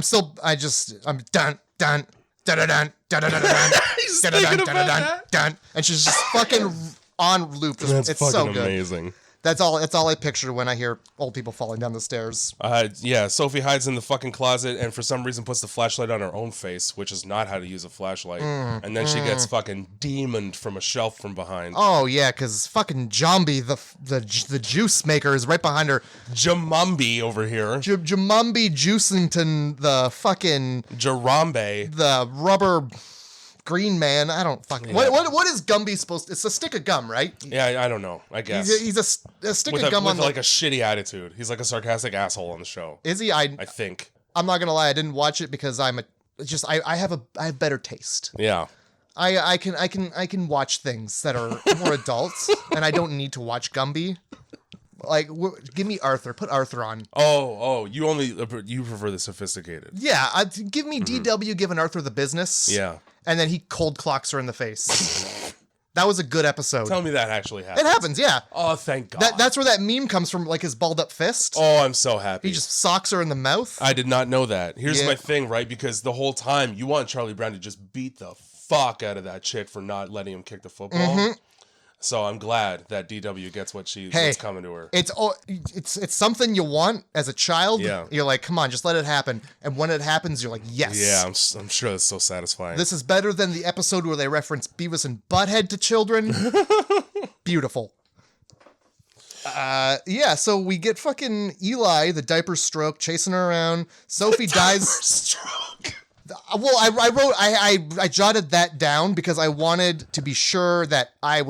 dun dun dun dun dun dun dun dun He's thinking about that. dun, and she's just fucking on loop. That's it's fucking so good. amazing. That's all I picture when I hear old people falling down the stairs. Yeah, Sophie hides in the fucking closet and for some reason puts the flashlight on her own face, which is not how to use a flashlight. And then she gets fucking demoned from a shelf from behind. Oh yeah, because fucking Jambi, the juice maker, is right behind her. Jamambi over here. Jamambi Juicington, the fucking Jarambe. the rubber green man. I don't fucking. Yeah. What is Gumby supposed to? It's a stick of gum, right? Yeah, I don't know. I guess. He's a stick of gum with on the, like a shitty attitude. He's like a sarcastic asshole on the show. Is he? I think. I'm not gonna lie. I didn't watch it because I have better taste. Yeah. I can watch things that are more adult, and I don't need to watch Gumby. Like, give me Arthur. Put Arthur on. Oh, you prefer the sophisticated. Yeah, give me DW giving Arthur the business. Yeah. And then he cold clocks her in the face. That was a good episode. Tell me that actually happens. It happens, yeah. Oh, thank God. That's where that meme comes from, like his balled up fist. Oh, I'm so happy. He just socks her in the mouth. I did not know that. Here's Yeah. my thing, right? Because the whole time you want Charlie Brown to just beat the fuck out of that chick for not letting him kick the football. So I'm glad that DW gets what's coming to her. It's something you want as a child. Yeah. You're like, come on, just let it happen. And when it happens, you're like, yes. Yeah, I'm sure that's so satisfying. This is better than the episode where they reference Beavis and Butthead to children. Beautiful. Yeah, so we get fucking Eli, the diaper stroke, chasing her around. Sophie dies. Stroke. Well, I jotted that down because I wanted to be sure that I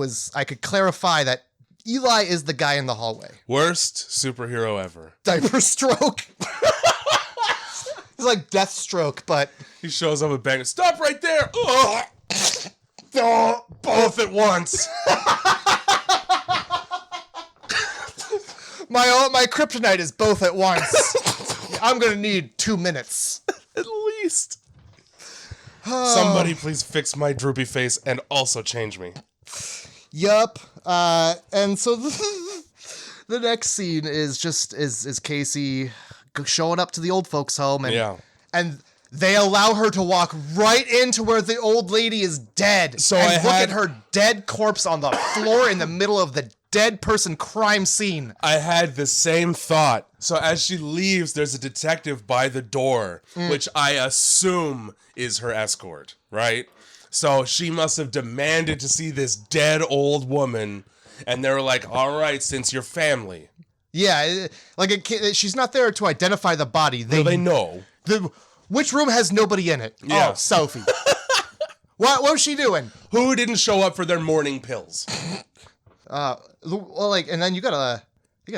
could clarify that Eli is the guy in the hallway. Worst superhero ever. Diaper stroke. It's like Deathstroke, but He shows up with bang. Stop right there. Ugh. Oh, both at once. my kryptonite is both at once. I'm gonna need 2 minutes. At least. Somebody please fix my droopy face and also change me. Yup. And so the next scene is Casey showing up to the old folks' home, and they allow her to walk right into where the old lady is dead. So and look at her dead corpse on the floor in the middle of the dead person crime scene. I had the same thought. So as she leaves, there's a detective by the door, which I assume is her escort, right? So she must have demanded to see this dead old woman, and they were like, all right, since you're family. Yeah, she's not there to identify the body. They know. Which room has nobody in it? Yeah. Oh, Sophie. What was she doing? Who didn't show up for their morning pills? And then you gotta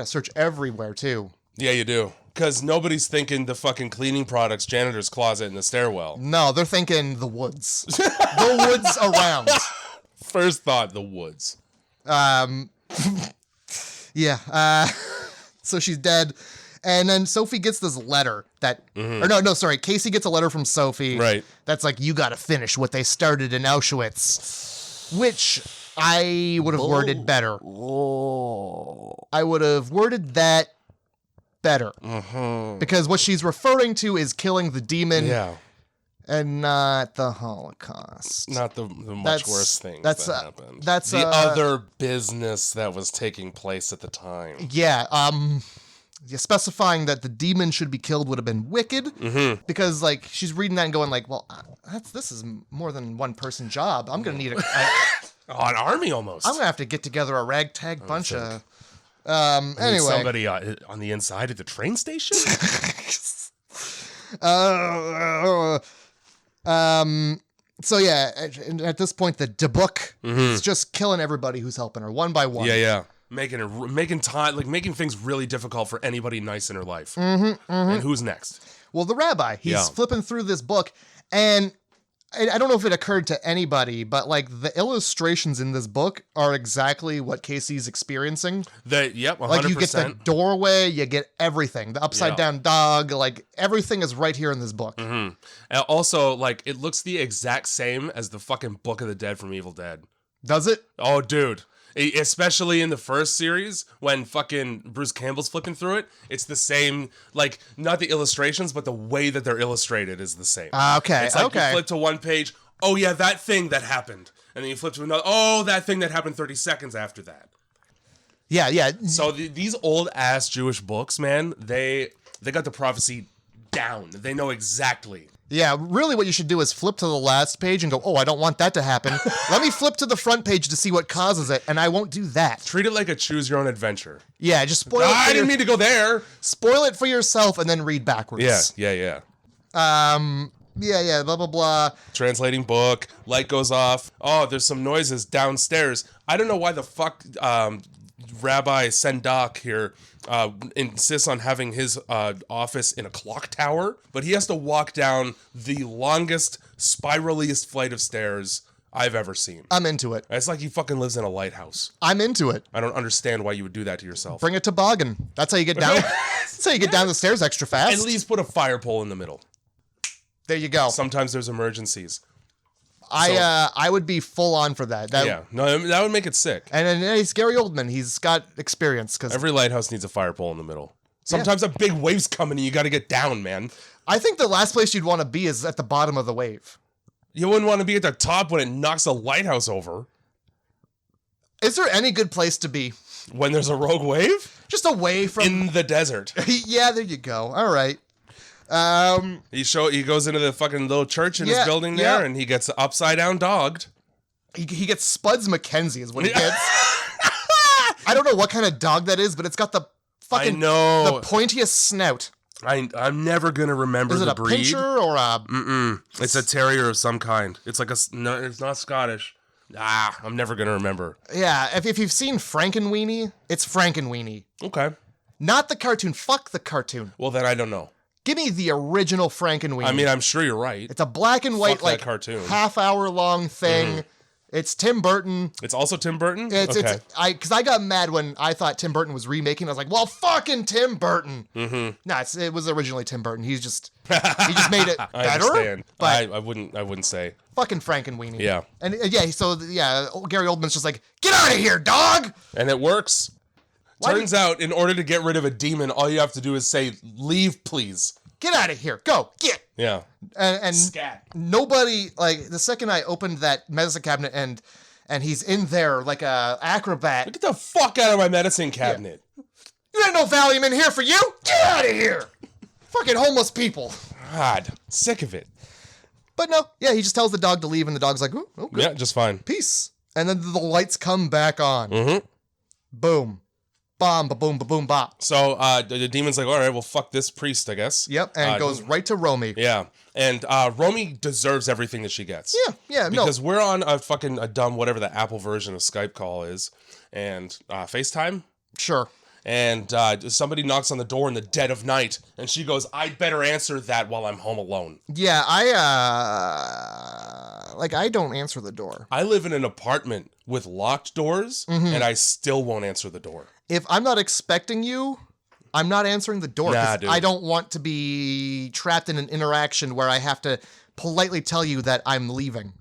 search everywhere too. Yeah, you do. Because nobody's thinking the fucking cleaning products, janitor's closet, and the stairwell. No, they're thinking the woods. The woods around. First thought, the woods. Yeah. So she's dead. And then Sophie gets this letter that, Casey gets a letter from Sophie. Right. That's like, you gotta finish what they started in Auschwitz. Which I would have worded better. I would have worded that better. Because what she's referring to is killing the demon. Yeah. And not the Holocaust. Not the much worse thing that happened. That's the other business that was taking place at the time. Yeah, specifying that the demon should be killed would have been wicked, because like she's reading that and going like, well, this is more than one person job. I'm gonna need an army almost. I'm gonna have to get together a ragtag bunch of. Anyway, somebody on the inside at the train station. So yeah, at this point, the book is just killing everybody who's helping her one by one. Yeah. Making things really difficult for anybody nice in her life. And who's next? Well, the rabbi, he's flipping through this book, and I don't know if it occurred to anybody, but like the illustrations in this book are exactly what Casey's experiencing. Yep, 100%. Like you get the doorway, you get everything. The upside down dog, like everything is right here in this book. And also, like, it looks the exact same as the fucking Book of the Dead from Evil Dead. Does it? Oh, dude. Especially in the first series, when fucking Bruce Campbell's flipping through it, it's the same, like, not the illustrations, but the way that they're illustrated is the same. Okay, it's like you flip to one page, oh yeah, that thing that happened. And then you flip to another, oh, that thing that happened 30 seconds after that. Yeah. So these old-ass Jewish books, man, they got the prophecy down. They know exactly. Yeah, really what you should do is flip to the last page and go, oh, I don't want that to happen. Let me flip to the front page to see what causes it, and I won't do that. Treat it like a choose-your-own-adventure. Yeah, just spoil it. I didn't mean to go there. Spoil it for yourself and then read backwards. Yeah. Yeah, blah, blah, blah. Translating book, light goes off. Oh, there's some noises downstairs. I don't know why the fuck Rabbi Sendak here insists on having his office in a clock tower, but he has to walk down the longest, spiraliest flight of stairs I've ever seen. I'm into it. It's like he fucking lives in a lighthouse. I'm into it. I don't understand why you would do that to yourself. Bring a toboggan. That's how you get down. That's how you get down the stairs extra fast. At least put a fire pole in the middle. There you go. Sometimes there's emergencies. I would be full on for that. No, that would make it sick. And he's Gary Oldman. He's got experience. Cause every lighthouse needs a fire pole in the middle. Sometimes a big wave's coming and you got to get down, man. I think the last place you'd want to be is at the bottom of the wave. You wouldn't want to be at the top when it knocks a lighthouse over. Is there any good place to be? When there's a rogue wave? Just away from... In the desert. Yeah, there you go. All right. He goes into the fucking little church in his building there, and he gets upside down dogged. He gets Spuds McKenzie is what he gets. I don't know what kind of dog that is, but it's got the fucking the pointiest snout. I'm never gonna remember the breed. Is it a pincher or a? It's a terrier of some kind. It's like no, it's not Scottish. I'm never gonna remember. Yeah, if you've seen Frankenweenie, it's Frankenweenie. Okay. Not the cartoon. Fuck the cartoon. Well, then I don't know. Give me the original Frankenweenie. I mean, I'm sure you're right. It's a black and white, like, cartoon. half-hour long thing. It's Tim Burton. It's also Tim Burton? Because I got mad when I thought Tim Burton was remaking. I was like, well, fucking Tim Burton. No, it was originally Tim Burton. He just made it better. I understand. But I wouldn't say. Fucking Frankenweenie. Yeah. And Gary Oldman's just like, get out of here, dog! And it works. Turns out, in order to get rid of a demon, all you have to do is say, leave, please. Get out of here. Go. Get. Yeah. And scat. Nobody, like, the second I opened that medicine cabinet and he's in there like a acrobat. Get the fuck out of my medicine cabinet. Yeah. You ain't no Valium in here for you. Get out of here. Fucking homeless people. God. Sick of it. But no. Yeah, he just tells the dog to leave and the dog's like, oh, good. Yeah, just fine. Peace. And then the lights come back on. Boom. Bomb, ba-boom, ba-boom, bop. So the demon's like, all right, well, fuck this priest, I guess. Yep, and goes right to Romy. Yeah, and Romy deserves everything that she gets. Yeah, because we're on a dumb, whatever the Apple version of Skype call is, and FaceTime? Sure. And somebody knocks on the door in the dead of night, and she goes, I'd better answer that while I'm home alone. Yeah, I don't answer the door. I live in an apartment with locked doors, and I still won't answer the door. If I'm not expecting you, I'm not answering the door. Nah, dude. I don't want to be trapped in an interaction where I have to politely tell you that I'm leaving.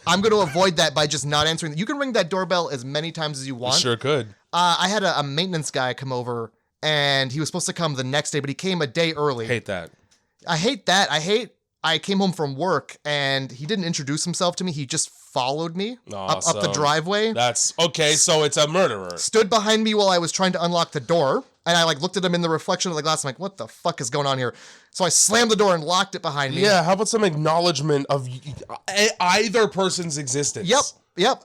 I'm going to avoid that by just not answering. You can ring that doorbell as many times as you want. You sure could. I had a maintenance guy come over, and he was supposed to come the next day, but he came a day early. Hate that. I hate that. I came home from work, and he didn't introduce himself to me. He just followed me up the driveway. That's okay. So it's a murderer. Stood behind me while I was trying to unlock the door. And I looked at him in the reflection of the glass. I'm like, what the fuck is going on here? So I slammed the door and locked it behind me. Yeah. How about some acknowledgement of either person's existence? Yep.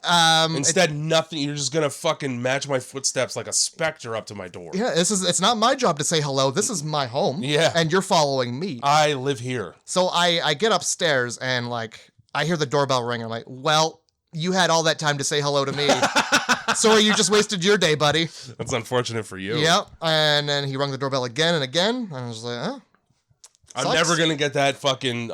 Instead, nothing. You're just gonna fucking match my footsteps like a specter up to my door. Yeah. It's not my job to say hello. This is my home. Yeah. And you're following me. I live here. So I get upstairs and I hear the doorbell ring. I'm like, well, you had all that time to say hello to me. Sorry, you just wasted your day, buddy. That's unfortunate for you. Yep. And then he rung the doorbell again and again. And I was like, oh. I'm Sucks. never going to get that fucking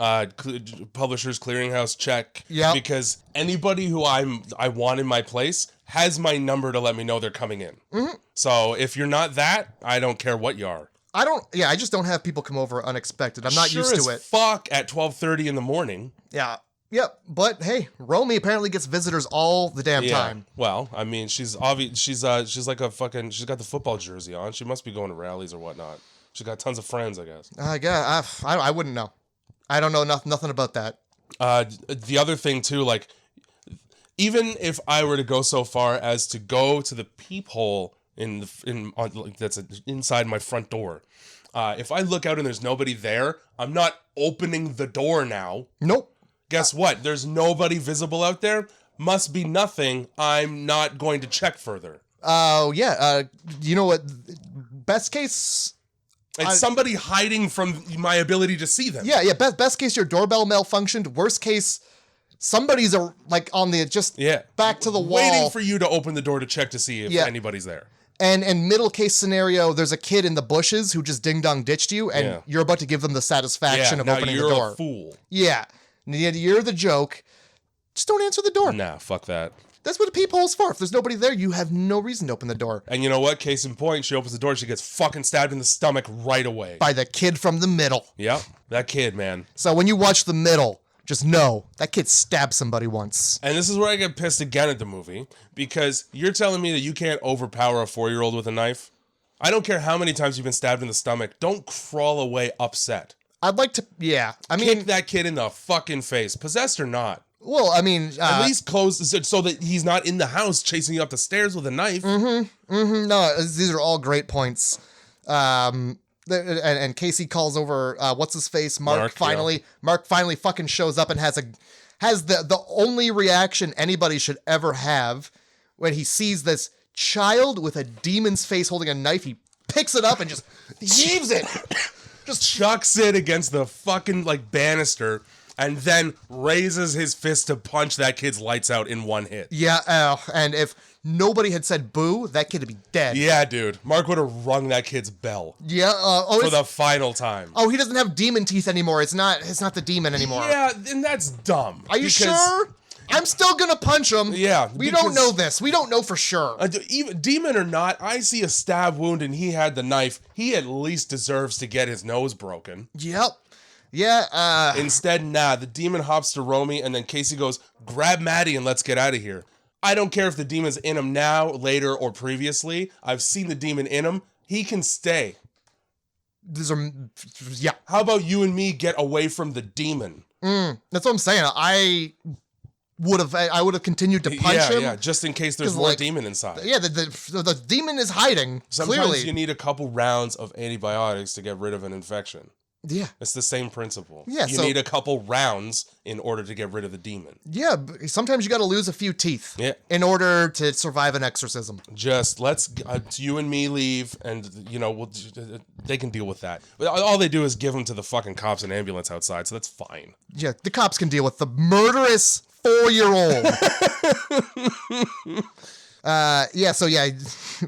Publishers Clearinghouse check. Yep. Because anybody who I want in my place has my number to let me know they're coming in. Mm-hmm. So if you're not that, I don't care what you are. I just don't have people come over unexpected. I'm not sure used as to it. Fuck at 12:30 in the morning. Yeah. Yep. But hey, Romy apparently gets visitors all the damn time. Well, I mean, she's obvious. She's like a fucking. She's got the football jersey on. She must be going to rallies or whatnot. She's got tons of friends, I guess. I wouldn't know. I don't know nothing about that. The other thing too, like, even if I were to go so far as to go to the peephole that's inside my front door, if I look out and there's nobody there, I'm not opening the door now. Nope. Guess what? There's nobody visible out there. Must be nothing. I'm not going to check further. Oh yeah. You know what? Best case. It's somebody hiding from my ability to see them. Yeah. Best case, your doorbell malfunctioned. Worst case, somebody's like on the back to the wall, waiting for you to open the door to check to see if anybody's there. And middle case scenario, there's a kid in the bushes who just ding dong ditched you, and you're about to give them the satisfaction of opening the door. You're a fool. Yeah, you're the joke. Just don't answer the door. Nah, fuck that. That's what a peephole's for. If there's nobody there, you have no reason to open the door. And you know what? Case in point, she opens the door, she gets fucking stabbed in the stomach right away. By the kid from the middle. Yep, that kid, man. So when you watch the middle, just know that kid stabbed somebody once. And this is where I get pissed again at the movie, because you're telling me that you can't overpower a 4-year-old with a knife? I don't care how many times you've been stabbed in the stomach. Don't crawl away upset. I'd like to, kick that kid in the fucking face, possessed or not. Well, I mean, at least close so that he's not in the house chasing you up the stairs with a knife. No, these are all great points. And Casey calls over what's his face, Mark finally. Yeah. Mark finally fucking shows up and has the only reaction anybody should ever have when he sees this child with a demon's face holding a knife. He picks it up and just heaves it. Just chucks it against the fucking banister. And then raises his fist to punch that kid's lights out in one hit. Yeah, and if nobody had said boo, that kid would be dead. Yeah, dude. Mark would have rung that kid's bell. Yeah, for the final time. Oh, he doesn't have demon teeth anymore. It's not the demon anymore. Yeah, and that's dumb. Are you sure? I'm still gonna punch him. Yeah. We don't know this. We don't know for sure. Even demon or not, I see a stab wound and he had the knife. He at least deserves to get his nose broken. Yep. Yeah, Instead, the demon hops to Romy, and then Casey goes, grab Maddie and let's get out of here. I don't care if the demon's in him now, later, or previously. I've seen the demon in him. He can stay. How about you and me get away from the demon? That's what I'm saying. I would have continued to punch him. Yeah, just in case there's more demon inside. Yeah, the demon is hiding, Sometimes clearly. You need a couple rounds of antibiotics to get rid of an infection. Yeah. It's the same principle. Yeah, you need a couple rounds in order to get rid of the demon. Yeah, sometimes you got to lose a few teeth in order to survive an exorcism. Just let's you and me leave, and they can deal with that. But all they do is give them to the fucking cops and ambulance outside, so that's fine. Yeah, the cops can deal with the murderous 4-year-old.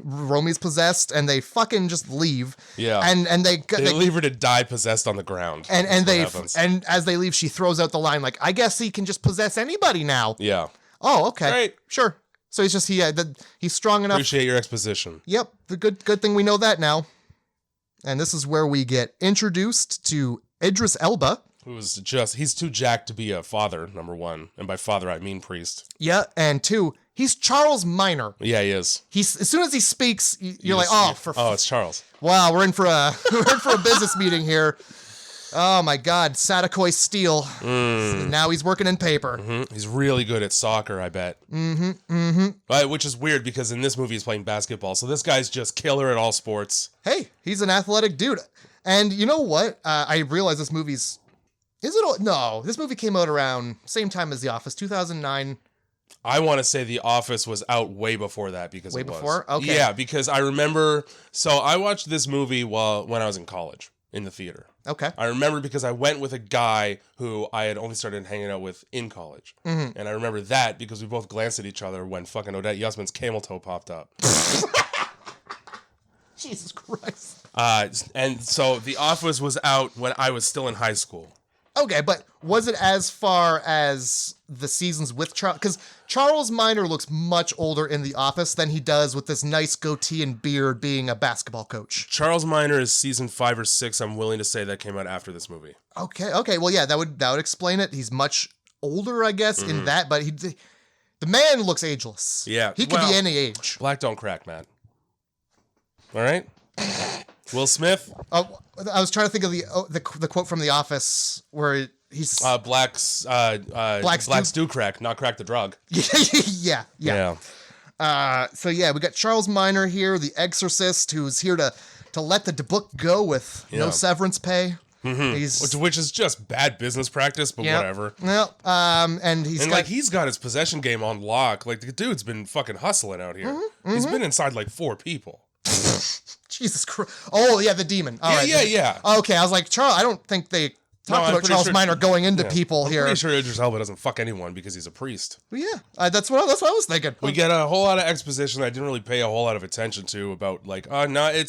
Romy's possessed, and they fucking just leave. Yeah, and they leave her to die possessed on the ground. And as they leave, she throws out the line like, "I guess he can just possess anybody now." Yeah. Oh, okay. Great. Sure. So he's strong enough. Appreciate your exposition. Yep. The good thing we know that now. And this is where we get introduced to Idris Elba. He's too jacked to be a father, number one. And by father, I mean priest. Yeah, and two, he's Charles Minor. Yeah, he is. As soon as he speaks, you're like, it's Charles. Wow, we're in for a business meeting here. Oh my God, Sadakoi Steel. Now he's working in paper. Mm-hmm. He's really good at soccer, I bet. Which is weird because in this movie he's playing basketball. So this guy's just killer at all sports. Hey, he's an athletic dude. And you know what? I realize this movie's... this movie came out around same time as The Office, 2009. I want to say The Office was out way before that because way before? Okay. Yeah, because I remember... So I watched this movie when I was in college, in the theater. Okay. I remember because I went with a guy who I had only started hanging out with in college. Mm-hmm. And I remember that because we both glanced at each other when fucking Odette Yusman's camel toe popped up. Jesus Christ. And so The Office was out when I was still in high school. Okay, but was it as far as the seasons with Charles? Because Charles Minor looks much older in The Office than he does with this nice goatee and beard being a basketball coach. Charles Minor is season 5 or 6. I'm willing to say that came out after this movie. Okay. Well, yeah, that would explain it. He's much older, I guess, in that, but the man looks ageless. Yeah. He could be any age. Black don't crack, man. All right? Will Smith? Oh, I was trying to think of the quote from The Office where he's Blacks do crack, not crack the drug. yeah. So yeah, we got Charles Minor here, the exorcist, who's here to let the book go with no severance pay. Mm-hmm. Which is just bad business practice, but whatever. Well, and he's got his possession game on lock. Like the dude's been fucking hustling out here. He's been inside like 4 people. Jesus Christ. Oh, yeah, the demon. All right. Yeah. Okay, I was like, Charles, I don't think they talked about Charles Minor going into people here. I'm pretty sure Idris Elba doesn't fuck anyone because he's a priest. Well, yeah, that's what I was thinking. We get a whole lot of exposition I didn't really pay a whole lot of attention to about like, no,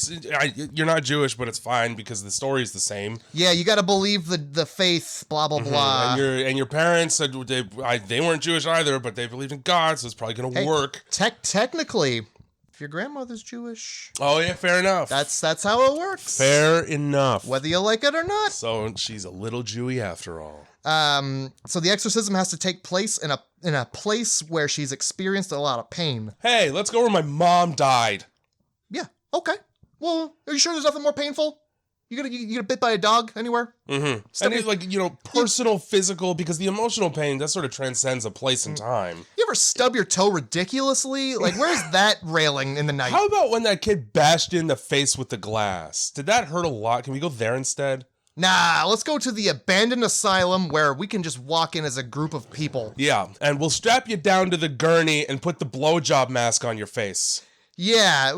you're not Jewish, but it's fine because the story is the same. Yeah, you got to believe the faith, blah blah blah. And your parents said they weren't Jewish either, but they believed in God, so it's probably gonna work. Technically. If your grandmother's Jewish. Oh, yeah, fair enough. That's how it works. Fair enough. Whether you like it or not. So she's a little Jewy after all. So the exorcism has to take place in a place where she's experienced a lot of pain. Hey, let's go where my mom died. Yeah, okay. Well, are you sure there's nothing more painful? You get bit by a dog anywhere? Mm-hmm. And it's like, personal, physical, because the emotional pain, that sort of transcends a place and time. You ever stub your toe ridiculously? Like, where's that railing in the night? How about when that kid bashed you in the face with the glass? Did that hurt a lot? Can we go there instead? Nah, let's go to the abandoned asylum where we can just walk in as a group of people. Yeah, and we'll strap you down to the gurney and put the blowjob mask on your face. Yeah,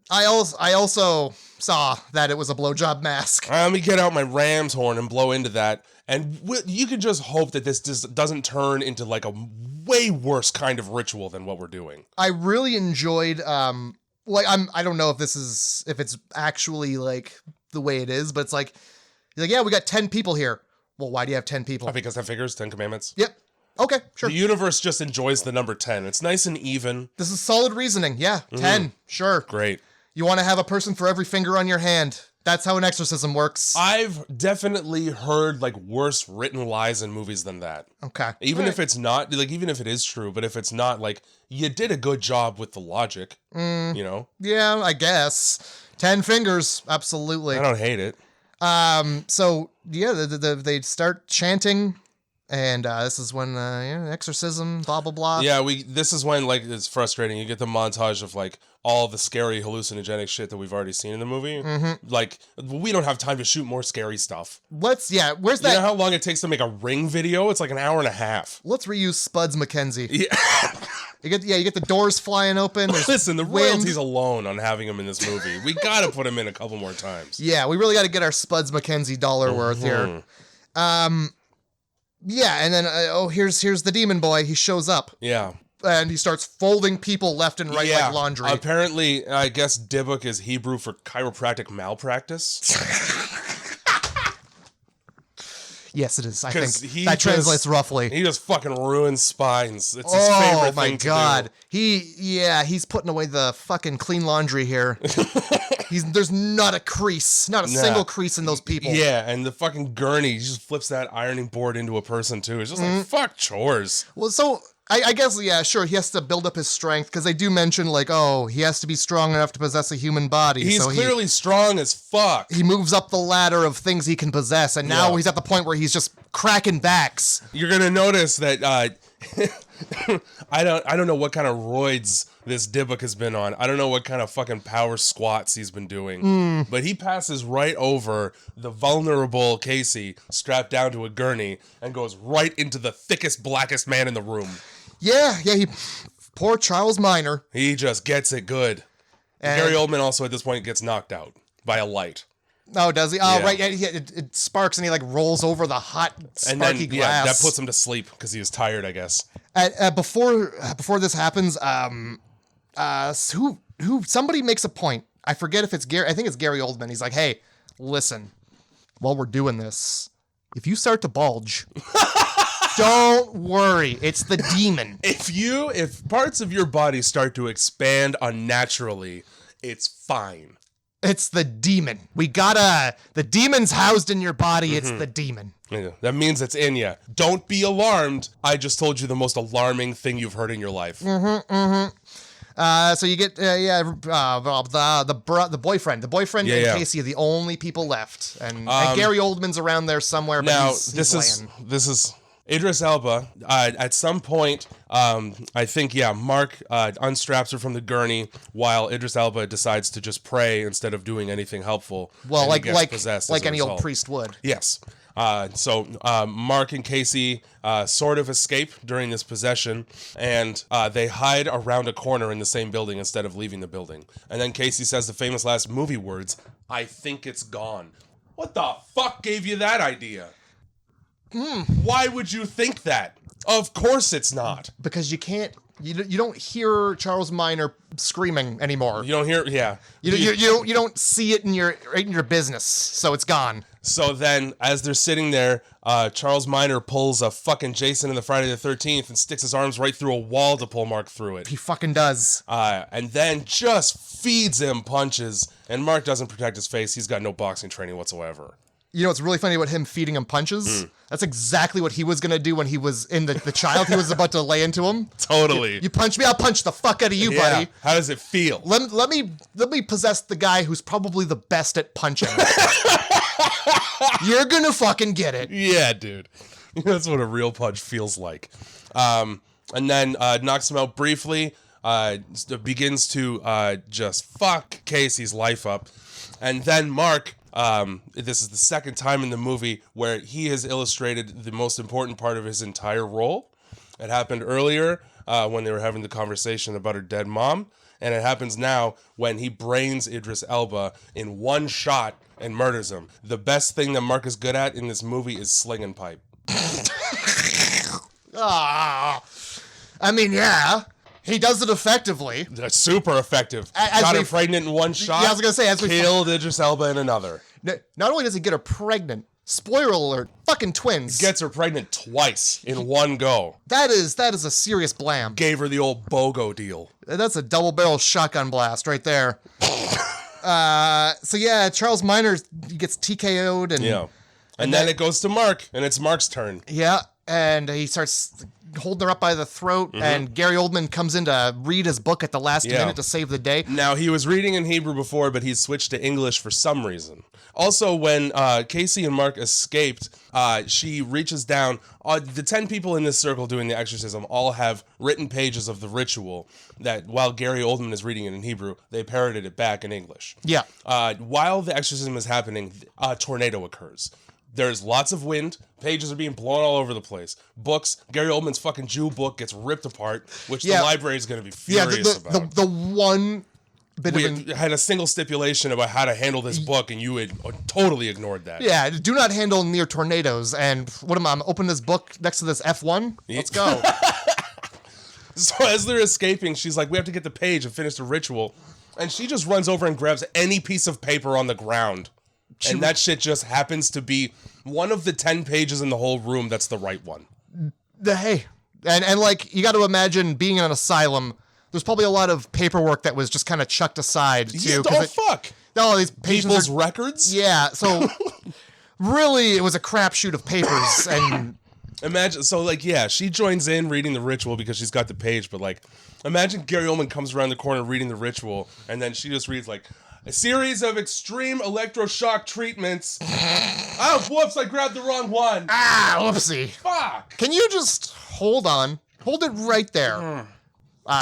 I also saw that it was a blowjob mask. Let me get out my ram's horn and blow into that. And you can just hope that this doesn't turn into like a way worse kind of ritual than what we're doing. I really enjoyed, I don't know if it's actually like the way it is, but it's like, yeah, we got 10 people here. Well, why do you have 10 people? Because that figures 10 commandments. Yep. Okay, sure. The universe just enjoys the number 10. It's nice and even. This is solid reasoning. Yeah, 10. Sure. Great. You want to have a person for every finger on your hand. That's how an exorcism works. I've definitely heard like worse written lies in movies than that. Okay. Even if it's not, like even if it is true, but if it's not, like you did a good job with the logic, Yeah, I guess. 10 fingers, absolutely. I don't hate it. So yeah, they start chanting. And this is when exorcism, blah blah blah. Yeah, this is when like it's frustrating. You get the montage of like all the scary hallucinogenic shit that we've already seen in the movie. Mm-hmm. Like we don't have time to shoot more scary stuff. Where's that? You know how long it takes to make a Ring video? It's like an hour and a half. Let's reuse Spuds McKenzie. Yeah. You get the doors flying open. Listen, the royalties alone on having him in this movie. We gotta put him in a couple more times. Yeah, we really got to get our Spuds McKenzie dollar worth here. Yeah, and then here's the demon boy. He shows up. Yeah. And he starts folding people left and right like laundry. Apparently, I guess Dybbuk is Hebrew for chiropractic malpractice. Yes, it is. I think that translates roughly. He just fucking ruins spines. It's his favorite thing to do. Oh my god. He's putting away the fucking clean laundry here. There's not a crease, not a single crease in those people. Yeah, and the fucking gurney, he just flips that ironing board into a person too. It's just like, fuck chores. Well, so I guess, yeah, sure, he has to build up his strength, because they do mention, like, he has to be strong enough to possess a human body. He's clearly strong as fuck. He moves up the ladder of things he can possess, and now he's at the point where he's just cracking backs. You're gonna notice that, I don't know what kind of roids this Dybbuk has been on. I don't know what kind of fucking power squats he's been doing. But he passes right over the vulnerable Casey strapped down to a gurney and goes right into the thickest, blackest man in the room. Yeah, poor Charles Minor. He just gets it good. And Gary Oldman also at this point gets knocked out by a light. Oh, does he? Oh, yeah. Right. Yeah, it sparks and he like rolls over the hot, sparky glass. Yeah, that puts him to sleep because he was tired, I guess. Before this happens, somebody makes a point. I forget if it's Gary. I think it's Gary Oldman. He's like, hey, listen, while we're doing this, if you start to bulge, don't worry. It's the demon. If parts of your body start to expand unnaturally, it's fine. It's the demon. The demon's housed in your body. It's the demon. Yeah, that means it's in you. Don't be alarmed. I just told you the most alarming thing you've heard in your life. So you get the boyfriend. The boyfriend and Casey are the only people left, and Gary Oldman's around there somewhere. But now he's this is Idris Elba. At some point, I think Mark unstraps her from the gurney while Idris Elba decides to just pray instead of doing anything helpful. Well, like any old priest would. Yes. So Mark and Casey sort of escape during this possession, and they hide around a corner in the same building instead of leaving the building. And then Casey says the famous last movie words, "I think it's gone." What the fuck gave you that idea? Why would you think that? Of course it's not. Because you can't. You don't hear Charles Minor screaming anymore. You don't hear, You don't see it in your business, so it's gone. So then, as they're sitting there, Charles Minor pulls a fucking Jason in the Friday the 13th and sticks his arms right through a wall to pull Mark through it. He fucking does. And then just feeds him punches, and Mark doesn't protect his face. He's got no boxing training whatsoever. You know what's really funny about him feeding him punches? That's exactly what he was going to do when he was in the child he was about to lay into him. Totally. You punch me, I'll punch the fuck out of you, buddy. How does it feel? Let me possess the guy who's probably the best at punching. You're going to fucking get it. Yeah, dude. That's what a real punch feels like. And then knocks him out briefly, begins to just fuck Casey's life up. And then Mark... this is the second time in the movie where he has illustrated the most important part of his entire role. It happened earlier when they were having the conversation about her dead mom, and it happens now when he brains Idris Elba in one shot and murders him. The best thing that Mark is good at in this movie is slinging pipe. I mean, yeah. He does it effectively. That's super effective. Got her pregnant in one shot. Yeah, I was going to say. Killed Idris Elba in another. Not only does he get her pregnant, spoiler alert, fucking twins. Gets her pregnant twice in one go. That is a serious blam. Gave her the old BOGO deal. That's a double barrel shotgun blast right there. So yeah, Charles Minor gets TKO'd and then it goes to Mark, and it's Mark's turn. Yeah, and he starts holding her up by the throat, and Gary Oldman comes in to read his book at the last minute to save the day. Now, he was reading in Hebrew before, but he's switched to English for some reason. Also, when Casey and Mark escaped, she reaches down. The 10 people in this circle doing the exorcism all have written pages of the ritual that, while Gary Oldman is reading it in Hebrew, they parroted it back in English. Yeah. While the exorcism is happening, a tornado occurs. There's lots of wind. Pages are being blown all over the place. Books. Gary Oldman's fucking Jew book gets ripped apart, which the library is going to be furious about. The one bit we had a single stipulation about how to handle this book, and you had totally ignored that. Yeah, do not handle near tornadoes. And what am I? I'm opening this book next to this F1? Let's go. So as they're escaping, she's like, we have to get the page and finish the ritual. And she just runs over and grabs any piece of paper on the ground. And that shit just happens to be one of the 10 pages in the whole room that's the right one. Hey, and like, you got to imagine being in an asylum, there's probably a lot of paperwork that was just kind of chucked aside, too. Fuck. No, these people's records? Yeah, so really, it was a crapshoot of papers, and... Imagine, so like, yeah, she joins in reading the ritual because she's got the page, but like, imagine Gary Oldman comes around the corner reading the ritual, and then she just reads like, a series of extreme electroshock treatments. Oh, whoops, I grabbed the wrong one. Whoopsie. Fuck. Can you just hold on? Hold it right there.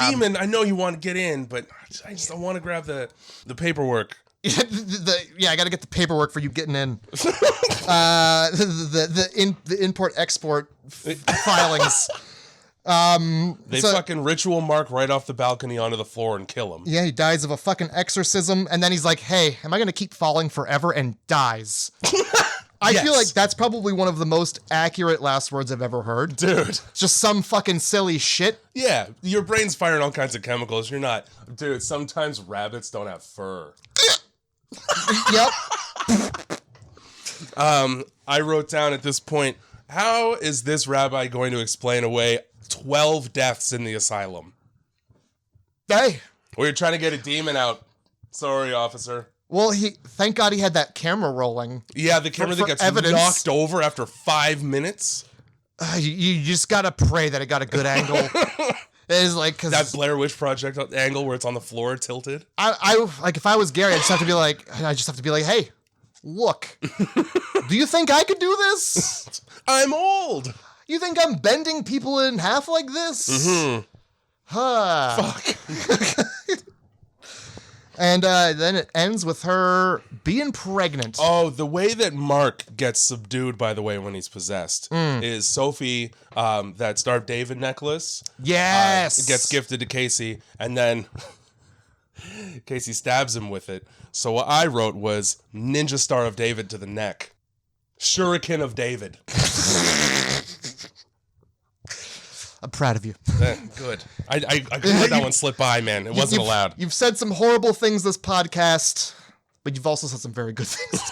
Demon, I know you want to get in, but I just don't want to grab the paperwork. I got to get the paperwork for you getting in. The import-export filings. They fucking ritual Mark right off the balcony onto the floor and kill him. Yeah, he dies of a fucking exorcism, and then he's like, hey, am I going to keep falling forever? And dies. I feel like that's probably one of the most accurate last words I've ever heard. Dude. Just some fucking silly shit. Yeah, your brain's firing all kinds of chemicals. You're not... Dude, sometimes rabbits don't have fur. Yep. I wrote down at this point, how is this rabbi going to explain away 12 deaths in the asylum? Hey. We're trying to get a demon out. Sorry, officer. Well, thank God he had that camera rolling. Yeah, the camera that gets evidence. knocked over after 5 minutes. You just gotta pray that it got a good angle. It's like, cause That Blair Witch Project angle where it's on the floor tilted. I like, if I was Gary, I just have to be like, hey, look, do you think I could do this? I'm old. You think I'm bending people in half like this? Mm-hmm. Huh. Fuck. And then it ends with her being pregnant. Oh, the way that Mark gets subdued, by the way, when he's possessed, is Sophie, that Star of David necklace. Yes. Gets gifted to Casey, and then Casey stabs him with it. So what I wrote was Ninja Star of David to the neck. Shuriken of David. I'm proud of you. Good. I couldn't let that one slip by, man. It wasn't allowed. You've said some horrible things this podcast, but you've also said some very good things this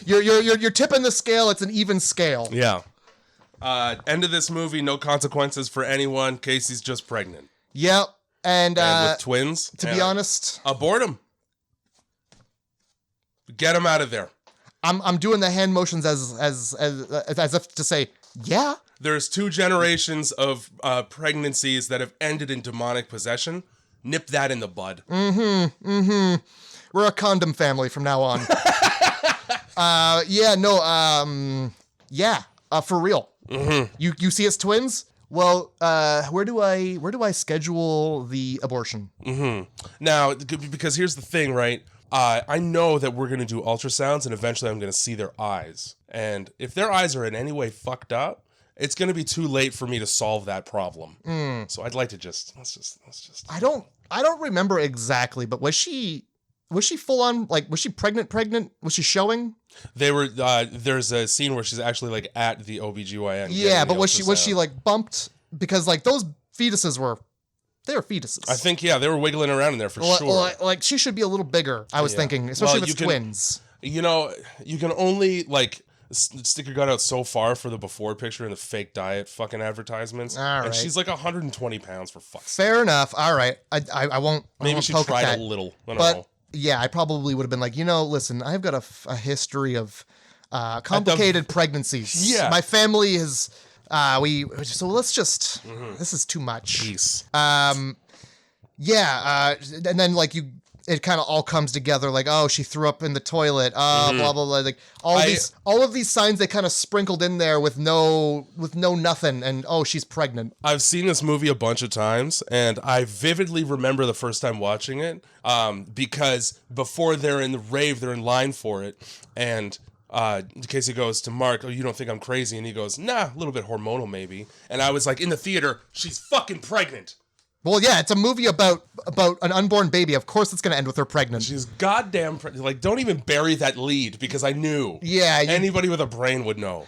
podcast. You're tipping the scale. It's an even scale. Yeah. End of this movie, no consequences for anyone. Casey's just pregnant. Yep. And with twins. To be honest, abort him. Get him out of there. I'm doing the hand motions as if to say, yeah. There's 2 generations of pregnancies that have ended in demonic possession. Nip that in the bud. We're a condom family from now on. For real. Mm-hmm. You see us twins? Well, where do I schedule the abortion? Mm-hmm. Now, because here's the thing, right? I know that we're going to do ultrasounds, and eventually I'm going to see their eyes. And if their eyes are in any way fucked up, it's going to be too late for me to solve that problem. So I'd like to let's just. I don't remember exactly, but was she full on, like, was she pregnant? Was she showing? They were, there's a scene where she's actually like at the OBGYN. Yeah, but was she like bumped? Because like those fetuses they were fetuses. I think, yeah, they were wiggling around in there for sure. Like she should be a little bigger, I was thinking, especially if it's twins. You know, you can only like stick your gut out so far for the before picture and the fake diet fucking advertisements. All right. And she's like 120 pounds for fuck's sake. Fair enough. All right. I won't. Maybe she tried a little. I don't know. Yeah, I probably would have been like, listen, I've got a history of complicated pregnancies. Yeah. My family is, so let's just, this is too much. Peace. And then like it kind of all comes together, like, oh, she threw up in the toilet, blah blah blah, like all of these signs they kind of sprinkled in there with no nothing, and oh, she's pregnant. I've seen this movie a bunch of times, and I vividly remember the first time watching it, because before they're in the rave, they're in line for it, and Casey goes to Mark, oh, you don't think I'm crazy? And he goes, nah, a little bit hormonal maybe. And I was like, in the theater, she's fucking pregnant. Well, yeah, it's a movie about an unborn baby. Of course it's going to end with her pregnant. She's goddamn pregnant. Like, don't even bury that lead, because I knew. Yeah. Anybody with a brain would know.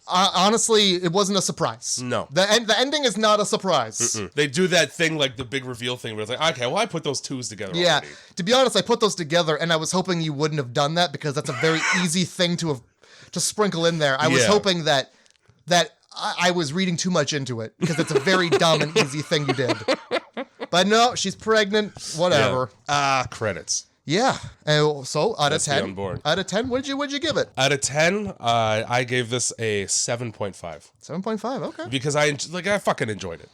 Honestly, it wasn't a surprise. No. The ending is not a surprise. Mm-mm. They do that thing, like the big reveal thing, where it's like, okay, well, I put those twos together already. To be honest, I put those together, and I was hoping you wouldn't have done that, because that's a very easy thing to sprinkle in there. I was hoping that I was reading too much into it, because it's a very dumb and easy thing you did. But no, she's pregnant. Whatever. Yeah. Credits. Yeah. So out of 10, Unborn. out of 10, what'd you give it? Out of 10, I gave this a 7.5. 7.5. Okay. Because I fucking enjoyed it.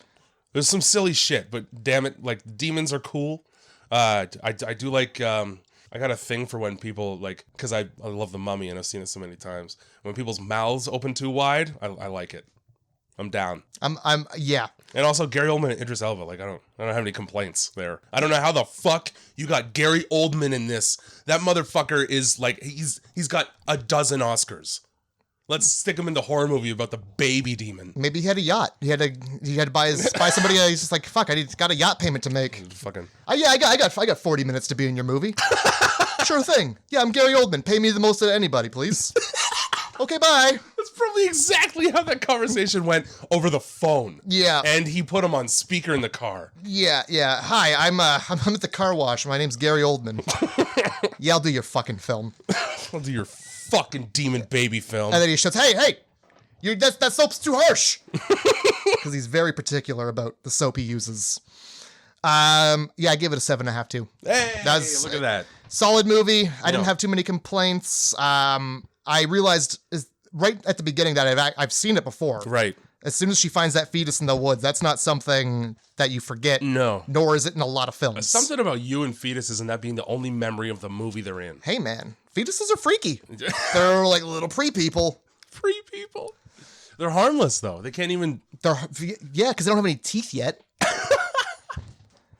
There's some silly shit, but damn it, like, demons are cool. I do like. I got a thing for when people, like, because I love The Mummy and I've seen it so many times. When people's mouths open too wide, I like it. I'm down. Yeah. And also Gary Oldman and Idris Elba. Like, I don't have any complaints there. I don't know how the fuck you got Gary Oldman in this. That motherfucker is like, he's got a dozen Oscars. Let's stick him in the horror movie about the baby demon. Maybe he had a yacht. He had to buy somebody. He's just like, fuck, got a yacht payment to make. Fucking. I got 40 minutes to be in your movie. Sure thing. Yeah, I'm Gary Oldman. Pay me the most of anybody, please. Okay, bye. That's probably exactly how that conversation went over the phone. Yeah. And he put him on speaker in the car. Yeah. Hi, I'm at the car wash. My name's Gary Oldman. Yeah, I'll do your fucking film. I'll do your fucking demon baby film. And then he shouts, hey, that soap's too harsh. Because he's very particular about the soap he uses. Yeah, I give it a 7.5 too. Hey, look at that. Solid movie. I didn't have too many complaints. I realized right at the beginning that I've seen it before. Right. As soon as she finds that fetus in the woods, that's not something that you forget. No. Nor is it in a lot of films. Something about you and fetuses and that being the only memory of the movie they're in. Hey, man. Fetuses are freaky. They're like little pre-people. Pre-people? They're harmless, though. They can't even... Yeah, because they don't have any teeth yet.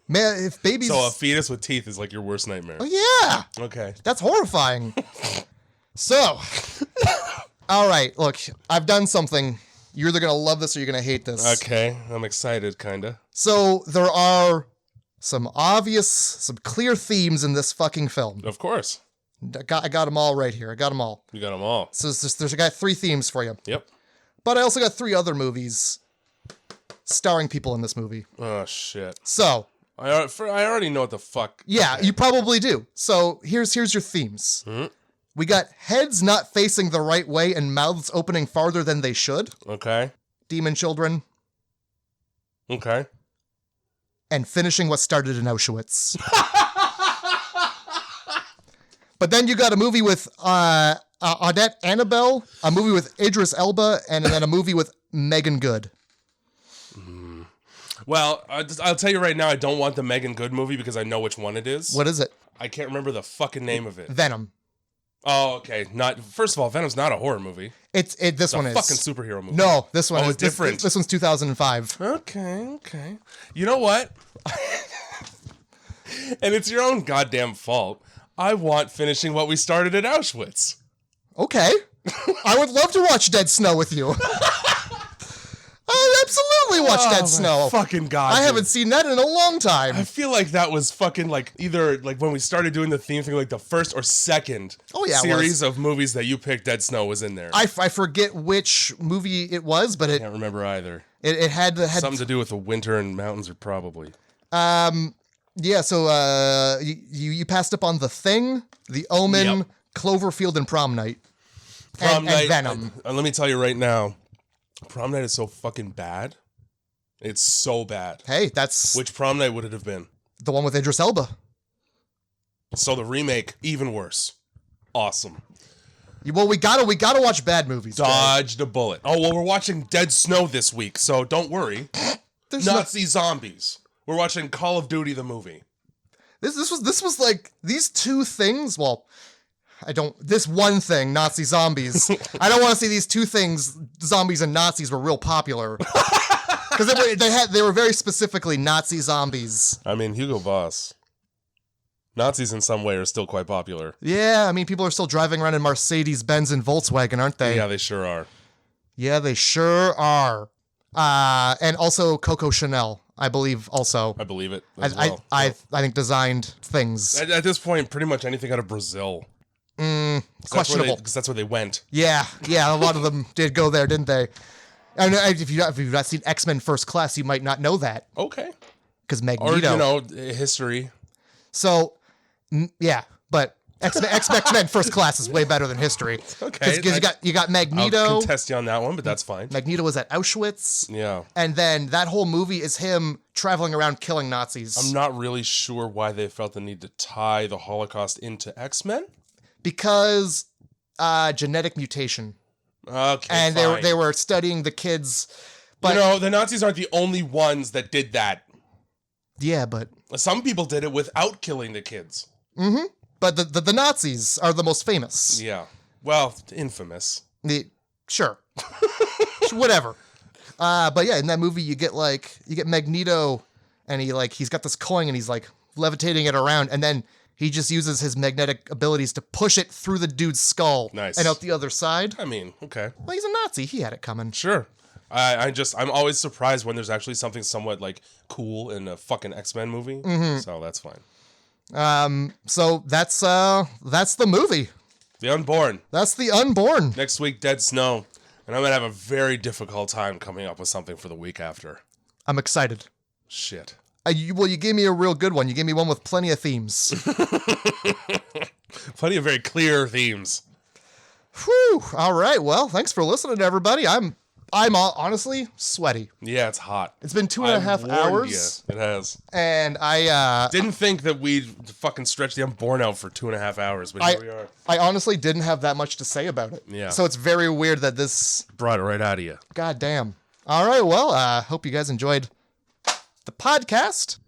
Man, if babies... So a fetus with teeth is like your worst nightmare. Oh, yeah. Okay. That's horrifying. So, all right, look, I've done something. You're either going to love this or you're going to hate this. Okay, I'm excited, kind of. So, there are some clear themes in this fucking film. Of course. I got them all right here. I got them all. You got them all. So, I got 3 themes for you. Yep. But I also got 3 other movies starring people in this movie. Oh, shit. So... I already know what the fuck. Yeah, okay. You probably do. So here's your themes. Mm-hmm. We got heads not facing the right way and mouths opening farther than they should. Okay. Demon children. Okay. And finishing what started in Auschwitz. But then you got a movie with Odette Annabelle, a movie with Idris Elba, and then a movie with Megan Good. Well, I'll tell you right now, I don't want the Megan Good movie because I know which one it is. What is it? I can't remember the fucking name of it. Venom. Oh, okay. First of all, Venom's not a horror movie. This one is. Fucking superhero movie. No, this one is different. This one's 2005. Okay. You know what? And it's your own goddamn fault. I want finishing what we started at Auschwitz. Okay. I would love to watch Dead Snow with you. I absolutely watch Dead Snow. Fucking God. I haven't seen that in a long time. I feel like that was fucking like either like when we started doing the theme thing, like the first or second series of movies that you picked, Dead Snow was in there. I forget which movie it was, but I can't remember either. It had something to do with the winter and mountains, or probably. Yeah. So you passed up on The Thing, The Omen, Yep. Cloverfield, and Prom Night. Prom Night. And Venom. Let me tell you right now, Prom Night is so fucking bad. It's so bad. Hey, that's Which Prom Night would it have been? the one with Idris Elba. So the remake, even worse. Awesome. Well, we gotta watch bad movies. Dodged a bullet. Oh, well, we're watching Dead Snow this week, so don't worry. Nazi zombies. We're watching Call of Duty the movie. This was like these 2 things. Well, this one thing, Nazi zombies. I don't want to see these 2 things, zombies and Nazis, were real popular. Because they were very specifically Nazi zombies. I mean, Hugo Boss. Nazis in some way are still quite popular. Yeah, I mean, people are still driving around in Mercedes-Benz and Volkswagen, aren't they? Yeah, they sure are. Yeah, they sure are. And also Coco Chanel, I believe also. I believe it as well. I think designed things. At this point, pretty much anything out of Brazil. Questionable. Because that's where they went. Yeah, a lot of them did go there, didn't they? And if you've not seen X-Men First Class, you might not know that. Okay. Because Magneto. Or, history. So, yeah, but X-Men First Class is way better than history. Okay. Because you got Magneto. I'll contest you on that one, but that's fine. Magneto was at Auschwitz. Yeah. And then that whole movie is him traveling around killing Nazis. I'm not really sure why they felt the need to tie the Holocaust into X-Men. Because genetic mutation. Okay, and fine. they were studying the kids. But the Nazis aren't the only ones that did that. Yeah, but some people did it without killing the kids. Mm-hmm. But the Nazis are the most famous. Yeah. Well, infamous. Sure. Whatever. But yeah, in that movie you get Magneto, and he's got this coin and he's like levitating it around, and then he just uses his magnetic abilities to push it through the dude's skull. Nice. And out the other side. I mean, okay. Well, he's a Nazi. He had it coming. Sure. I'm always surprised when there's actually something somewhat like cool in a fucking X-Men movie. Mm-hmm. So that's fine. So that's the movie. The Unborn. That's the Unborn. Next week, Dead Snow. And I'm going to have a very difficult time coming up with something for the week after. I'm excited. Shit. You gave me a real good one. You gave me one with plenty of themes. Plenty of very clear themes. Whew. All right. Well, thanks for listening, everybody. I'm honestly sweaty. Yeah, it's hot. It's been 2.5 hours. It has. And I didn't think that we'd fucking stretch the Unborn out for 2.5 hours, but here we are. I honestly didn't have that much to say about it. Yeah. So it's very weird that this brought it right out of you. God damn. All right. Well, hope you guys enjoyed the podcast.